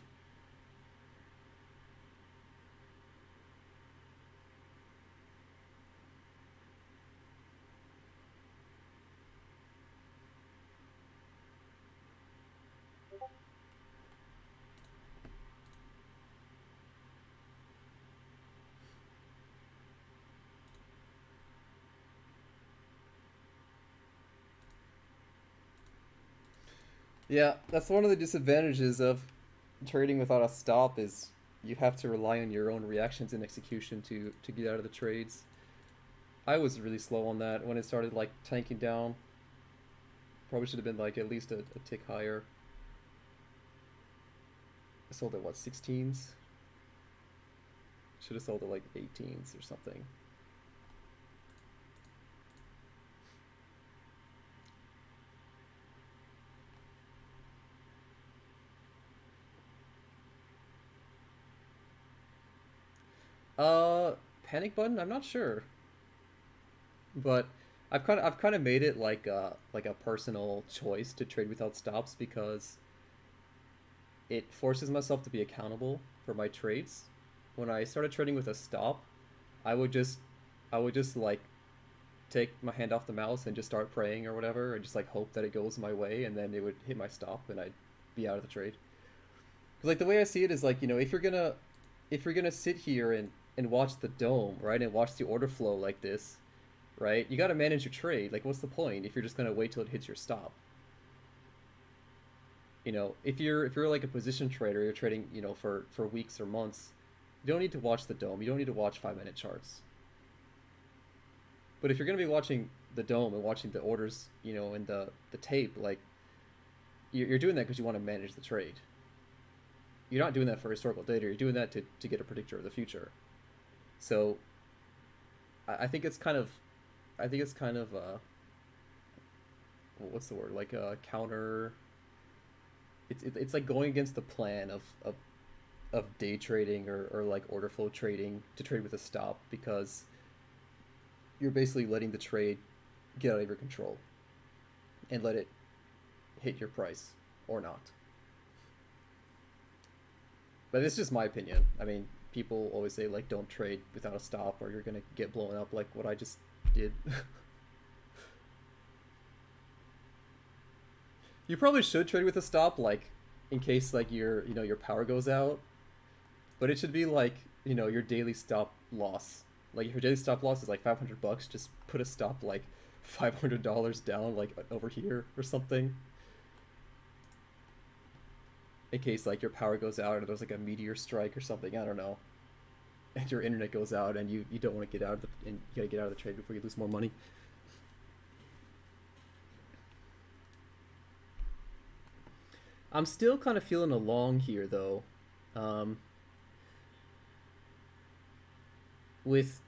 Yeah, that's one of the disadvantages of trading without a stop is you have to rely on your own reactions and execution to get out of the trades. I was really slow on that when it started like tanking down. Probably should have been like at least a tick higher. I sold at what, 16s? Should have sold at like 18s or something. Uh, Panic button? I'm not sure, but I've kind of made it like a personal choice to trade without stops because it forces myself to be accountable for my trades. When I started trading with a stop, I would just I would just like take my hand off the mouse and just start praying or whatever, and just like hope that it goes my way, and then it would hit my stop, and I'd be out of the trade. Because like the way I see it is like if you're gonna sit here and watch the dome, right, and watch the order flow like this, right, you got to manage your trade. Like, what's the point if you're just gonna wait till it hits your stop? If you're like a position trader, you're trading, for weeks or months. You don't need to watch the dome. You don't need to watch 5 minute charts. But if you're gonna be watching the dome and watching the orders, and the tape, like you're doing that because you want to manage the trade. You're not doing that for historical data. You're doing that to get a predictor of the future. So I think it's kind of, what's the word, like a counter. It's like going against the plan of day trading or like order flow trading to trade with a stop, because you're basically letting the trade get out of your control and let it hit your price or not. But it's just my opinion. I mean, people always say like don't trade without a stop or you're gonna get blown up like what I just did. You probably should trade with a stop, like in case like your power goes out, but it should be like your daily stop loss. Like if your daily stop loss is like $500, just put a stop like $500 down, like over here or something, in case like your power goes out or there's like a meteor strike or something. I don't know, and your internet goes out and you don't want to get out of the and you gotta get out of the trade before you lose more money. I'm still kind of feeling along here though, um, with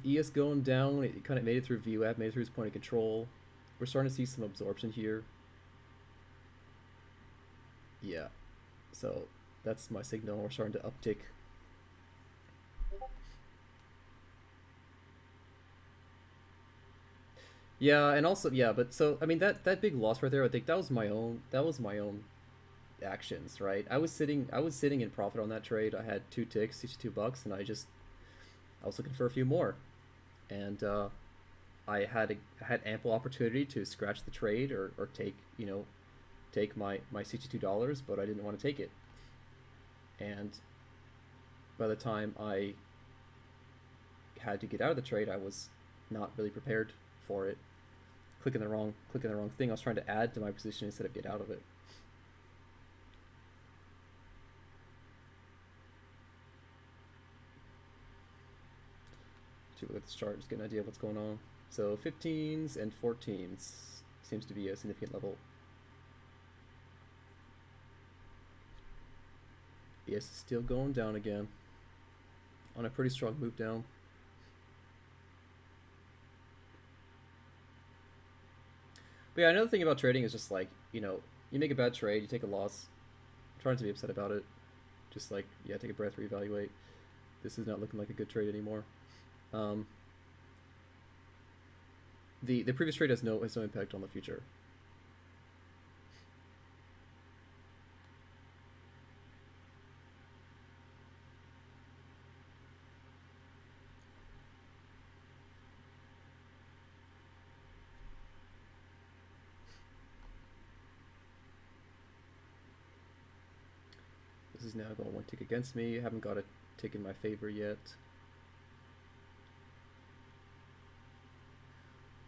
ES going down. It kind of made it through VWAP, made it through its point of control. We're starting to see some absorption here. Yeah, so that's my signal. We're starting to uptick. Yeah, and also yeah, but so I mean that big loss right there, I think that was my own. That was my own actions, right? I was sitting in profit on that trade. I had two ticks, $62, and I was looking for a few more, and I had ample opportunity to scratch the trade or take my $62, but I didn't want to take it. And by the time I had to get out of the trade, I was not really prepared for it. Clicking the wrong thing. I was trying to add to my position instead of get out of it. To look at this chart, just get an idea of what's going on. So 15s and 14s seems to be a significant level. ES is still going down again on a pretty strong move down. But yeah, another thing about trading is just like, you make a bad trade, you take a loss, try not to be upset about it. Just like, yeah, take a breath, reevaluate. This is not looking like a good trade anymore. Um, the previous trade has no impact on the future. This is now going one tick against me. I haven't got a tick in my favor yet.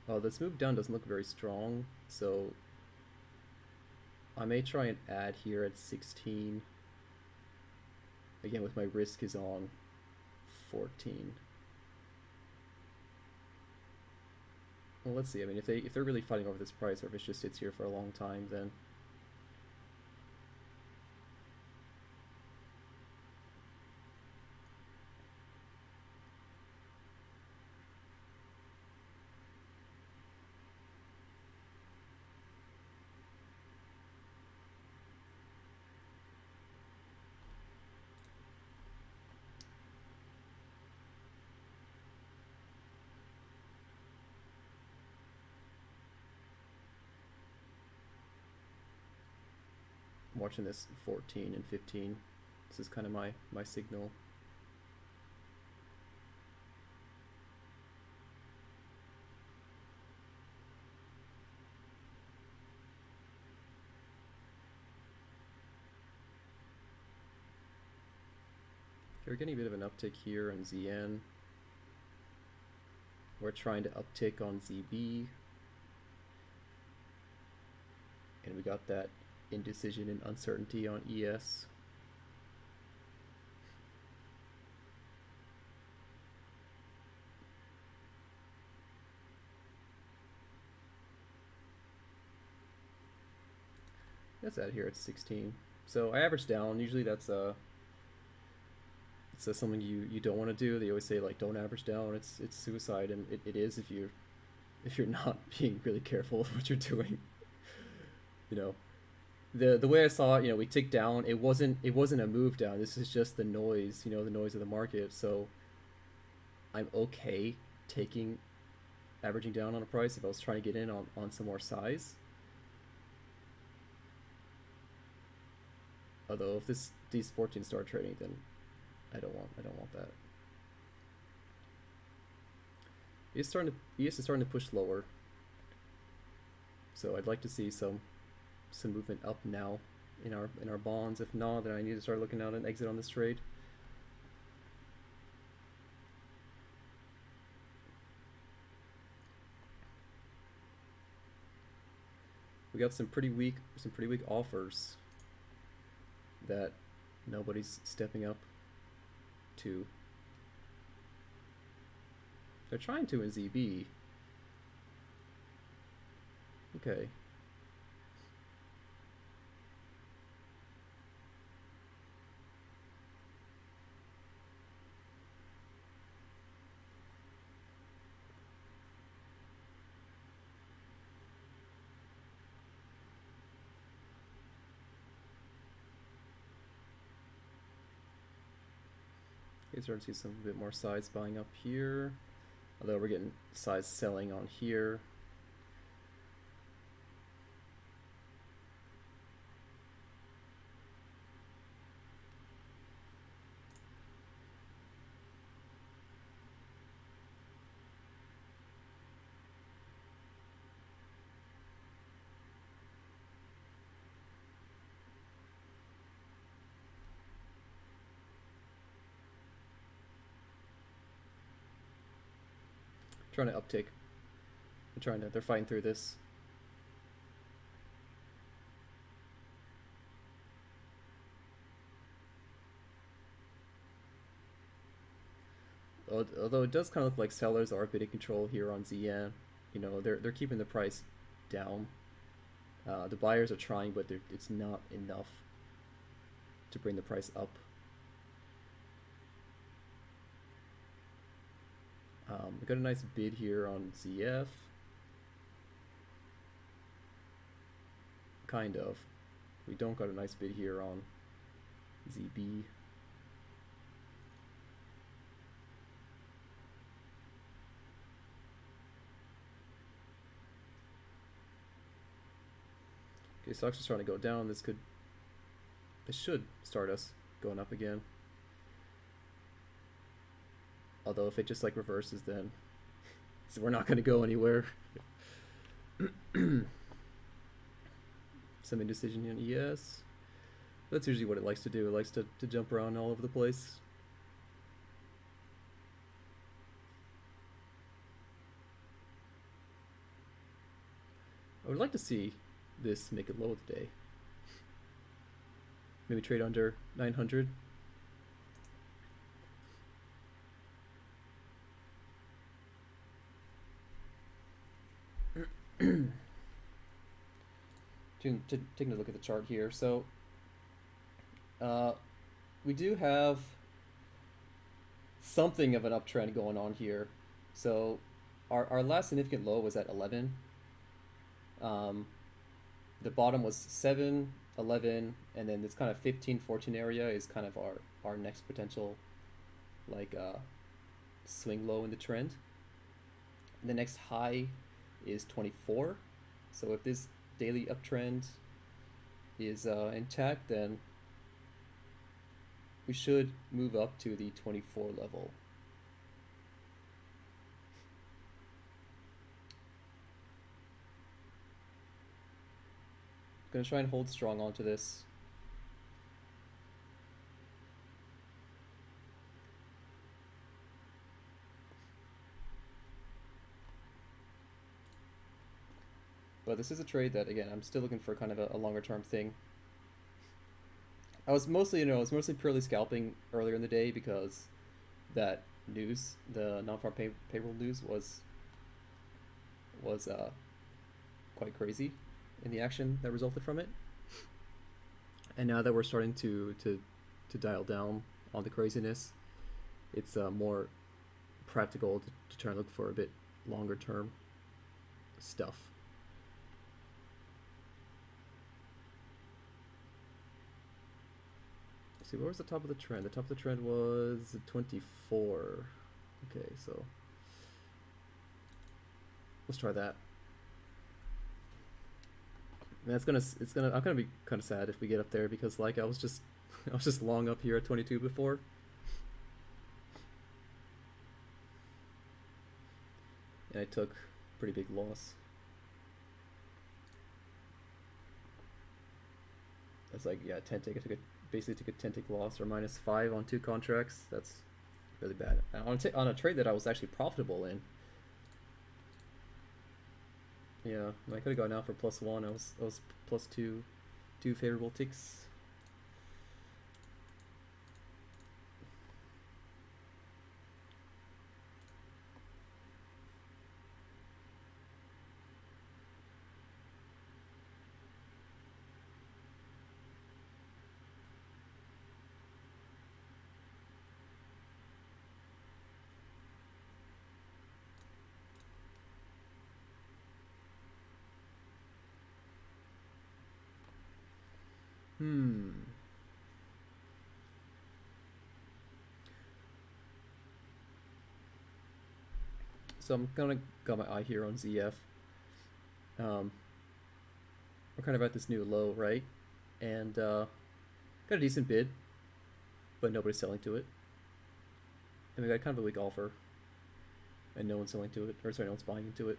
Oh, this move down doesn't look very strong, so I may try and add here at 16. Again, with my risk is on 14. Well, let's see. I mean, if they're really fighting over this price, or if it just sits here for a long time, then I'm watching this 14 and 15. This is kind of my signal. Okay, we're getting a bit of an uptick here on ZN. We're trying to uptick on ZB. And we got that indecision and uncertainty on ES. That's out here at 16. So I average down. Usually that's it's something you don't want to do. They always say like don't average down. It's suicide, and it is if you're not being really careful with what you're doing. You know, the way I saw it, we ticked down. It wasn't a move down. This is just the noise. The noise of the market. So I'm okay taking averaging down on a price if I was trying to get in on some more size. Although if these 14 start trading, then I don't want that. ES is starting to push lower. So I'd like to see some movement up now in our bonds. If not, then I need to start looking at an exit on this trade. We got some pretty weak offers that nobody's stepping up to. They're trying to in ZB. Okay. Okay, starting to see some bit more size buying up here. Although we're getting size selling on here. Trying to uptick. They're fighting through this. Although it does kind of look like sellers are a bit in control here on ZN. They're keeping the price down. The buyers are trying, but it's not enough to bring the price up. We got a nice bid here on ZF. Kind of. We don't got a nice bid here on ZB. Okay, stocks are starting to go down. This should start us going up again. Although if it just like reverses, then so we're not going to go anywhere. Some indecision in ES. That's usually what it likes to do. It likes to jump around all over the place. I would like to see this make a low today. maybe trade under 900. Taking a look at the chart here. So uh, we do have something of an uptrend going on here. So our last significant low was at 11. Um, the bottom was 7, 11, and then this kind of 15, 14 area is kind of our next potential like swing low in the trend. And the next high is 24. So if this daily uptrend is intact, then we should move up to the 24 level. Gonna try and hold strong onto this. But this is a trade that, again, I'm still looking for kind of a longer term thing. I was mostly purely scalping earlier in the day because that news, the non-farm payroll news, was quite crazy in the action that resulted from it. And now that we're starting to dial down on the craziness, it's more practical to try and look for a bit longer term stuff. Let's see, where was the top of the trend? The top of the trend was 24. Okay, so let's try that. And I'm gonna be kind of sad if we get up there because like I was just long up here at 22 before. And I took a pretty big loss. That's like, yeah, 10 tick. Basically took a 10 tick loss, or -5 on 2 contracts. That's really bad. On a trade that I was actually profitable in. Yeah, I could have gone out for +1. I was +2, 2 favorable ticks. So I'm gonna got my eye here on ZF. We're kind of at this new low, right? And got a decent bid, but nobody's selling to it. And we got kind of a weak offer, and no one's selling to it, or sorry, no one's buying into it.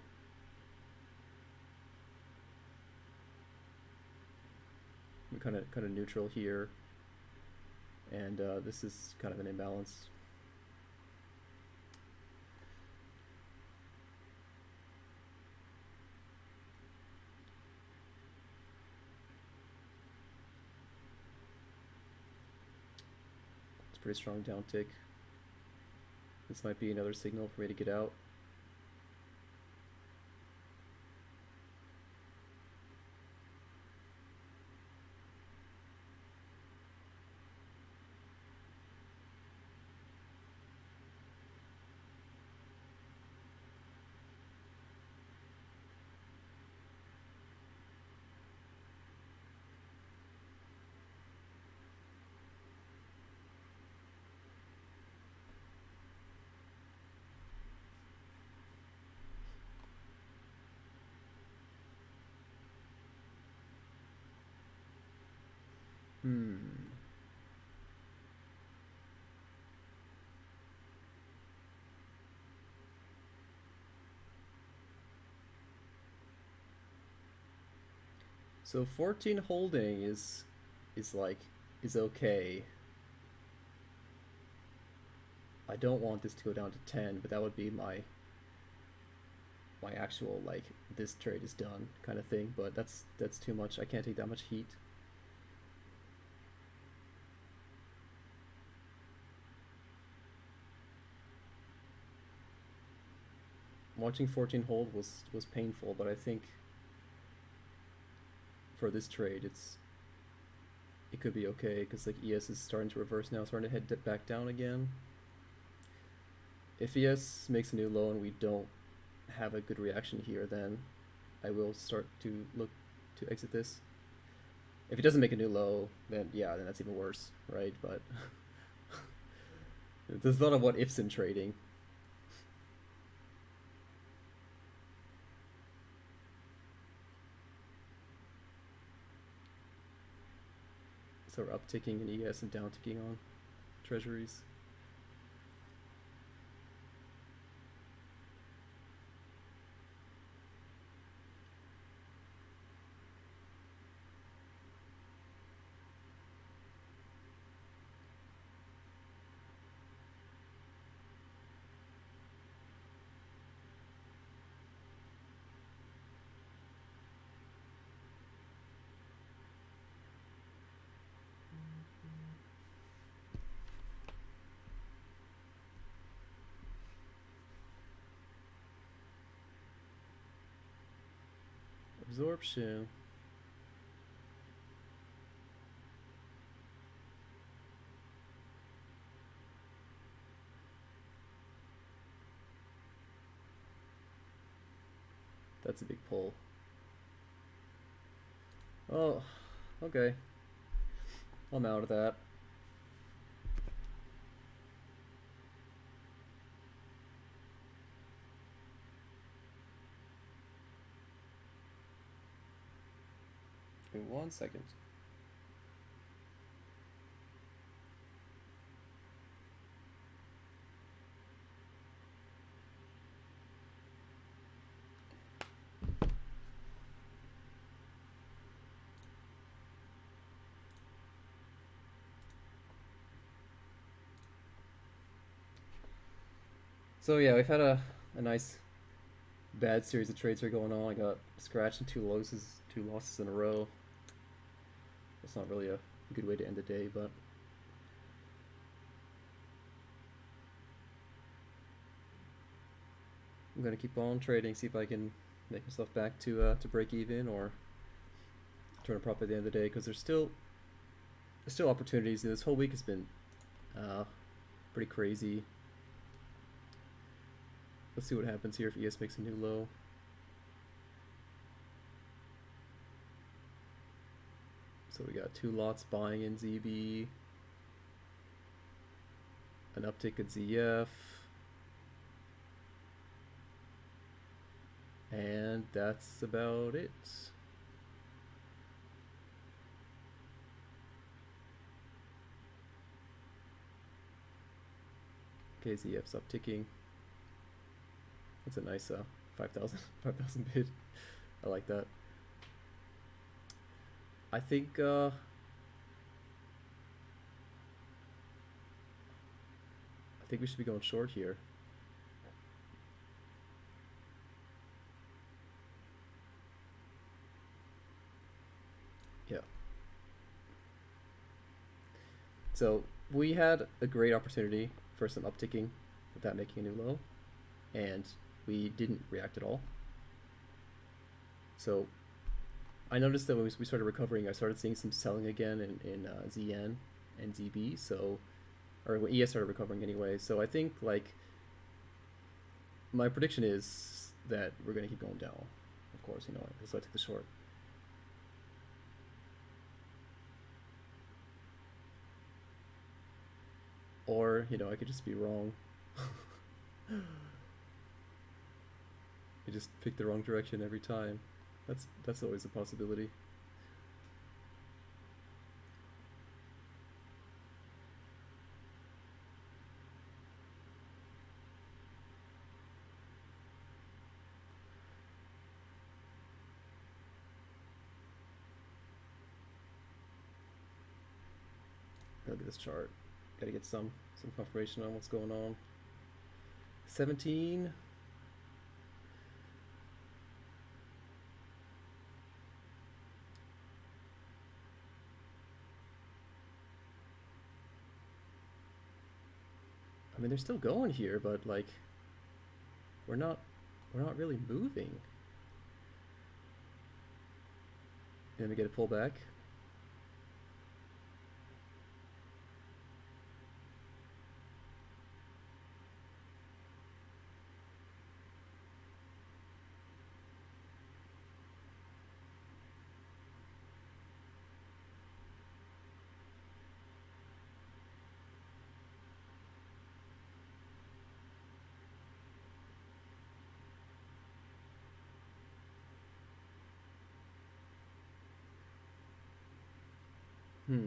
We're kind of neutral here, and this is kind of an imbalance. Pretty strong down tick. This might be another signal for me to get out. So 14 holding is okay. I don't want this to go down to 10, but that would be my actual like this trade is done kind of thing, but that's too much. I can't take that much heat. watching 14 hold was painful, but I think for this trade it could be okay because like ES is starting to reverse now, starting to head back down again. If ES makes a new low and we don't have a good reaction here, then I will start to look to exit this. If it doesn't make a new low, then yeah, then that's even worse, right? But there's a lot of what ifs in trading. So we're upticking in ES and downticking on Treasuries. Absorption. That's a big pull. Oh, okay. I'm out of that. Give me 1 second. So yeah, we've had a nice bad series of trades here going on. I got scratched and two losses in a row. That's not really a good way to end the day, but I'm gonna keep on trading, see if I can make myself back to break even or turn a profit at the end of the day. Because there's still opportunities. This whole week has been pretty crazy. Let's see what happens here if ES makes a new low. So we got two lots buying in ZB, an uptick at ZF, and that's about it. Okay, ZF's upticking. That's a nice 5,000 bid. I like that. I think we should be going short here. Yeah. So we had a great opportunity for some upticking without making a new low, and we didn't react at all. So I noticed that when we started recovering, I started seeing some selling again in ZN and ZB. So, or when ES started recovering anyway. So I think like my prediction is that we're gonna keep going down. Of course, you know, so I took the short. Or you know, I could just be wrong. I just pick the wrong direction every time. That's always a possibility. Look at this chart. Gotta get some confirmation on what's going on. 17. I mean, they're still going here, but like, we're not we're not really moving. Then we get a pullback. Hmm.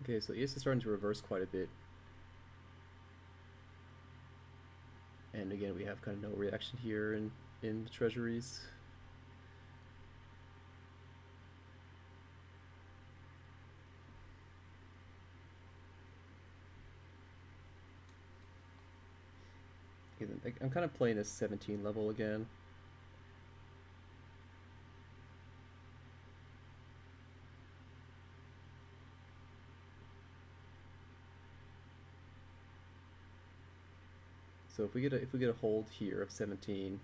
Okay, so ES is starting to reverse quite a bit. And again, we have kind of no reaction here in the treasuries. Okay, I'm kind of playing this 17 level again. So if we get a hold here of 17,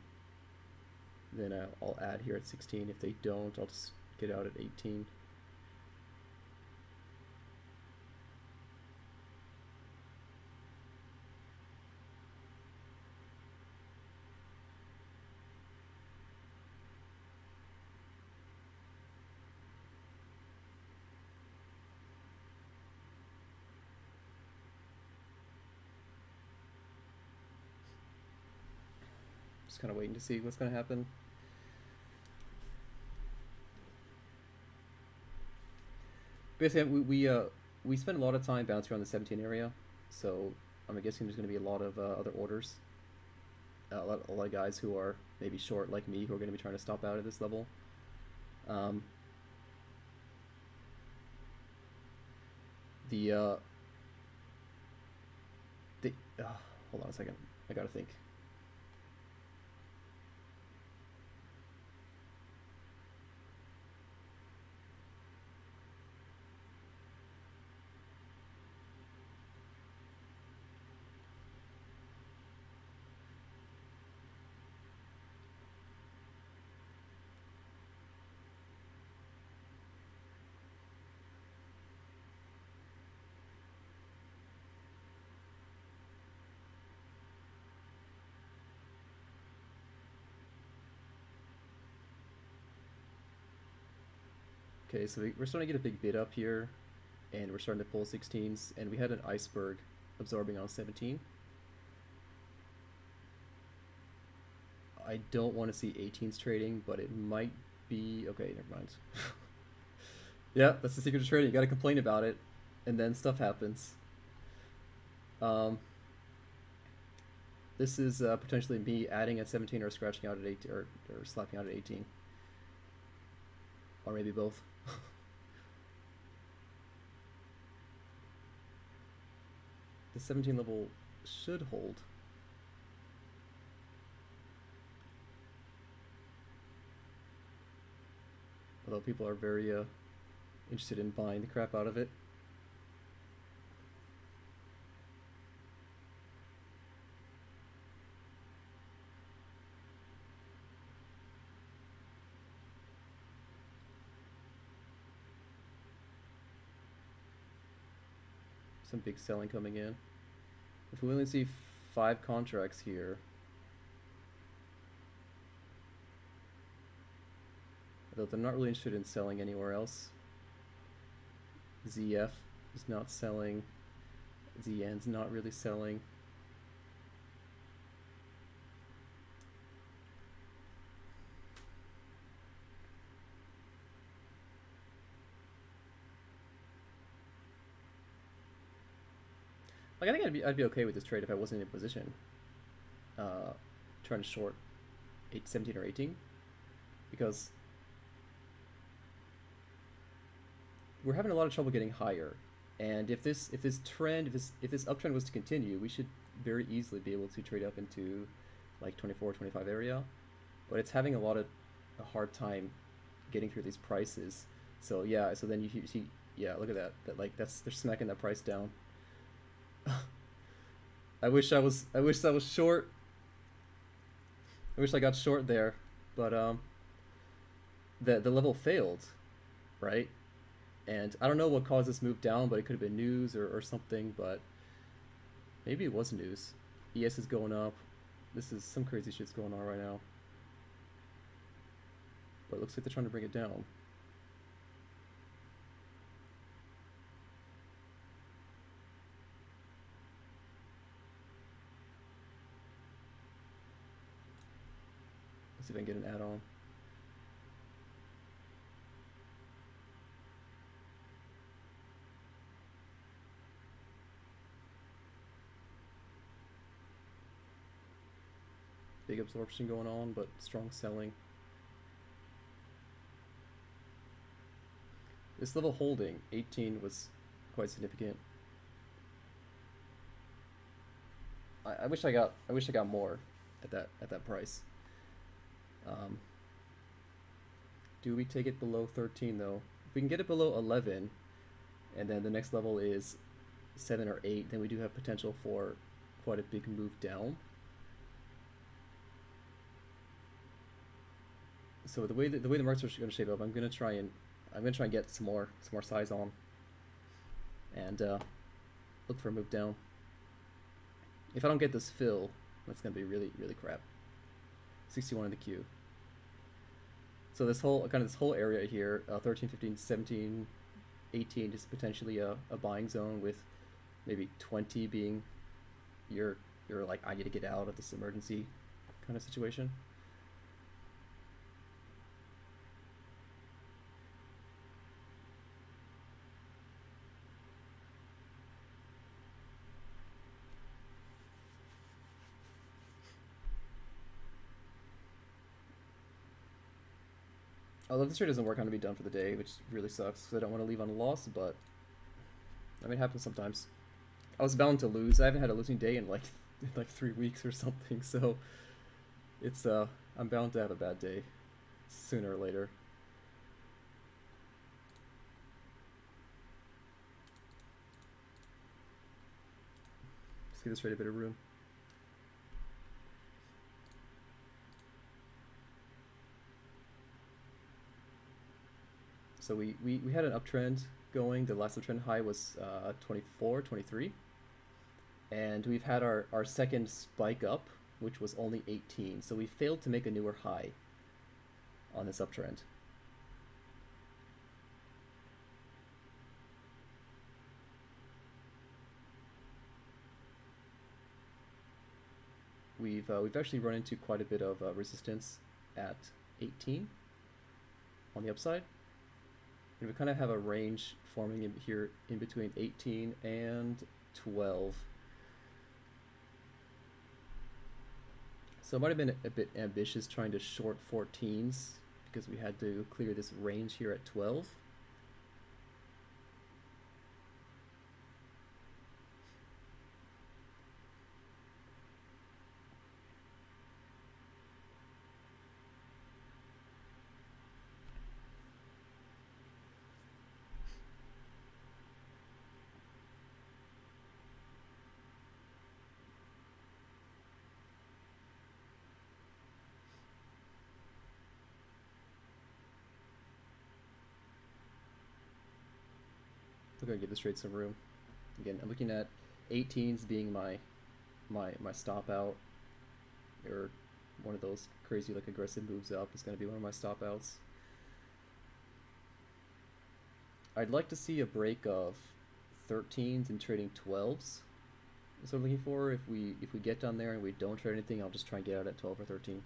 then I'll add here at 16. If they don't, I'll just get out at 18. Just kind of waiting to see what's going to happen. Basically, we spent a lot of time bouncing around the 17 area, so I'm guessing there's going to be a lot of other orders. A lot of guys who are maybe short like me who are going to be trying to stop out at this level. Um, the hold on a second. I gotta think. Okay, so we're starting to get a big bid up here, and we're starting to pull 16s, and we had an iceberg absorbing on 17. I don't want to see 18s trading, but it might be... Okay, never mind. Yeah, that's the secret of trading. You gotta complain about it, and then stuff happens. This is potentially me adding at 17 or scratching out at 18, or slapping out at 18. Or maybe both. The 17 level should hold. Although people are very interested in buying the crap out of it. Some big selling coming in. If we only see 5 contracts here, although they're not really interested in selling anywhere else. ZF is not selling. ZN's not really selling. Like I think I'd be okay with this trade if I wasn't in a position, uh, trying to short 17 or 18, because we're having a lot of trouble getting higher. And if this uptrend was to continue, we should very easily be able to trade up into like 24, 25 area. But it's having a hard time getting through these prices. So yeah, so then you see, yeah, look at that. That like that's they're smacking that price down. I wish I was short. I wish I got short there, but the level failed, right? And I don't know what caused this move down, but it could have been news or something. But maybe it was news. ES is going up. This is some crazy shit's going on right now. But it looks like they're trying to bring it down. Let's see if I can get an add-on. Big absorption going on, but strong selling. This level holding 18 was quite significant. I wish I got more at that price. Um, do we take it below 13 though? If we can get it below 11, and then the next level is 7 or 8, then we do have potential for quite a big move down. So the way the markets are going to shape up, I'm gonna try and get some more size on, and look for a move down. If I don't get this fill, that's gonna be really really crap. 61 in the queue. So this whole area here, 13, 15, 17, 18 is potentially a buying zone, with maybe 20 being your like I need to get out of this emergency kind of situation. Although this trade doesn't work, I'm gonna be done for the day, which really sucks because I don't want to leave on a loss. But I mean, it happens sometimes. I was bound to lose. I haven't had a losing day in like in like 3 weeks or something. So it's I'm bound to have a bad day sooner or later. Let's give this trade a bit of room. So we had an uptrend going. The last uptrend high was 24, 23. And we've had our second spike up, which was only 18. So we failed to make a newer high on this uptrend. We've actually run into quite a bit of resistance at 18 on the upside. And we kind of have a range forming in here in between 18 and 12. So it might have been a bit ambitious trying to short 14s because we had to clear this range here at 12. We're gonna give this trade some room. Again, I'm looking at 18s being my stop out, or one of those crazy like aggressive moves up is gonna be one of my stop outs. I'd like to see a break of 13s and trading 12s. That's what I'm looking for. If we get down there and we don't trade anything, I'll just try and get out at 12 or 13.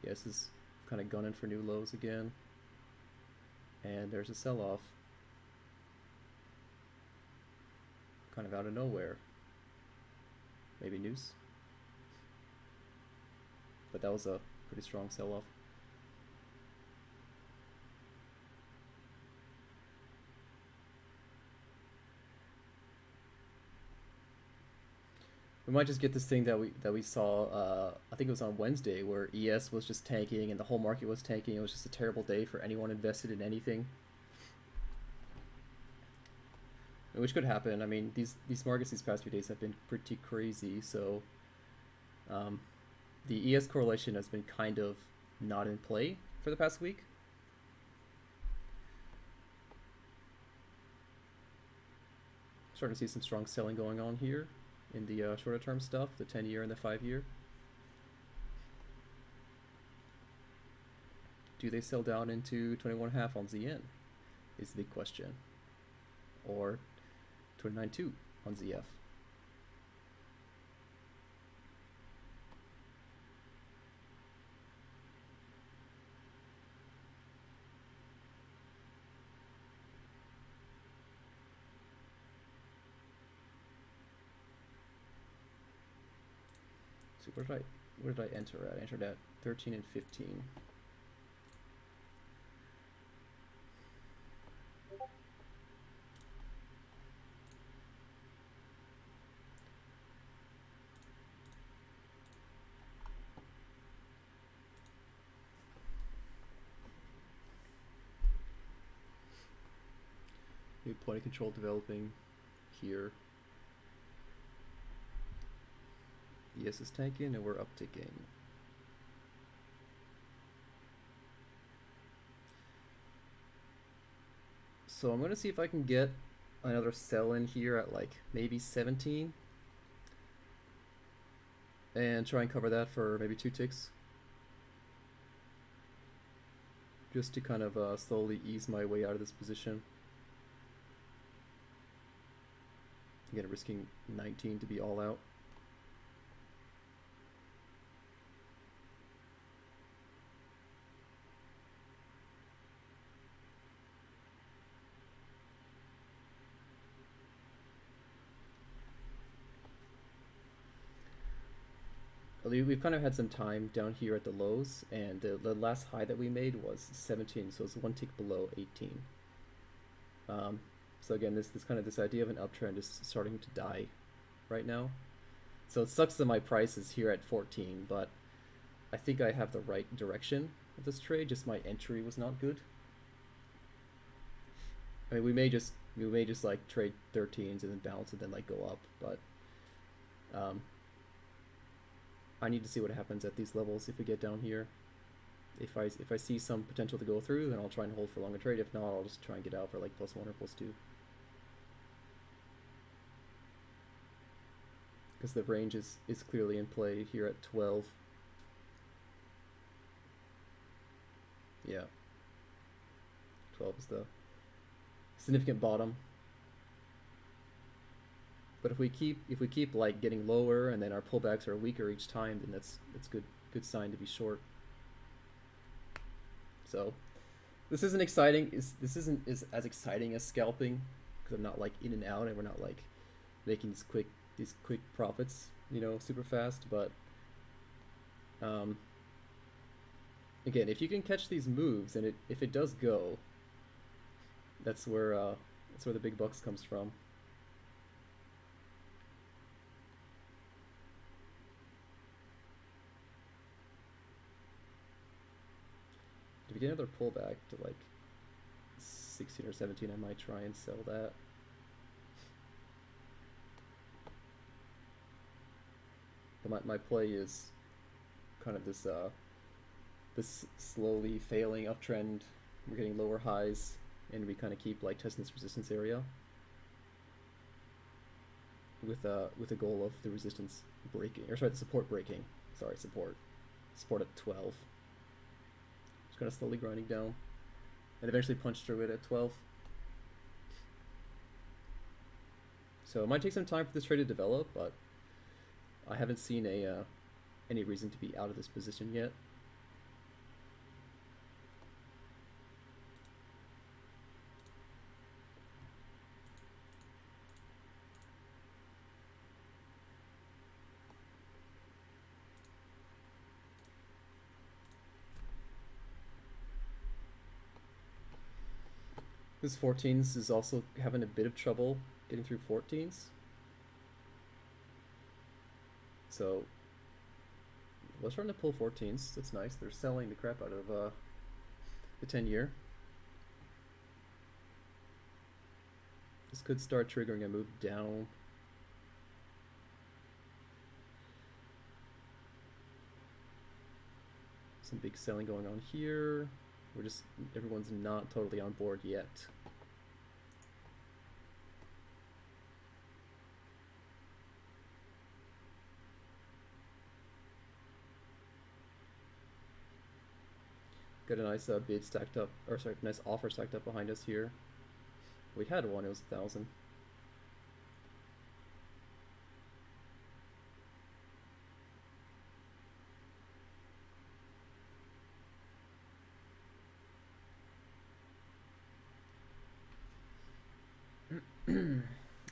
Yeah, this is kind of gunning for new lows again. And there's a sell-off. kind of out of nowhere. Maybe news. But that was a pretty strong sell-off. We might just get this thing that we saw. I think it was on Wednesday, where ES was just tanking and the whole market was tanking. It was just a terrible day for anyone invested in anything, which could happen. I mean, these markets these past few days have been pretty crazy. So the ES correlation has been kind of not in play for the past week. Starting to see some strong selling going on here in the shorter term stuff, the 10-year and the 5-year. Do they sell down into 21.5 on ZN is the big question. Or 29.2 on ZF. So where did I enter at? I entered at 13 and 15. New point of control developing here. ES is tanking and we're upticking. So I'm going to see if I can get another sell in here at like maybe 17 and try and cover that for maybe 2 ticks, just to kind of slowly ease my way out of this position. Again, risking 19 to be all out. We've kind of had some time down here at the lows, and the last high that we made was 17, so it's 1 tick below 18. So again, this kind of this idea of an uptrend is starting to die right now. So it sucks that my price is here at 14, but I think I have the right direction of this trade. Just my entry was not good. I mean, we may just like trade 13s and then bounce and then like go up, but I need to see what happens at these levels if we get down here. If I see some potential to go through, then I'll try and hold for longer trade. If not, I'll just try and get out for like +1 or +2. Because the range is clearly in play here at 12. Yeah. 12 is the significant bottom. But if we keep like getting lower and then our pullbacks are weaker each time, then that's good sign to be short. So this isn't exciting. This isn't as exciting as scalping, because I'm not like in and out and we're not like making these quick profits, you know, super fast. But again, if you can catch these moves and if it does go, that's where the big bucks comes from. If we get another pullback to like 16 or 17, I might try and sell that. But my play is kind of this slowly failing uptrend. We're getting lower highs, and we kind of keep like testing this resistance area with a goal of the resistance breaking, or sorry, the support breaking. Sorry, support at 12. Just kind of slowly grinding down, and eventually punch through it at 12. So it might take some time for this trade to develop, but I haven't seen any reason to be out of this position yet. This 14s is also having a bit of trouble getting through 14s. So we're starting to pull 14s. That's nice. They're selling the crap out of the 10-year. This could start triggering a move down. Some big selling going on here. Everyone's not totally on board yet. Got a nice bid stacked up, or sorry, nice offer stacked up behind us here. We had one, it was 1,000.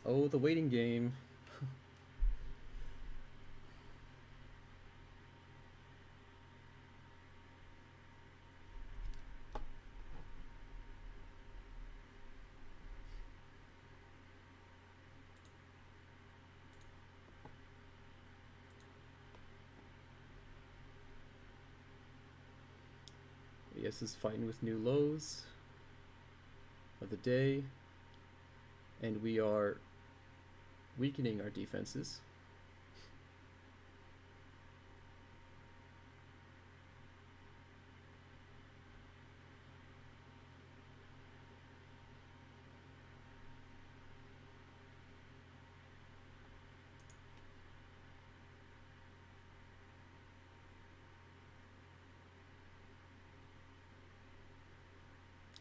Oh, the waiting game. ES is fighting with new lows of the day, and we are weakening our defenses.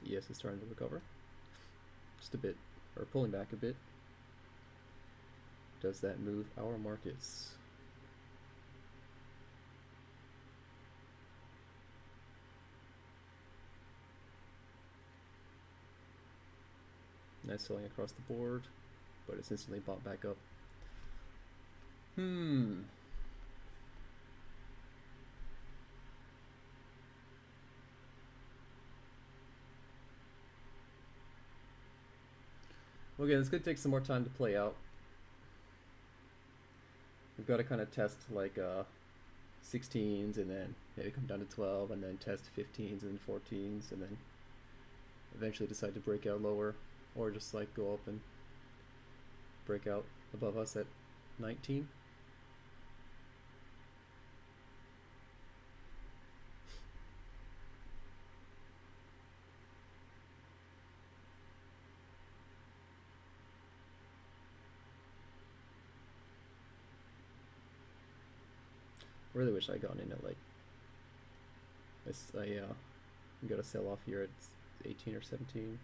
ES is starting to recover just a bit, or pulling back a bit. Does that move our markets? Nice selling across the board, but it's instantly bought back up. Well, again, it's going to take some more time to play out. We've got to kind of test like 16s and then maybe come down to 12 and then test 15s and then 14s and then eventually decide to break out lower or just like go up and break out above us at 19. I really wish I got in at like this. I got a sell off here at 18 or 17.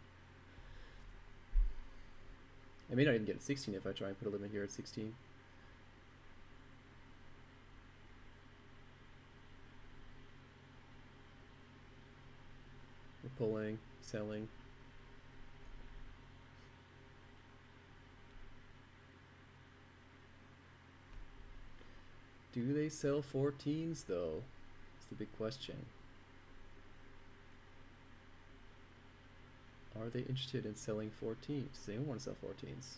I may not even get 16 if I try and put a limit here at 16. We're pulling, selling. Do they sell 14s though? That's the big question. Are they interested in selling 14s? Does anyone want to sell 14s?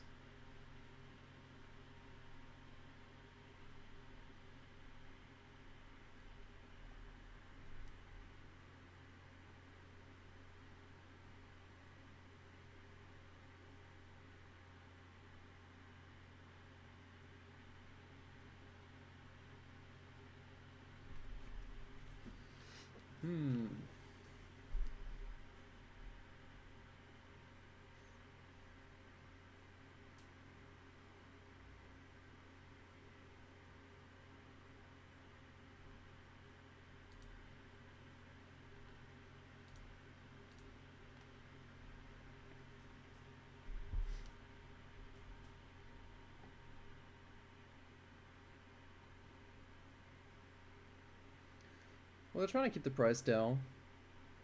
Well, they're trying to keep the price down,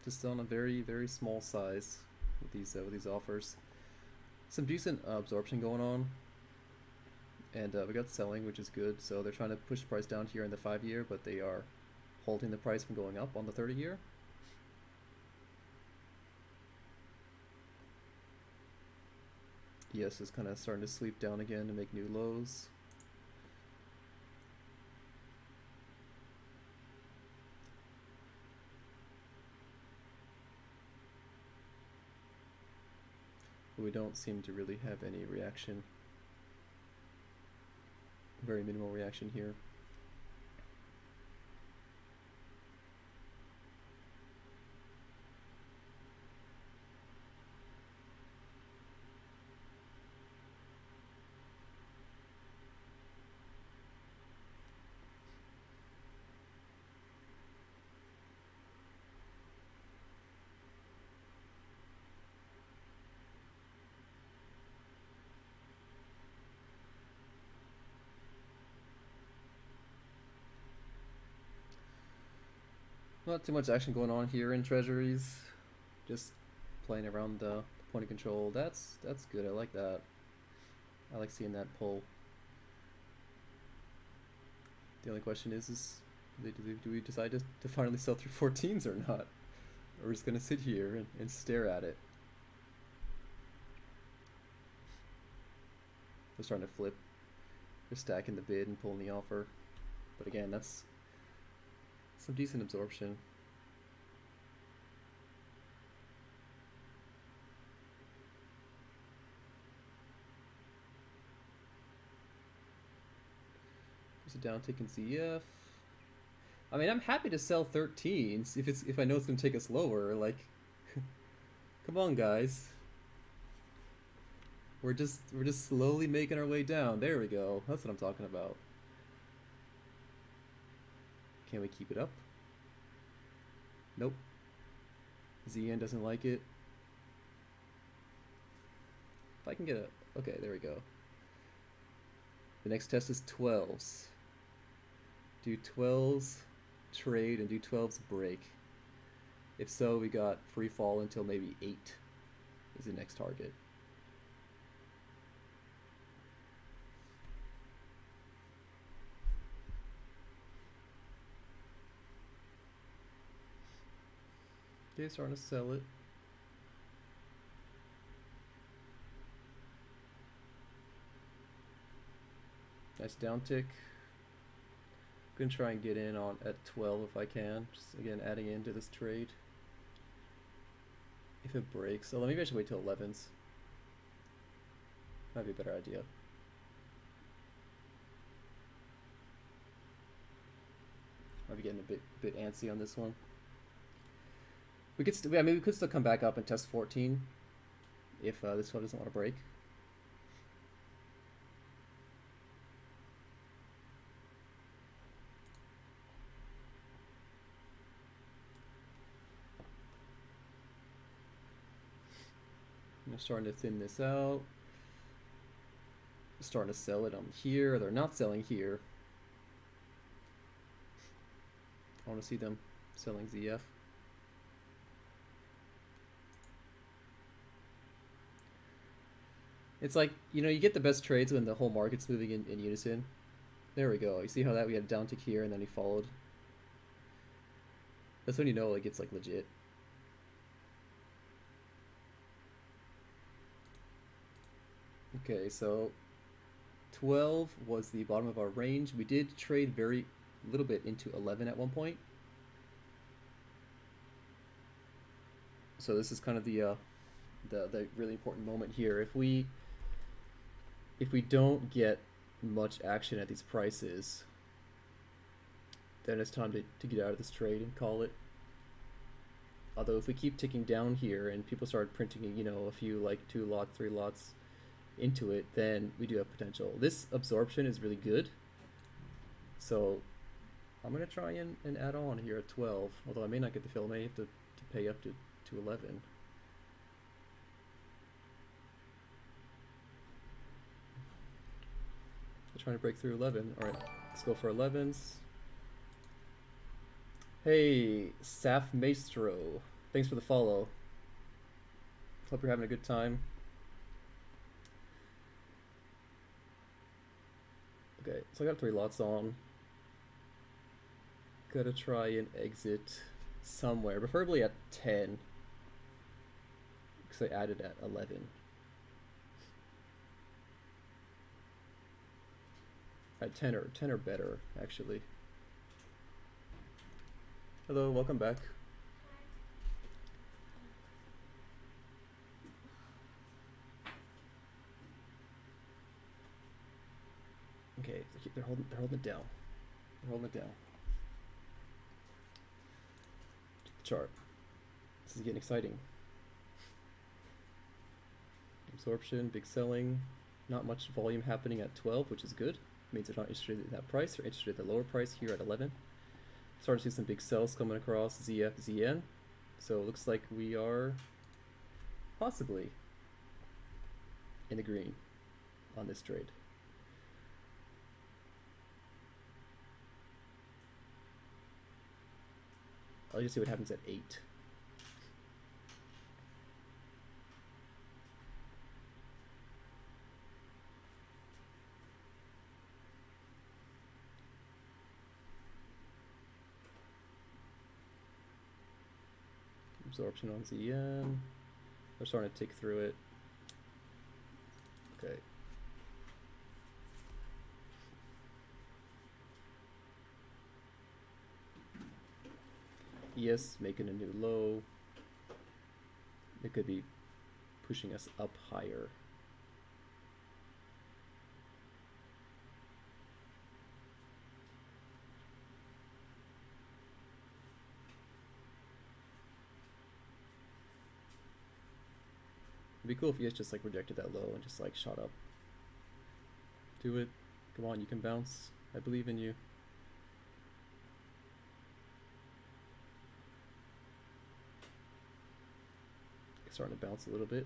just on a very, very small size with these offers. Some decent absorption going on, and we got selling, which is good. So they're trying to push the price down here in the 5-year, but they are holding the price from going up on the 30-year. ES is kind of starting to sweep down again to make new lows. But we don't seem to really have any reaction. Very minimal reaction here. Not too much action going on here in Treasuries. Just playing around the point of control. That's good. I like that. I like seeing that pull. The only question is do we decide to finally sell through 14s or not? Or we're just gonna sit here and stare at it. They're starting to flip. They're stacking the bid and pulling the offer. But again, that's some decent absorption. There's a downtick in ZF. I mean, I'm happy to sell 13s if I know it's gonna take us lower. Like, come on, guys. We're just slowly making our way down. There we go. That's what I'm talking about. Can we keep it up? Nope. ZN doesn't like it. If I can get a... Okay, there we go. The next test is 12s. Do 12s trade and do 12s break. If so, we got free fall until maybe 8 is the next target. Okay, starting to sell it. Nice downtick. Gonna try and get in on at 12 if I can. Just again adding into this trade. If it breaks, so maybe I should wait till 11s. Might be a better idea. Might be getting a bit antsy on this one. We could I mean, we could still come back up and test 14 if this one doesn't want to break. I'm starting to thin this out. Starting to sell it on here. They're not selling here. I want to see them selling ZF. It's like, you know, you get the best trades when the whole market's moving in unison. There we go. You see how that we had a downtick here and then he followed. That's when you know like it's like legit. Okay, so 12 was the bottom of our range. We did trade very little bit into 11 at one point. So this is kind of the really important moment here. If we don't get much action at these prices, then it's time to get out of this trade and call it. Although if we keep ticking down here and people start printing, you know, a few like 2 lots, 3 lots into it, then we do have potential. This absorption is really good. So I'm going to try and add on here at 12, although I may not get the fill. I may have to pay up to 11. Trying to break through 11. All right, let's go for 11s. Hey, Saf Maestro, thanks for the follow. Hope you're having a good time. Okay, so I got 3 lots on. Gotta try and exit somewhere, preferably at 10, because I added at 11. At 10 or better, actually. Hello, welcome back. Okay, they're holding it down. They're holding it down. Chart. This is getting exciting. Absorption, big selling, not much volume happening at 12, which is good. Means they're not interested in that price. They're interested in the lower price here at 11. Starting to see some big sells coming across ZF, ZN. So it looks like we are possibly in the green on this trade. I'll just see what happens at 8. Absorption on ZN. We're starting to tick through it. Okay. ES making a new low. It could be pushing us up higher. It'd be cool if ES just like rejected that low and just like shot up. Do it. Come on, you can bounce. I believe in you. Starting to bounce a little bit.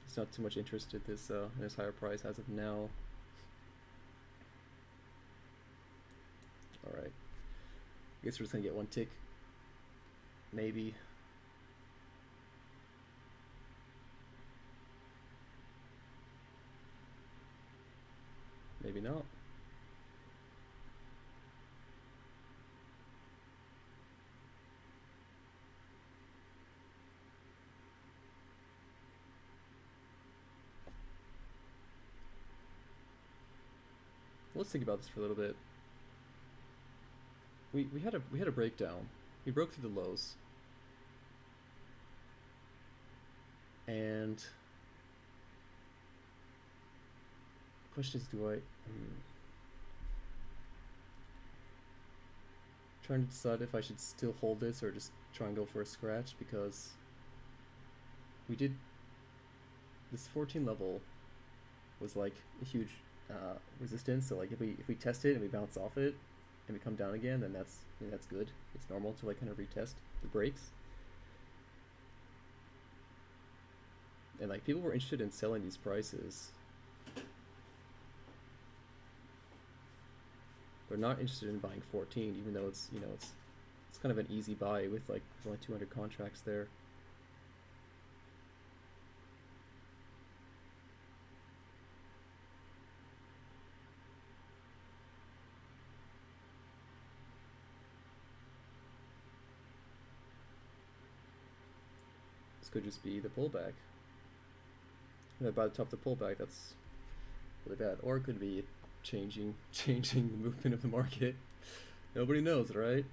It's not too much interest in this higher price as of now. All right. I guess we're just gonna get one tick. Maybe. Maybe not. Let's think about this for a little bit. We had a breakdown. We broke through the lows. And the question is, do I trying to decide if I should still hold this or just try and go for a scratch, because we did this 14 level was like a huge resistance. So like if we test it and we bounce off it and we come down again, then that's good. It's normal to like kind of retest the breaks. And like people were interested in selling these prices. They're not interested in buying 14, even though it's it's kind of an easy buy with like only 200 contracts there. This could just be the pullback. And by the top of the pullback, that's really bad. Or it could be changing the movement of the market. Nobody knows, right?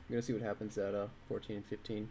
I'm gonna see what happens at 14 and 15.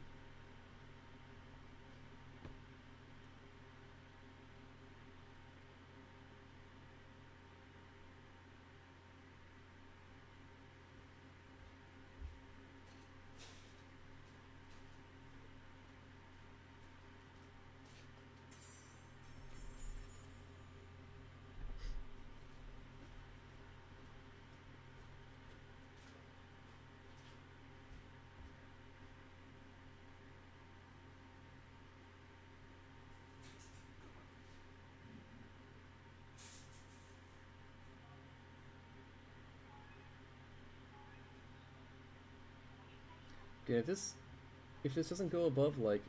Okay, if this doesn't go above like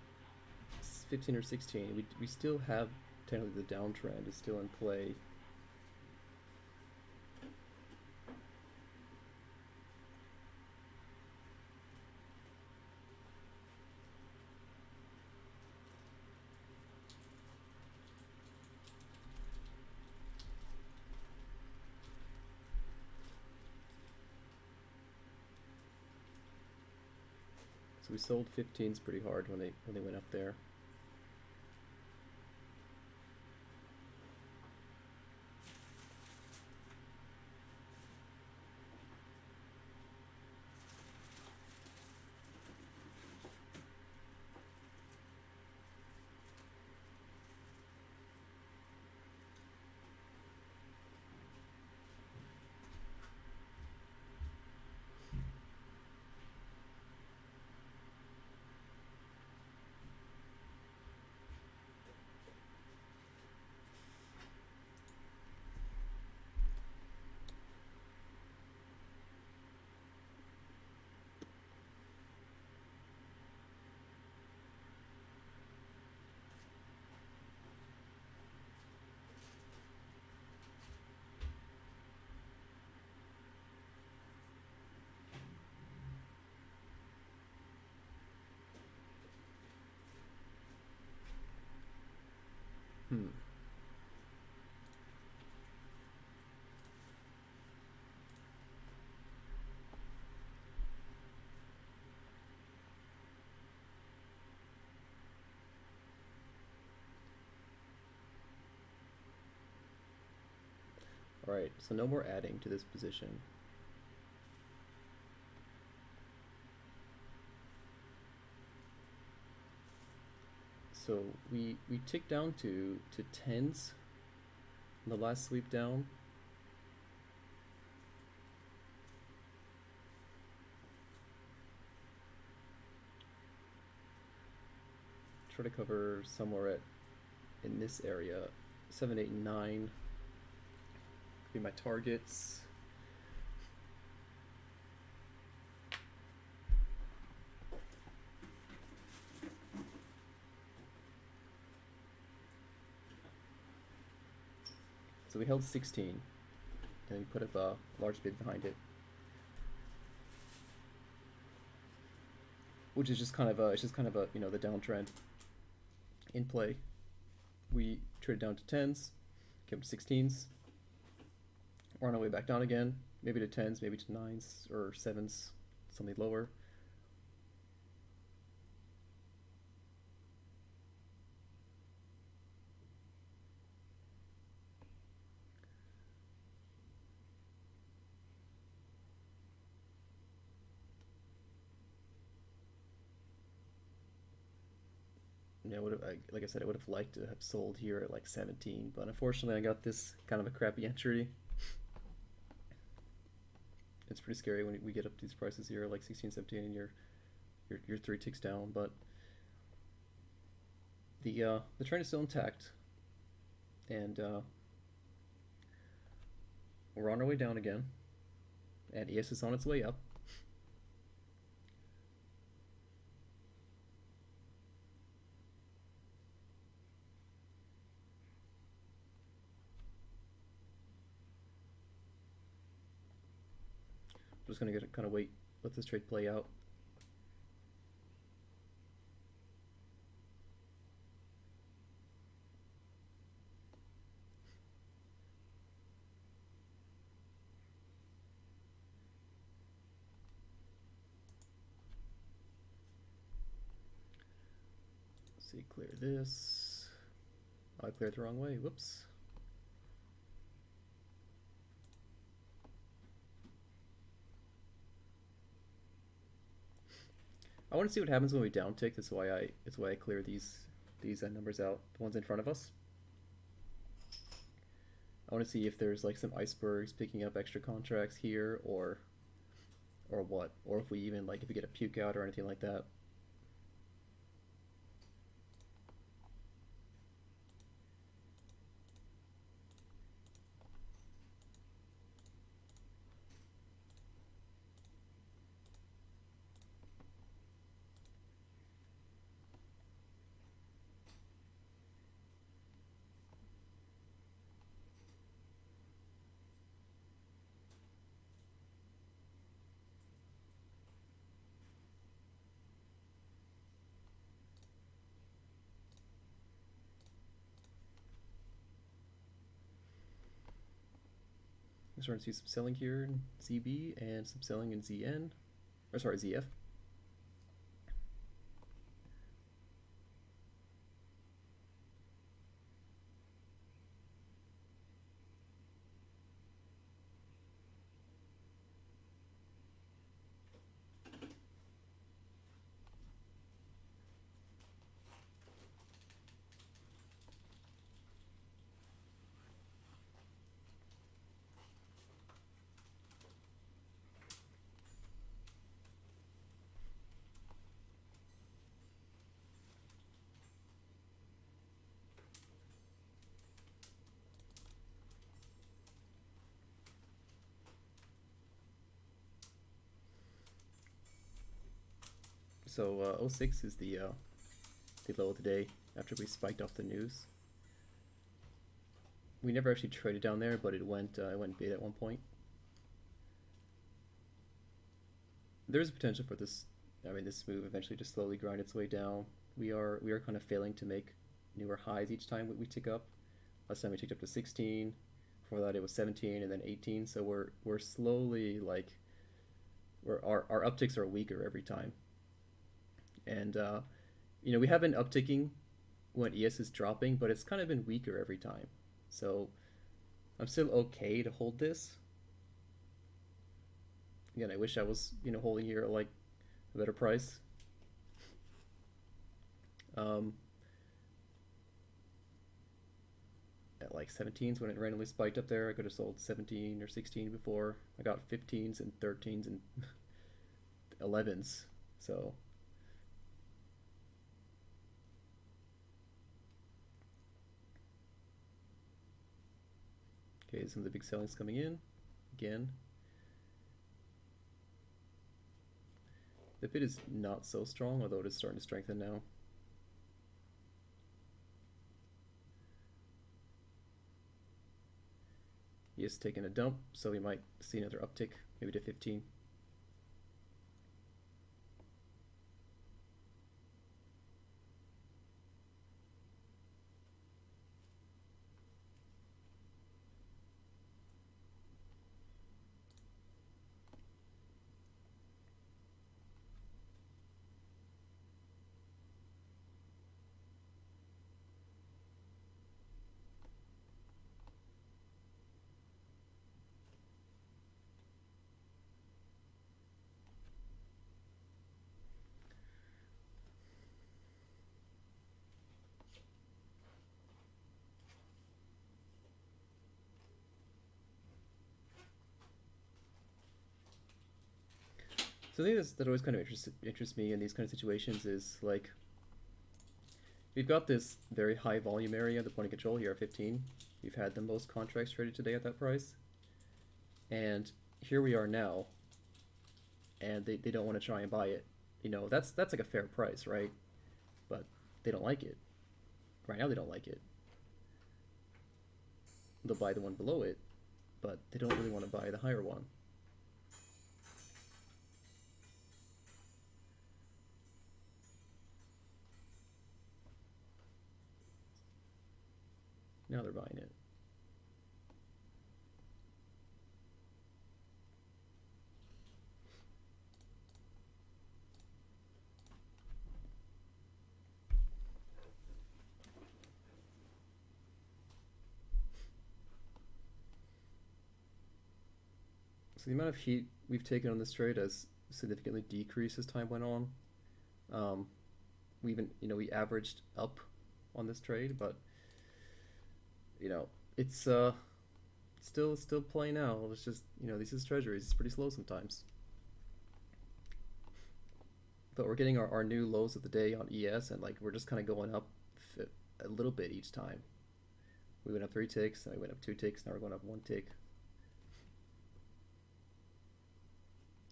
15 or 16, we still have technically the downtrend is still in play. So we sold 15s pretty hard when they went up there. Hmm. Alright, so no more adding to this position. So we ticked down to tens in the last sweep down. Try to cover somewhere at in this area, 7, 8, and 9 be my targets. So we held 16, and we put up a large bid behind it, which is just kind of a the downtrend in play. We traded down to tens, came to 16s. We're on our way back down again, maybe to tens, maybe to nines or sevens, something lower. Yeah, like I said, I would have liked to have sold here at like 17, but unfortunately I got this kind of a crappy entry. It's pretty scary when we get up to these prices here, like 16, 17, and you're 3 ticks down. But the trend is still intact, and we're on our way down again, and ES is on its way up. I'm just gonna kind of wait, let this trade play out. Let's see, clear this. I cleared the wrong way. Whoops. I want to see what happens when we downtick. That's why I clear these numbers out, the ones in front of us. I want to see if there's like some icebergs picking up extra contracts here, or what, or if we even if we get a puke out or anything like that. starting to see some selling here in ZB and some selling in ZN, or sorry, ZF. So 06 is the low of the day after we spiked off the news. We never actually traded down there, but it went bid at one point. There's potential for this. I mean, this move eventually just slowly grind its way down. We are kind of failing to make newer highs each time we tick up. Last time we ticked up to 16. Before that, it was 17 and then 18. So we're slowly like our upticks are weaker every time. And we have been upticking when ES is dropping, but it's kind of been weaker every time. So I'm still okay to hold this. Again, I wish I was holding here at like a better price. At like 17s when it randomly spiked up there, I could have sold 17 or 16 before. I got 15s and 13s and 11s. So okay, some of the big sellings coming in again. The bid is not so strong, although it is starting to strengthen now. He is taking a dump, so we might see another uptick, maybe to 15. So the thing that always kind of interests me in these kind of situations is like we've got this very high volume area, the point of control here at 15. We've had the most contracts traded today at that price, and here we are now, and they don't want to try and buy it. That's like a fair price, right? But they don't like it. Right now they don't like it. They'll buy the one below it, but they don't really want to buy the higher one. Now they're buying it. So the amount of heat we've taken on this trade has significantly decreased as time went on. We even, we averaged up on this trade, but it's still playing out. It's just these is Treasuries. It's pretty slow sometimes. But we're getting our new lows of the day on ES, and like we're just kind of going up a little bit each time. We went up 3 ticks, then we went up 2 ticks, now we're going up 1 tick.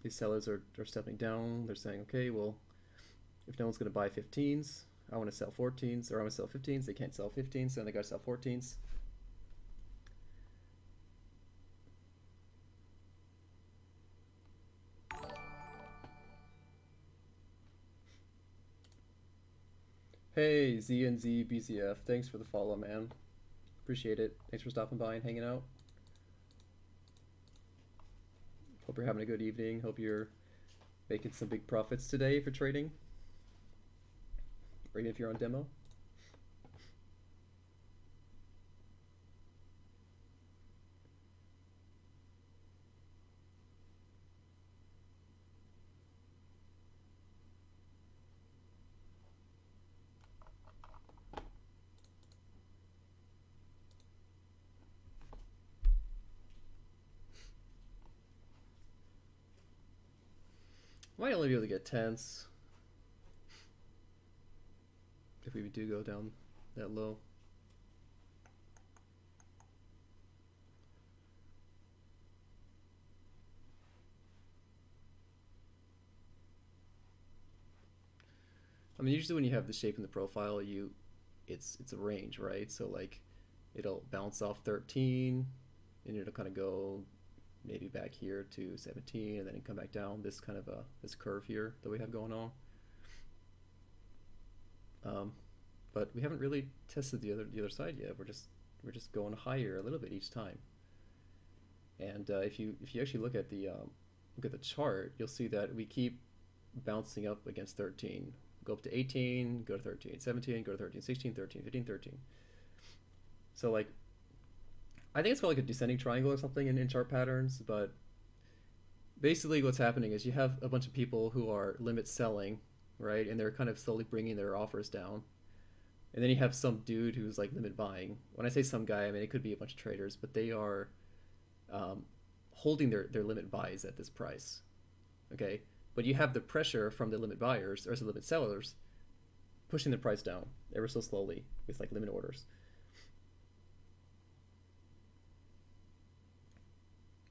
These sellers are stepping down. They're saying, okay, well, if no one's going to buy 15s, I want to sell 14s, or I want to sell 15s. They can't sell 15s, so then they got to sell 14s. Hey, ZNZ BCF, thanks for the follow, man. Appreciate it. Thanks for stopping by and hanging out. Hope you're having a good evening. Hope you're making some big profits today for trading, or even if you're on demo. Might only be able to get tens if we do go down that low. I mean, usually when you have the shape in the profile, it's a range, right? So like, it'll bounce off 13, and it'll kind of go maybe back here to 17, and then come back down. This kind of this curve here that we have going on. But we haven't really tested the other side yet. We're just going higher a little bit each time. And if you actually look at the chart, you'll see that we keep bouncing up against 13. Go up to 18, go to 13, 17, go to 13, 16, 13, 15, 13. So like, I think it's called like a descending triangle or something in chart patterns, but basically what's happening is you have a bunch of people who are limit selling, right? And they're kind of slowly bringing their offers down. And then you have some dude who's like limit buying. When I say some guy, I mean it could be a bunch of traders, but they are holding their limit buys at this price. Okay, but you have the pressure from the limit buyers or the limit sellers pushing the price down ever so slowly with like limit orders.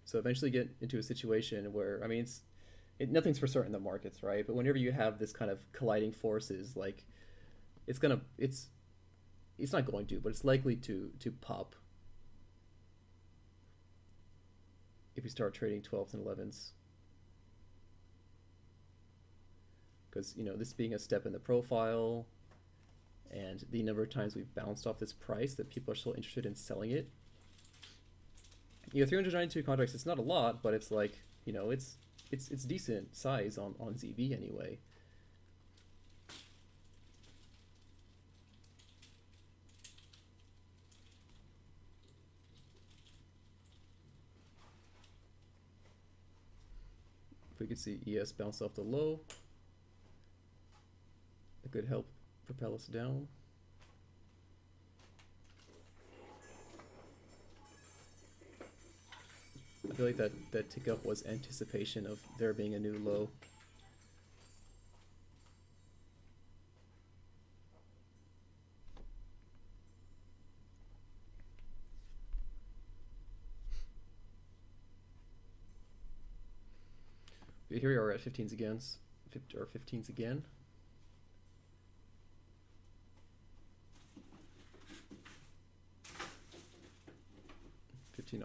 So eventually get into a situation where, I mean, nothing's for certain in the markets, right? But whenever you have this kind of colliding forces, like it's not going to, but it's likely to pop if we start trading 12s and 11s. Because, this being a step in the profile and the number of times we've bounced off this price that people are still interested in selling it. 392 contracts, it's not a lot, but it's like, it's decent size on ZB anyway. If we could see ES bounce off the low, it could help propel us down. I feel like that tick up was anticipation of there being a new low. Here we are at 15s again, or 15s again.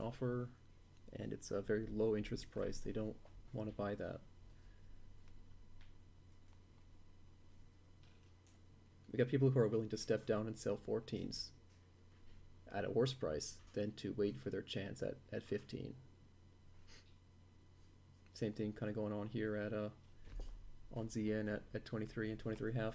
Offer, and it's a very low interest price. They don't want to buy that. We got people who are willing to step down and sell 14s at a worse price than to wait for their chance at 15. Same thing kind of going on here at on ZN at 23 and 23.5.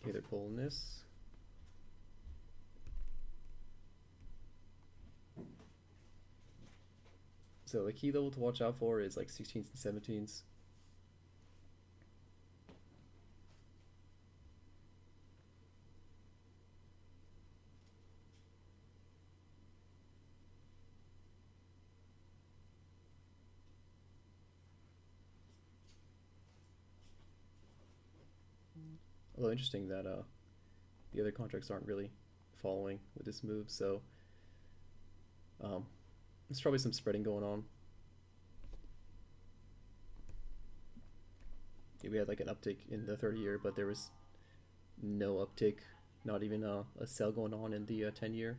Okay, they're pulling this. So the key level to watch out for is like 16s and 17s. Although interesting that the other contracts aren't really following with this move, so there's probably some spreading going on. Yeah, we had like an uptick in the 30-year, but there was no uptick, not even a sell going on in the 10-year.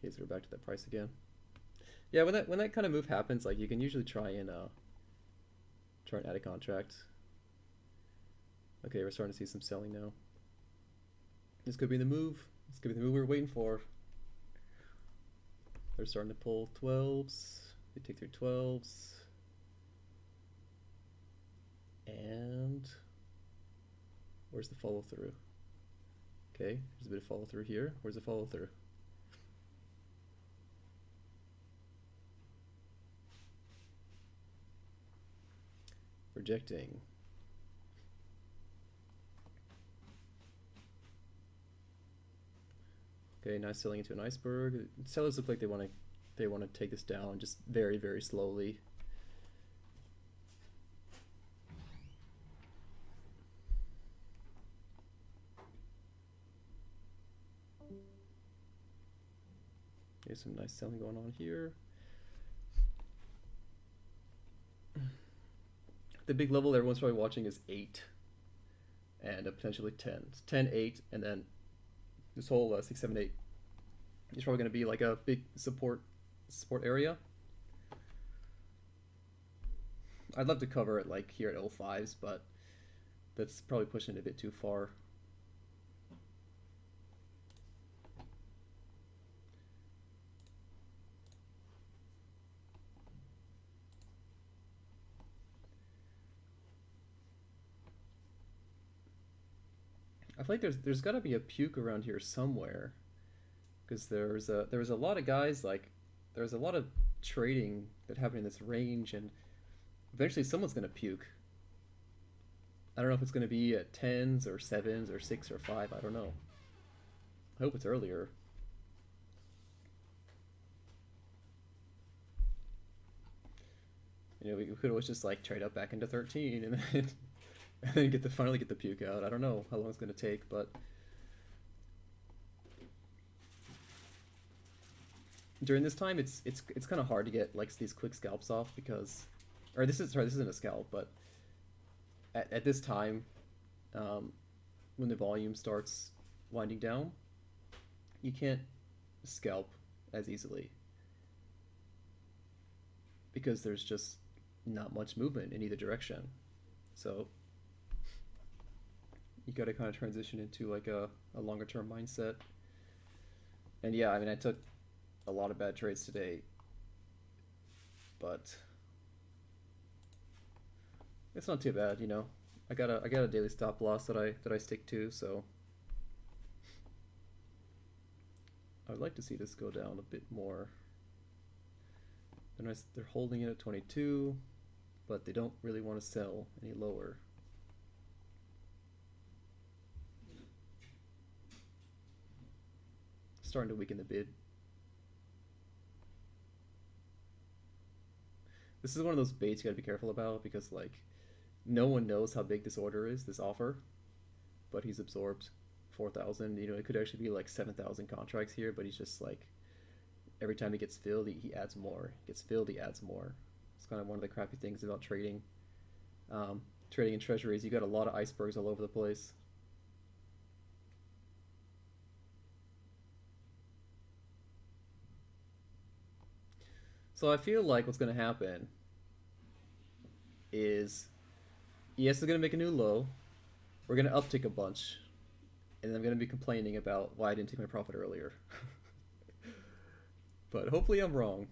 Okay, so we're back to that price again. Yeah, when that kind of move happens, like you can usually try and add a contract. Okay, we're starting to see some selling now. This could be the move. This could be the move we were waiting for. They're starting to pull 12s. They take their 12s. And where's the follow through? Okay, there's a bit of follow through here. Where's the follow through? Rejecting. Okay, now selling into an iceberg. Sellers look like they want to take this down just very, very slowly. There's some nice selling going on here. The big level everyone's probably watching is 8 and potentially 10. It's 10, 8, and then this whole 6, 7, 8 is probably going to be like a big support area. I'd love to cover it like here at 05s, but that's probably pushing it a bit too far. I feel like there's got to be a puke around here somewhere, because there was a lot of guys, like there was a lot of trading that happened in this range, and eventually someone's gonna puke. I don't know if it's gonna be at 10s or 7s or 6 or 5. I don't know. I hope it's earlier. You know, we could always just like trade up back into 13 and then and then finally get the puke out. I don't know how long it's gonna take, but during this time it's kind of hard to get like these quick scalps off, because, or this isn't a scalp, but at this time, when the volume starts winding down, you can't scalp as easily because there's just not much movement in either direction. So you got to kind of transition into like a longer term mindset. And yeah, I mean, I took a lot of bad trades today, but it's not too bad, you know. I got a daily stop loss that I stick to, so I would like to see this go down a bit more. They're holding it at 22, but they don't really want to sell any lower. Starting to weaken the bid. This is one of those baits you gotta be careful about, because like no one knows how big this order is, this offer, but he's absorbed 4,000. You know, it could actually be like 7,000 contracts here, but he's just like, every time he gets filled, he adds more. Gets filled, he adds more. It's kind of one of the crappy things about trading. Trading in treasuries, you got a lot of icebergs all over the place. So I feel like what's going to happen is ES is going to make a new low. We're going to uptick a bunch, and then I'm going to be complaining about why I didn't take my profit earlier. But hopefully I'm wrong.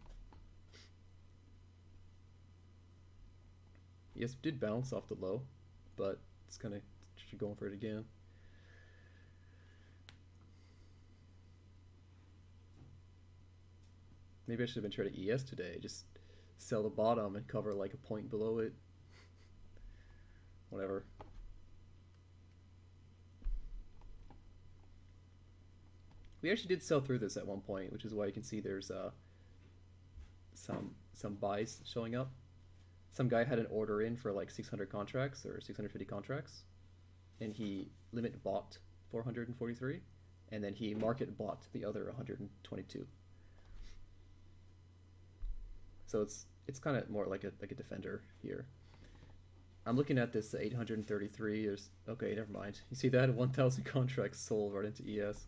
ES did bounce off the low, but it's kind of going for it again. Maybe I should have been trading ES today. Just sell the bottom and cover like a point below it. Whatever. We actually did sell through this at one point, which is why you can see there's some buys showing up. Some guy had an order in for like 600 contracts or 650 contracts, and he limit bought 443, and then he market bought the other 122. So it's kind of more like a defender here. I'm looking at this 833. There's, okay, never mind. You see that? 1,000 contracts sold right into ES.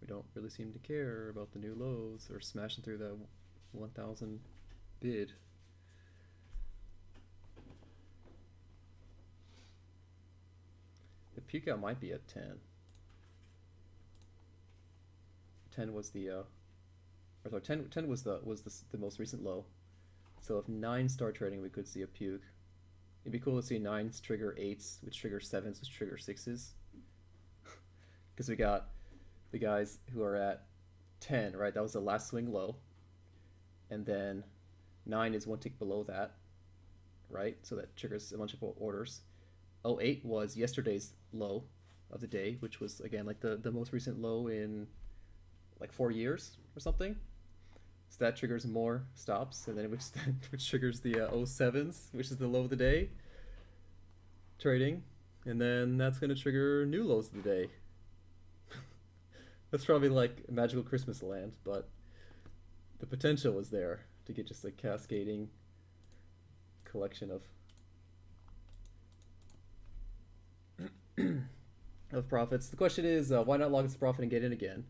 We don't really seem to care about the new lows or smashing through the 1,000 bid. The Puke out might be at 10. 10 was the or sorry, 10 was the most recent low. So if 9 start trading, we could see a Puke. It'd be cool to see 9s trigger 8s, which trigger 7s, which trigger 6s. Because we got the guys who are at 10, right? That was the last swing low. And then 9 is one tick below that, right? So that triggers a bunch of orders. 08 was yesterday's low of the day, which was, again, like the most recent low in like 4 years or something. So that triggers more stops, and then which triggers the 07s, which is the low of the day trading, and then that's going to trigger new lows of the day. That's probably like magical Christmas land, but the potential was there to get just a cascading collection of profits. The question is, why not log this profit and get in again?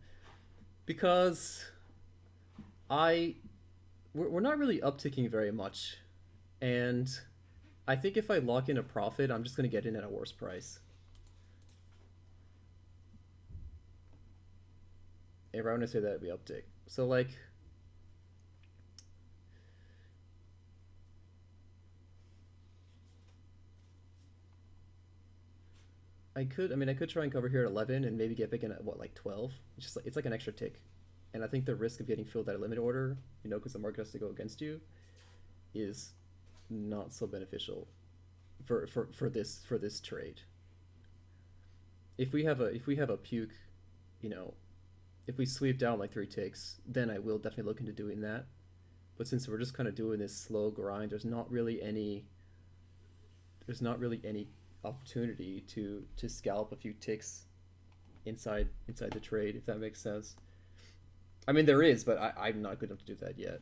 Because we're not really upticking very much, and I think if I lock in a profit, I'm just going to get in at a worse price. If I want to say that we uptick, so like I could try and cover here at 11 and maybe get back in at what, like 12. It's like an extra tick, and I think the risk of getting filled at a limit order, because the market has to go against you, is not so beneficial for this trade. If we have a Puke, if we sweep down like 3 ticks, then I will definitely look into doing that. But since we're just kind of doing this slow grind, there's not really any opportunity to scalp a few ticks inside the trade, if that makes sense. I mean, there is, but I'm not good enough to do that yet.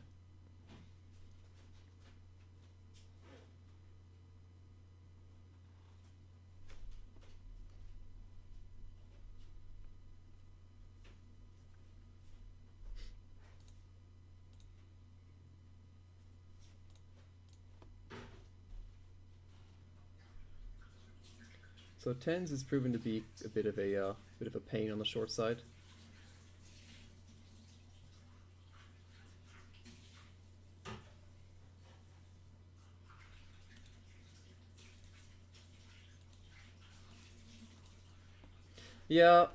So 10s is proven to be a bit of a pain on the short side. Yeah,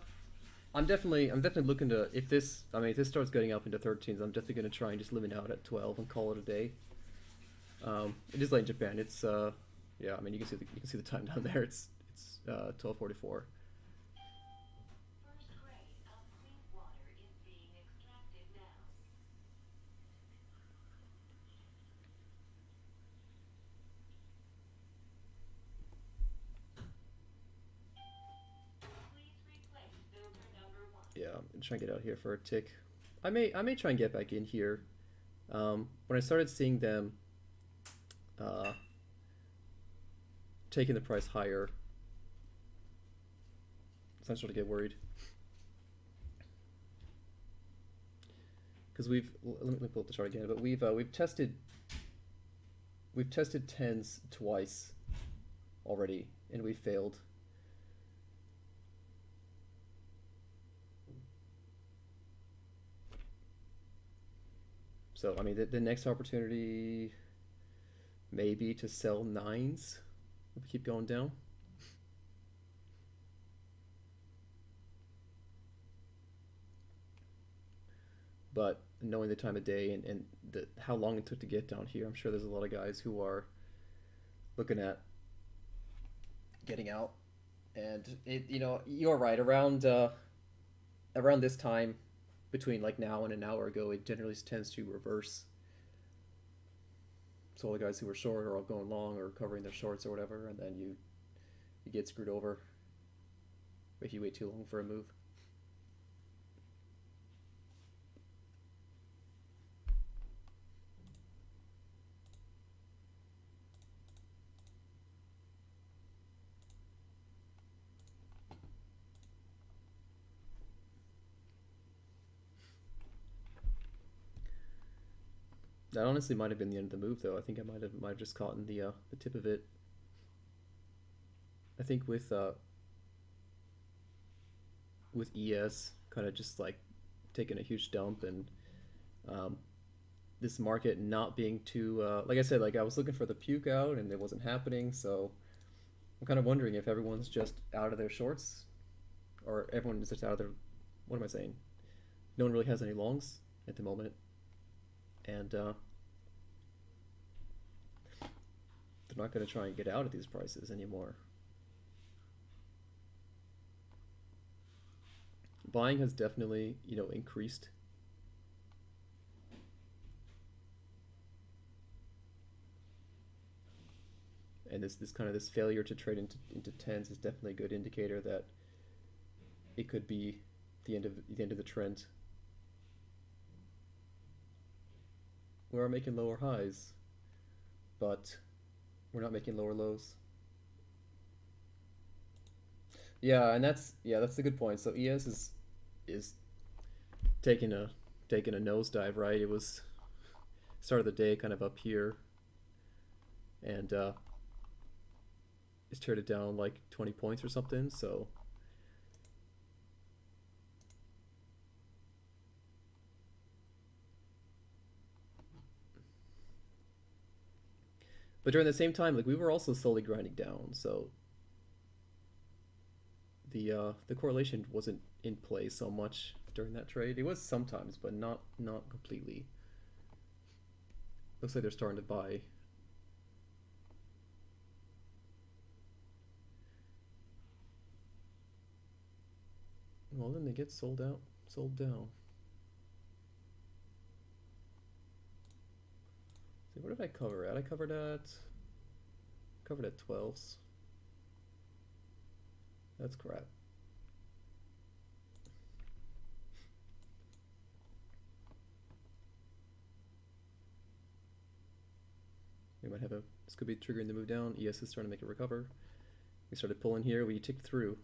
I'm definitely looking to, if this starts getting up into 13s, I'm definitely going to try and just limit out at 12 and call it a day. It is late in Japan. It's yeah, I mean, you can see the time down there. It's 12:44. Yeah, I'm gonna try and get out here for a tick. I may try and get back in here. When I started seeing them taking the price higher, so I started to get worried. Because let me pull up the chart again. But we've tested 10s twice already, and we failed. So I mean, the next opportunity may be to sell 9s if we keep going down. But knowing the time of day and how long it took to get down here, I'm sure there's a lot of guys who are looking at getting out. And you're right, around this time, between like now and an hour ago, it generally tends to reverse. So all the guys who were short are all going long or covering their shorts or whatever, and then you get screwed over if you wait too long for a move. That honestly might have been the end of the move, though. I think I might have just caught in the tip of it. I think with ES kind of just like taking a huge dump and um, this market not being too like I said, like I was looking for the puke out and it wasn't happening, so I'm kind of wondering if everyone's just out of their shorts or everyone is just out of their, what am I saying? No one really has any longs at the moment, and they're not going to try and get out at these prices anymore. Buying has definitely, increased. And this kind of this failure to trade into tens is definitely a good indicator that it could be the end of the trend. We are making lower highs, but we're not making lower lows. Yeah, and that's a good point. So ES is taking a nosedive, right? It was start of the day kind of up here, and it's traded down like 20 points or something. So but during the same time, like we were also slowly grinding down. So the correlation wasn't in play so much during that trade. It was sometimes, but not completely. Looks like they're starting to buy. Well, then they get sold out, sold down. So what did I cover at? I covered at 12s. That's crap. We might have this could be triggering the move down. ES is starting to make a recover. We started pulling here. We ticked through.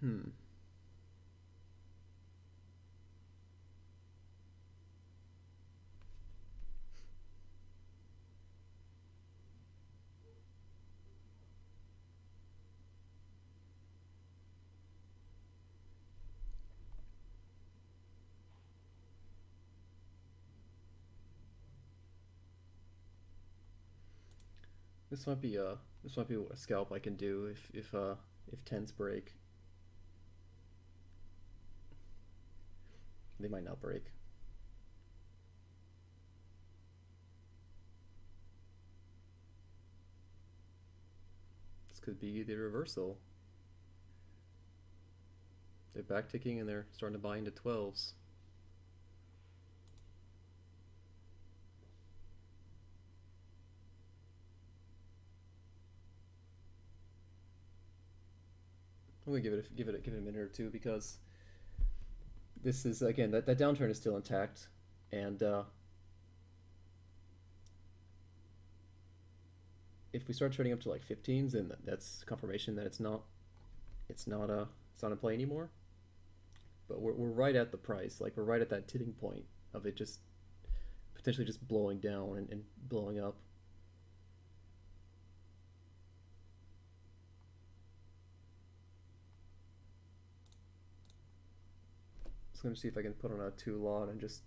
Hmm. This might be a scalp I can do if tens break. They might not break. This could be the reversal. They're back ticking and they're starting to buy into 12s. I'm gonna give it a minute or two because this is again that downturn is still intact, and if we start trading up to like 15s, then that's confirmation that it's not in play anymore. But we're right at the price, like we're right at that tipping point of it just potentially just blowing down and blowing up. So I'm gonna see if I can put on a 2 lot and just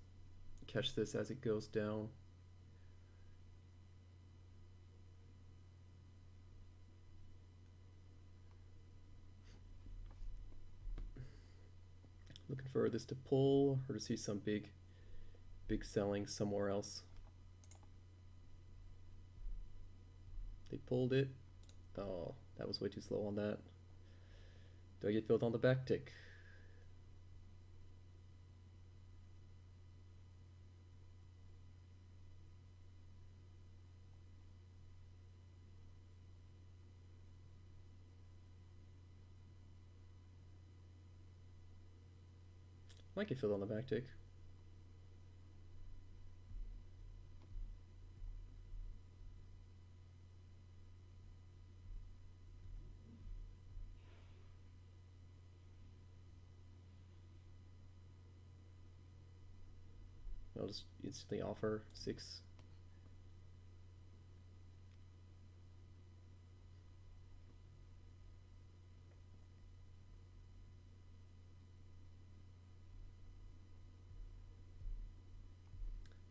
catch this as it goes down. Looking for this to pull or to see some big selling somewhere else. They pulled it. Oh, that was way too slow on that. Do I get filled on the back tick? Might get filled on the back tick. I'll just instantly offer 6.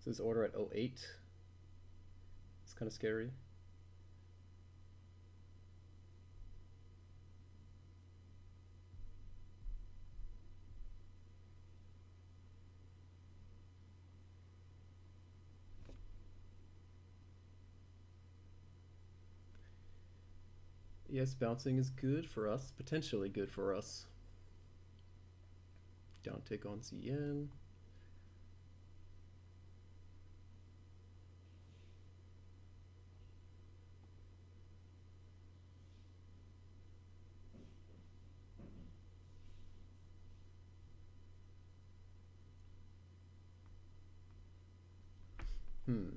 So this order at 08. It's kind of scary. Yes, bouncing is good for us, potentially good for us. Down tick on ZN. Hmm.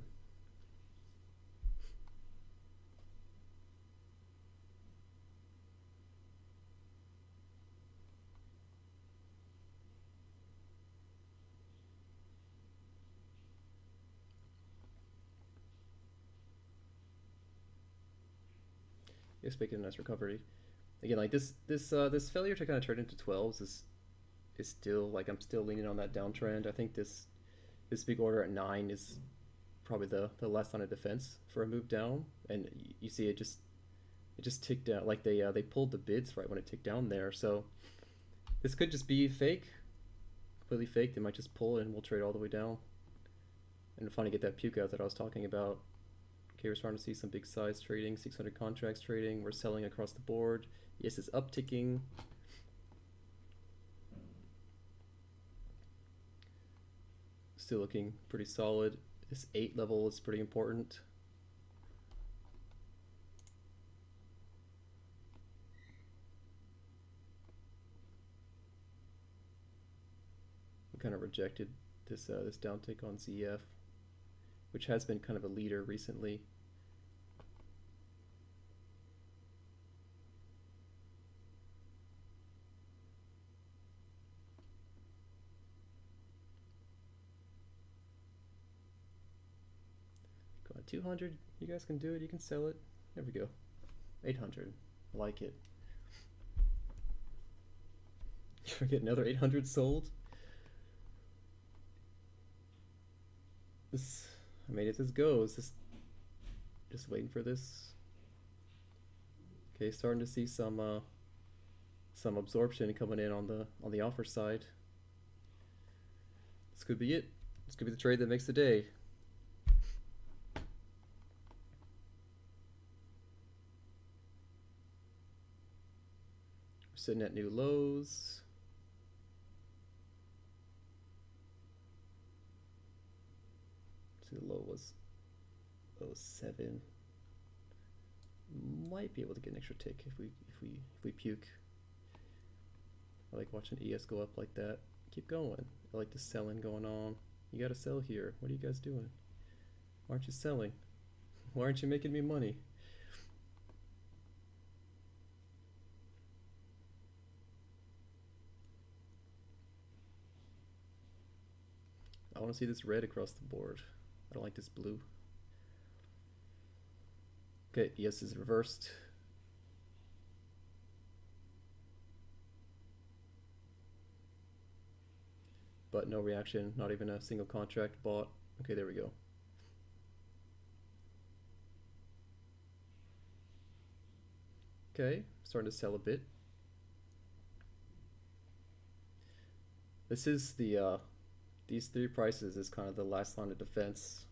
It's making a nice recovery. Again, like this failure to kind of turn into 12s is still like I'm still leaning on that downtrend. I think this big order at 9 is probably the last line of defense for a move down, and you see it just ticked down. Like they pulled the bids right when it ticked down there. So this could just be fake, completely fake. They might just pull and we'll trade all the way down. And finally get that puke out that I was talking about. Okay, we're starting to see some big size trading, 600 contracts trading. We're selling across the board. Yes, it's upticking. Still looking pretty solid. This 8 level is pretty important. We kind of rejected this downtick on ZF, which has been kind of a leader recently. Go on 200. You guys can do it. You can sell it. There we go. 800. Like it. Can we get another 800 sold? This, I mean, if this goes, just waiting for this. Okay, starting to see some absorption coming in on the offer side. This could be it. This could be the trade that makes the day. We're sitting at new lows. See, the low was 07. Might be able to get an extra tick if we puke. I like watching ES go up like that. Keep going. I like the selling going on. You gotta sell here. What are you guys doing? Why aren't you selling? Why aren't you making me money? I want to see this red across the board. I don't like this blue. Okay, ES is reversed. But no reaction, not even a single contract bought. Okay, there we go. Okay, starting to sell a bit. This is these 3 prices is kind of the last line of defense.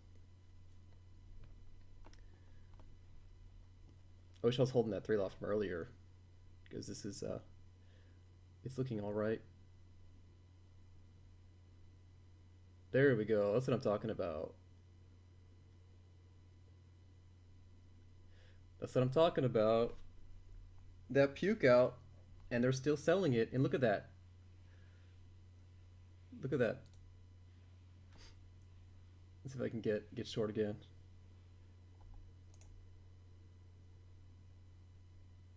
I wish I was holding that 3 lot from earlier, because this is it's looking all right. There we go. That's what I'm talking about. That's what I'm talking about. That puke out, and they're still selling it. And look at that. Look at that. Let's see if I can get short again.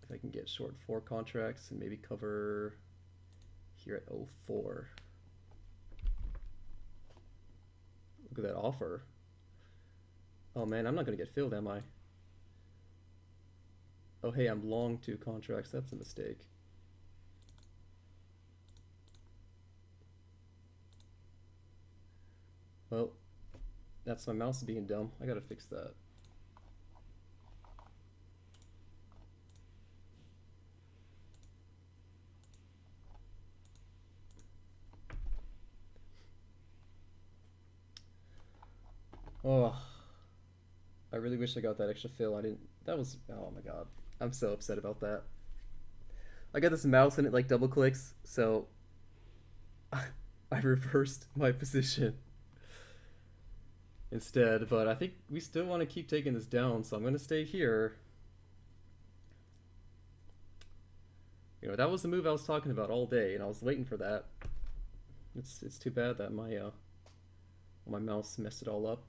If I can get short 4 contracts and maybe cover here at 04. Look at that offer. Oh man, I'm not gonna get filled, am I? Oh hey, I'm long 2 contracts. That's a mistake. Well, that's my mouse being dumb. I gotta fix that. Oh, I really wish I got that extra fill. I didn't. That was. Oh my god. I'm so upset about that. I got this mouse and it like double clicks, so I reversed my position instead. But I think we still want to keep taking this down, so I'm gonna stay here. You know, that was the move I was talking about all day, and I was waiting for that. It's too bad that my mouse messed it all up.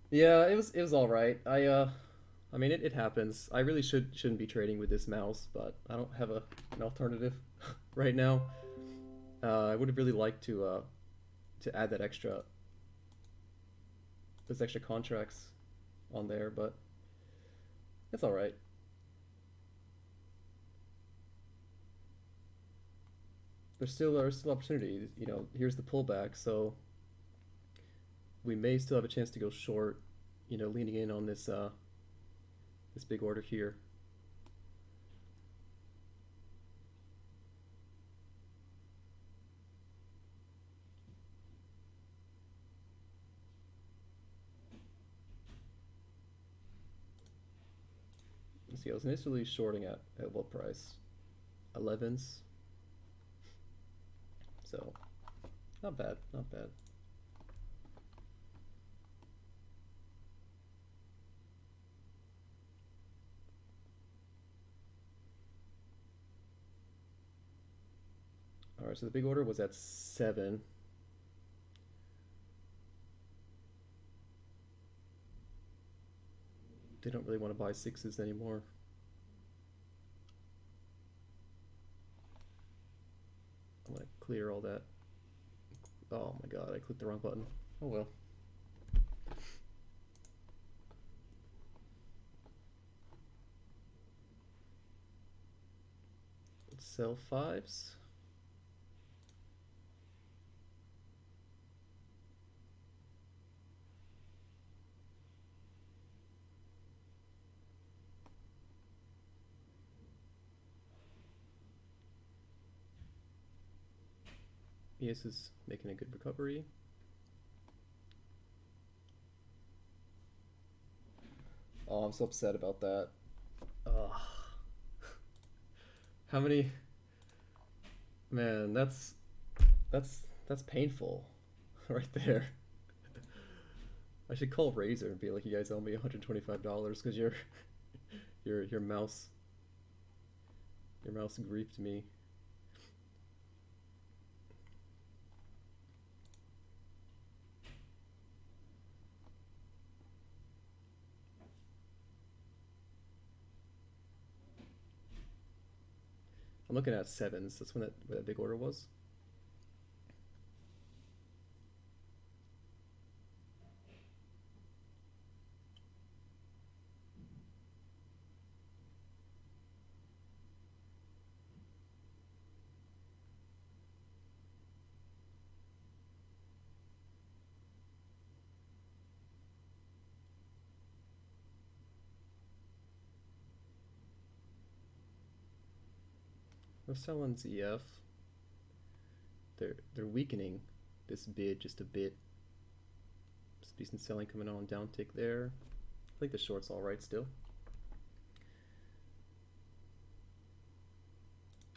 Yeah, it was all right. I mean it happens. I really shouldn't be trading with this mouse, but I don't have an alternative right now. I would have really liked to add those extra contracts on there, but it's all right. There's still opportunity. You know, here's the pullback, so we may still have a chance to go short. You know, leaning in on this big order here. Let's see, I was initially shorting at what price? 11s. So, not bad, not bad. All right, so the big order was at 7. They don't really want to buy 6s anymore. I'm gonna clear all that. Oh my god, I clicked the wrong button. Oh well. Let's sell 5s. ES is making a good recovery. Oh, I'm so upset about that. Ugh. How many? Man, that's painful, right there. I should call Razer and be like, you guys owe me $125 because your mouse griefed me. I'm looking at 7s. That's where that big order was. We're selling ZF. They're weakening this bid just a bit. Some decent selling coming on, downtick there. I think the short's all right still.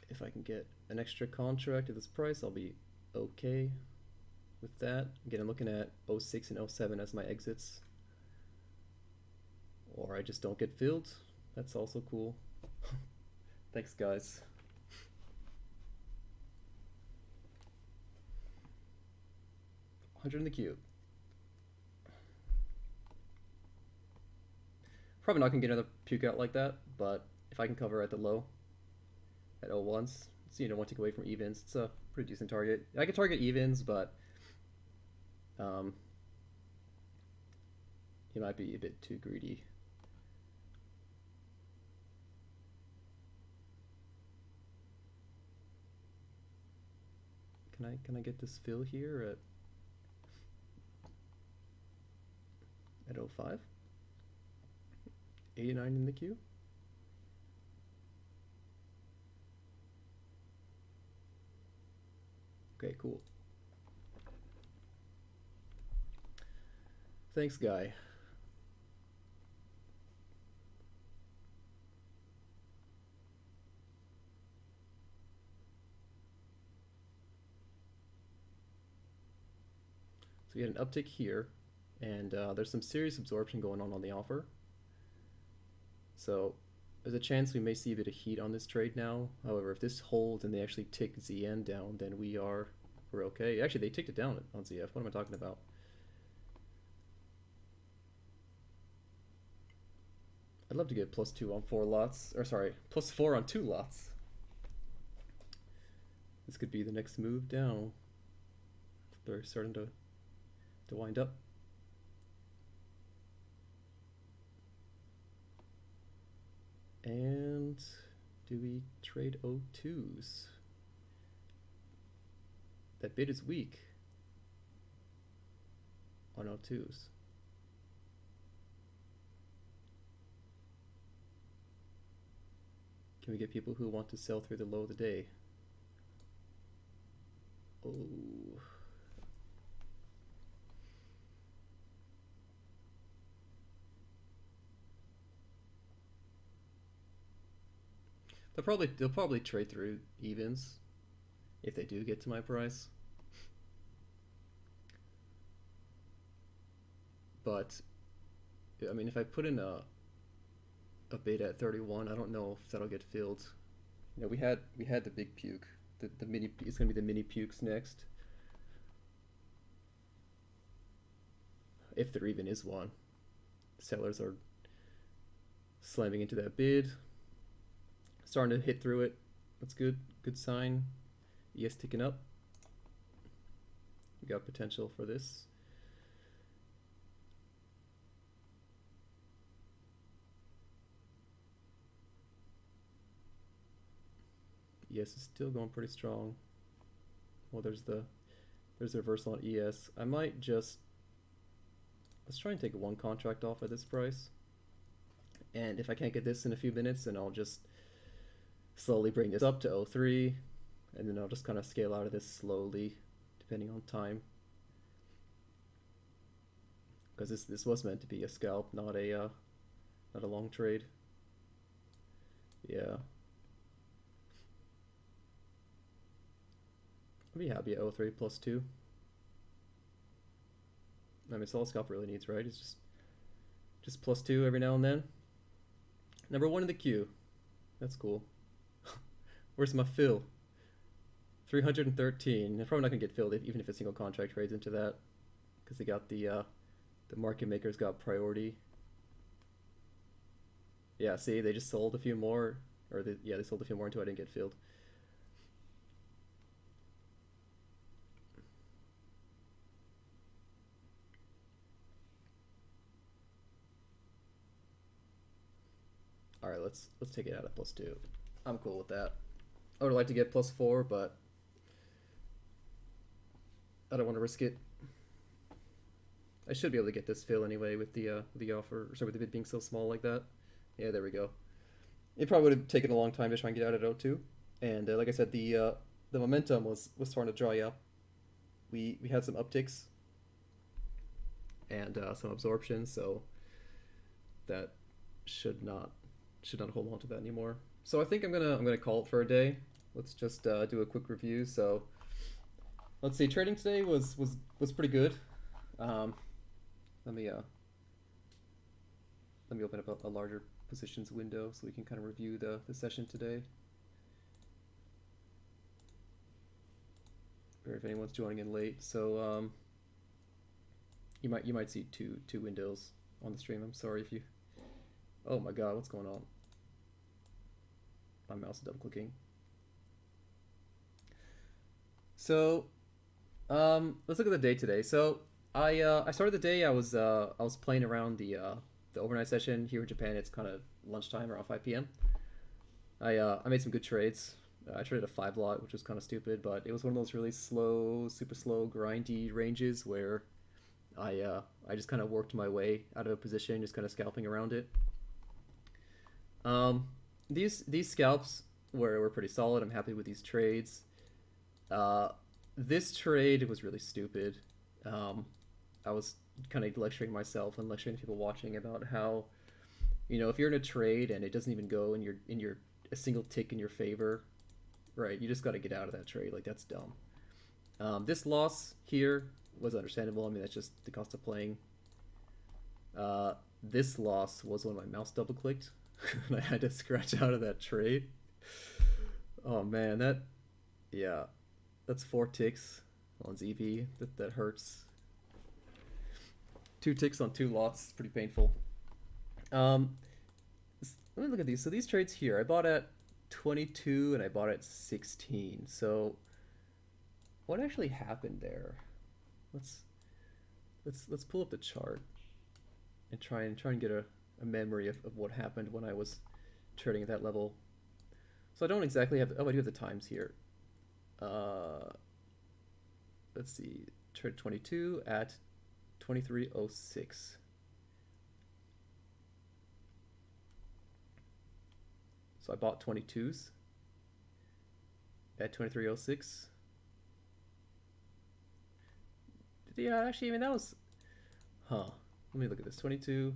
If I can get an extra contract at this price, I'll be okay with that. Again, I'm looking at 06 and 07 as my exits. Or I just don't get filled. That's also cool. Thanks, guys. 100 in the cube. Probably not gonna get another puke out like that, but if I can cover at the low at 0-1s, so one tick away from evens, it's a pretty decent target. I could target evens, but he might be a bit too greedy. Can I get this fill here at 05? 89 in the queue. Okay, cool. Thanks, guy. So we had an uptick here, and there's some serious absorption going on the offer. So there's a chance we may see a bit of heat on this trade now. However, if this holds and they actually tick ZN down, then we're okay. Actually, they ticked it down on ZF. What am I talking about? I'd love to get +2 on 4 lots, or sorry, +4 on 2 lots. This could be the next move down. They're starting to wind up. And do we trade O2s? That bid is weak on O2s. Can we get people who want to sell through the low of the day? Oh. They'll probably trade through evens if they do get to my price. But I mean, if I put in a bid at 31, I don't know if that'll get filled. We had the big puke. The mini, it's gonna be the mini pukes next. If there even is one. Sellers are slamming into that bid. Starting to hit through it. That's good. Good sign. ES ticking up. We got potential for this. ES is still going pretty strong. Well, there's the reversal on ES. I might just, let's try and take one contract off at this price. And if I can't get this in a few minutes, then I'll just slowly bring this up to 03, and then I'll just kind of scale out of this slowly, depending on time. Because this was meant to be a scalp, not a long trade. Yeah. I'd be happy at 03 +2. I mean, it's all scalp really needs, right? It's just +2 every now and then. Number 1 in the queue. That's cool. Where's my fill? 313. They're probably not gonna get filled even if a single contract trades into that, because they got the market makers got priority. Yeah, see, they just sold a few more, or they sold a few more until I didn't get filled. All right, let's take it out at +2. I'm cool with that. I would like to get +4, but I don't want to risk it. I should be able to get this fill anyway with the offer, with the bid being so small like that. Yeah, there we go. It probably would have taken a long time to try and get out at 02, and like I said, the momentum was starting to dry up. We had some upticks and some absorption, so that should not hold on to that anymore. So I think I'm gonna call it for a day. Let's just do a quick review. So let's see, trading today was pretty good. Let me open up a larger positions window so we can kind of review the session today. Or if anyone's joining in late. So You might see two windows on the stream. I'm sorry if you. Oh my god, what's going on? My mouse is double clicking. So, let's look at the day today. So, I started the day. I was playing around the overnight session here in Japan. It's kind of lunchtime, around 5 p.m. I made some good trades. I traded a 5 lot, which was kind of stupid, but it was one of those really slow, super slow, grindy ranges where I just kind of worked my way out of a position, just kind of scalping around it. Um, these scalps were pretty solid. I'm happy with these trades. Uh, this trade was really stupid. Um, I was kind of lecturing myself and lecturing people watching about how, if you're in a trade and it doesn't even go in your a single tick in your favor, right? You just got to get out of that trade. Like, that's dumb. This loss here was understandable. I mean, that's just the cost of playing. This loss was when my mouse double clicked and I had to scratch out of that trade. Oh man, yeah, that's 4 ticks on ZV. That hurts. 2 ticks on 2 lots. It's pretty painful. Um, Let me look at these. So these trades here, I bought at 22 and I bought at 16. So what actually happened there? Let's let's pull up the chart and try and get a memory of what happened when I was trading at that level. So I don't exactly have. Oh, I do have the times here. Uh, let's see. Trade 22 at 23:06. So I bought 22s at 23:06. Yeah, actually, I mean that was, huh? Let me look at this. 22.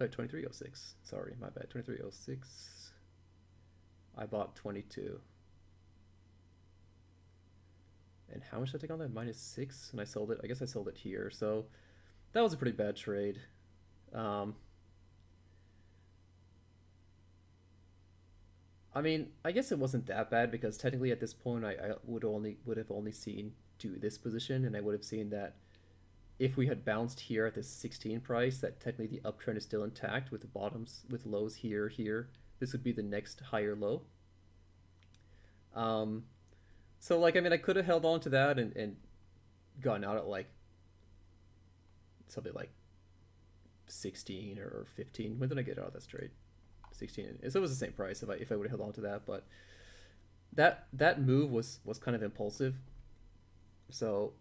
23:06. Sorry, my bad. 23:06. I bought 22. And how much did I take on that? -6, and I sold it. I guess I sold it here. So that was a pretty bad trade. Um, I mean, I guess it wasn't that bad because technically at this point I would have only seen to this position, and I would have seen that if we had bounced here at this 16 price, that technically the uptrend is still intact with the bottoms with lows here. This would be the next higher low. Um, so like I mean I could have held on to that and gotten out at like something like 16 or 15. When did I get out of that trade? 16. So it was the same price if I would have held on to that, but that move was kind of impulsive. So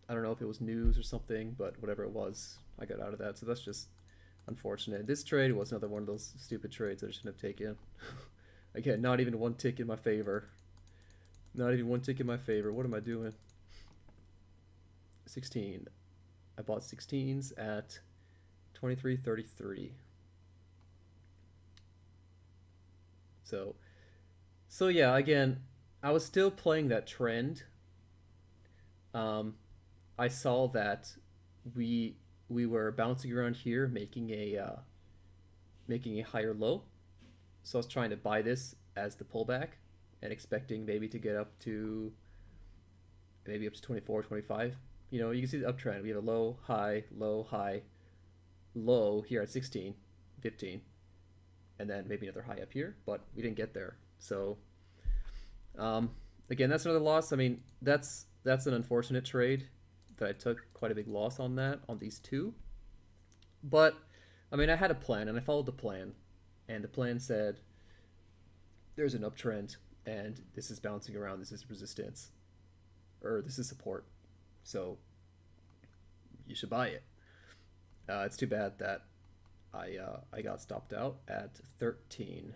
I don't know if it was news or something, but whatever it was, I got out of that. So that's just unfortunate. This trade was another one of those stupid trades that I shouldn't have taken. Again, not even 1 tick in my favor. Not even 1 tick in my favor. What am I doing? 16. I bought 16s at 23.33. So yeah, again, I was still playing that trend. I saw that we were bouncing around here, making a higher low. So I was trying to buy this as the pullback and expecting maybe to get up to 24, 25. You can see the uptrend. We have a low, high, low, high, low here at 16, 15, and then maybe another high up here, but we didn't get there. So um, again, that's another loss. I mean, that's an unfortunate trade that I took quite a big loss on these two. But I mean, I had a plan and I followed the plan, and the plan said there's an uptrend and this is bouncing around. This is resistance, or this is support. So you should buy it. It's too bad that I got stopped out at 13,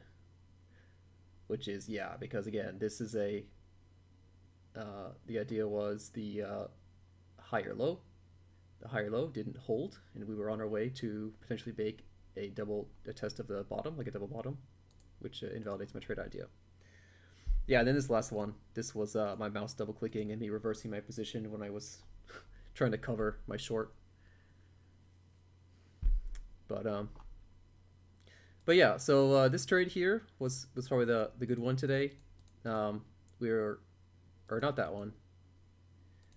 which is, yeah, because again, this is the idea was the higher low. The higher low didn't hold, and we were on our way to potentially make a test of the bottom, like a double bottom, which invalidates my trade idea. Yeah, and then this last one, this was my mouse double clicking and me reversing my position when I was trying to cover my short. But yeah, so this trade here was probably the good one today. We were, or not that one.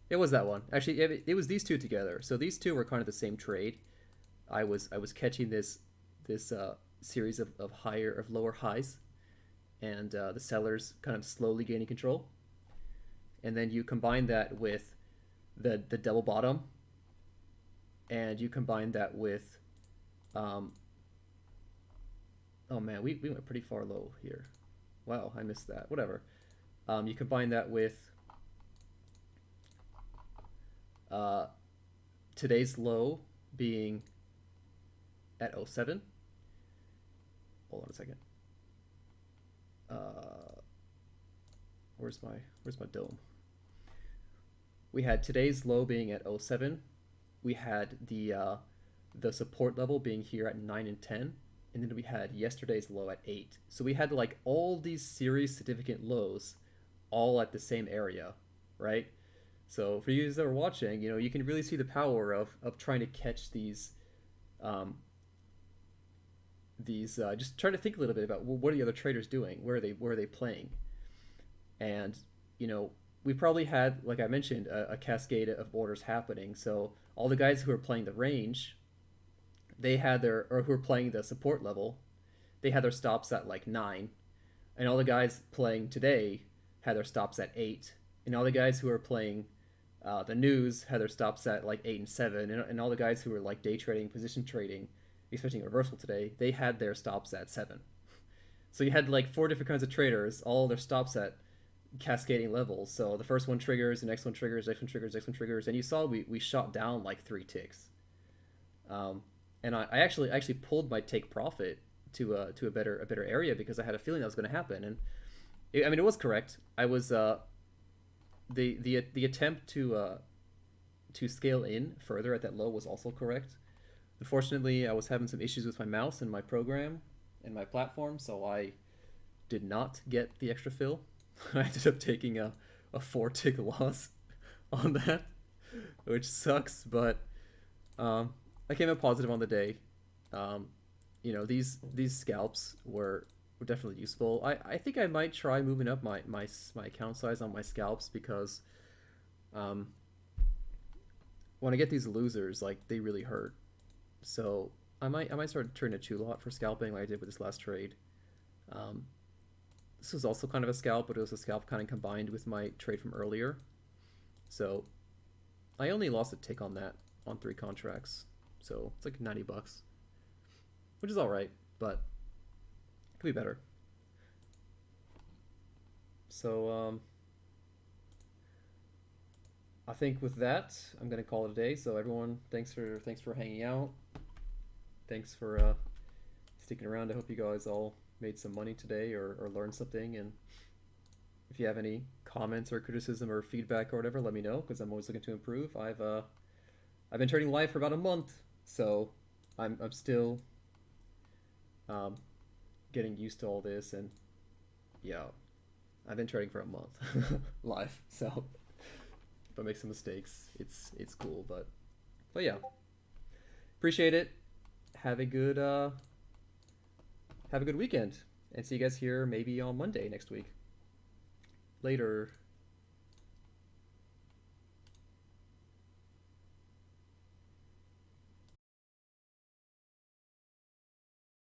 It was that one. Actually, it was these two together. So these two were kind of the same trade. I was catching this series of lower highs, and the sellers kind of slowly gaining control. And then you combine that with the double bottom, and you combine that with um, oh man, we went pretty far low here. Wow, I missed that. Whatever. You combine that with uh, today's low being at '07. Hold on a second. Uh, where's my dome? We had today's low being at '07. We had the support level being here at 9 and 10, and then we had yesterday's low at 8. So we had like all these series significant lows all at the same area, right? So for you that are watching, you can really see the power of trying to catch um, these just trying to think a little bit about, well, what are the other traders doing? Where are they playing? And you know we probably had, like I mentioned, a cascade of orders happening. So all the guys who are playing the range, they had their or who are playing the support level, they had their stops at like 9, and all the guys playing today had their stops at 8, and all the guys who are playing the news had their stops at like 8 and 7, and all the guys who were like day trading, position trading, especially in reversal today, they had their stops at 7. So you had like four different kinds of traders, all their stops at cascading levels. So the first one triggers, the next one triggers, next one triggers, next one triggers, and you saw we shot down like 3 ticks. Um, and I actually pulled my take profit to a better area because I had a feeling that was going to happen, and I mean it was correct. I was the attempt to scale in further at that low was also correct. Unfortunately, I was having some issues with my mouse and my program and my platform, so I did not get the extra fill. I ended up taking a 4 tick loss on that, which sucks, but I came out positive on the day. Um, these scalps were definitely useful. I think I might try moving up my account size on my scalps because um, when I get these losers, like they really hurt. So I might start turning a 2 lot for scalping like I did with this last trade. Um, this was also kind of a scalp, but it was a scalp kind of combined with my trade from earlier. So I only lost a tick on that on 3 contracts. So it's like $90, which is all right, but it could be better. So I think with that, I'm gonna call it a day. So everyone, thanks for hanging out. Thanks for sticking around. I hope you guys all made some money today or learned something. And if you have any comments or criticism or feedback or whatever, let me know because I'm always looking to improve. I've been trading live for about a month, so I'm still um, getting used to all this. And yeah, I've been trading for a month live, so if I make some mistakes, it's cool. But yeah, appreciate it. Have a good weekend, and see you guys here maybe on Monday next week. Later.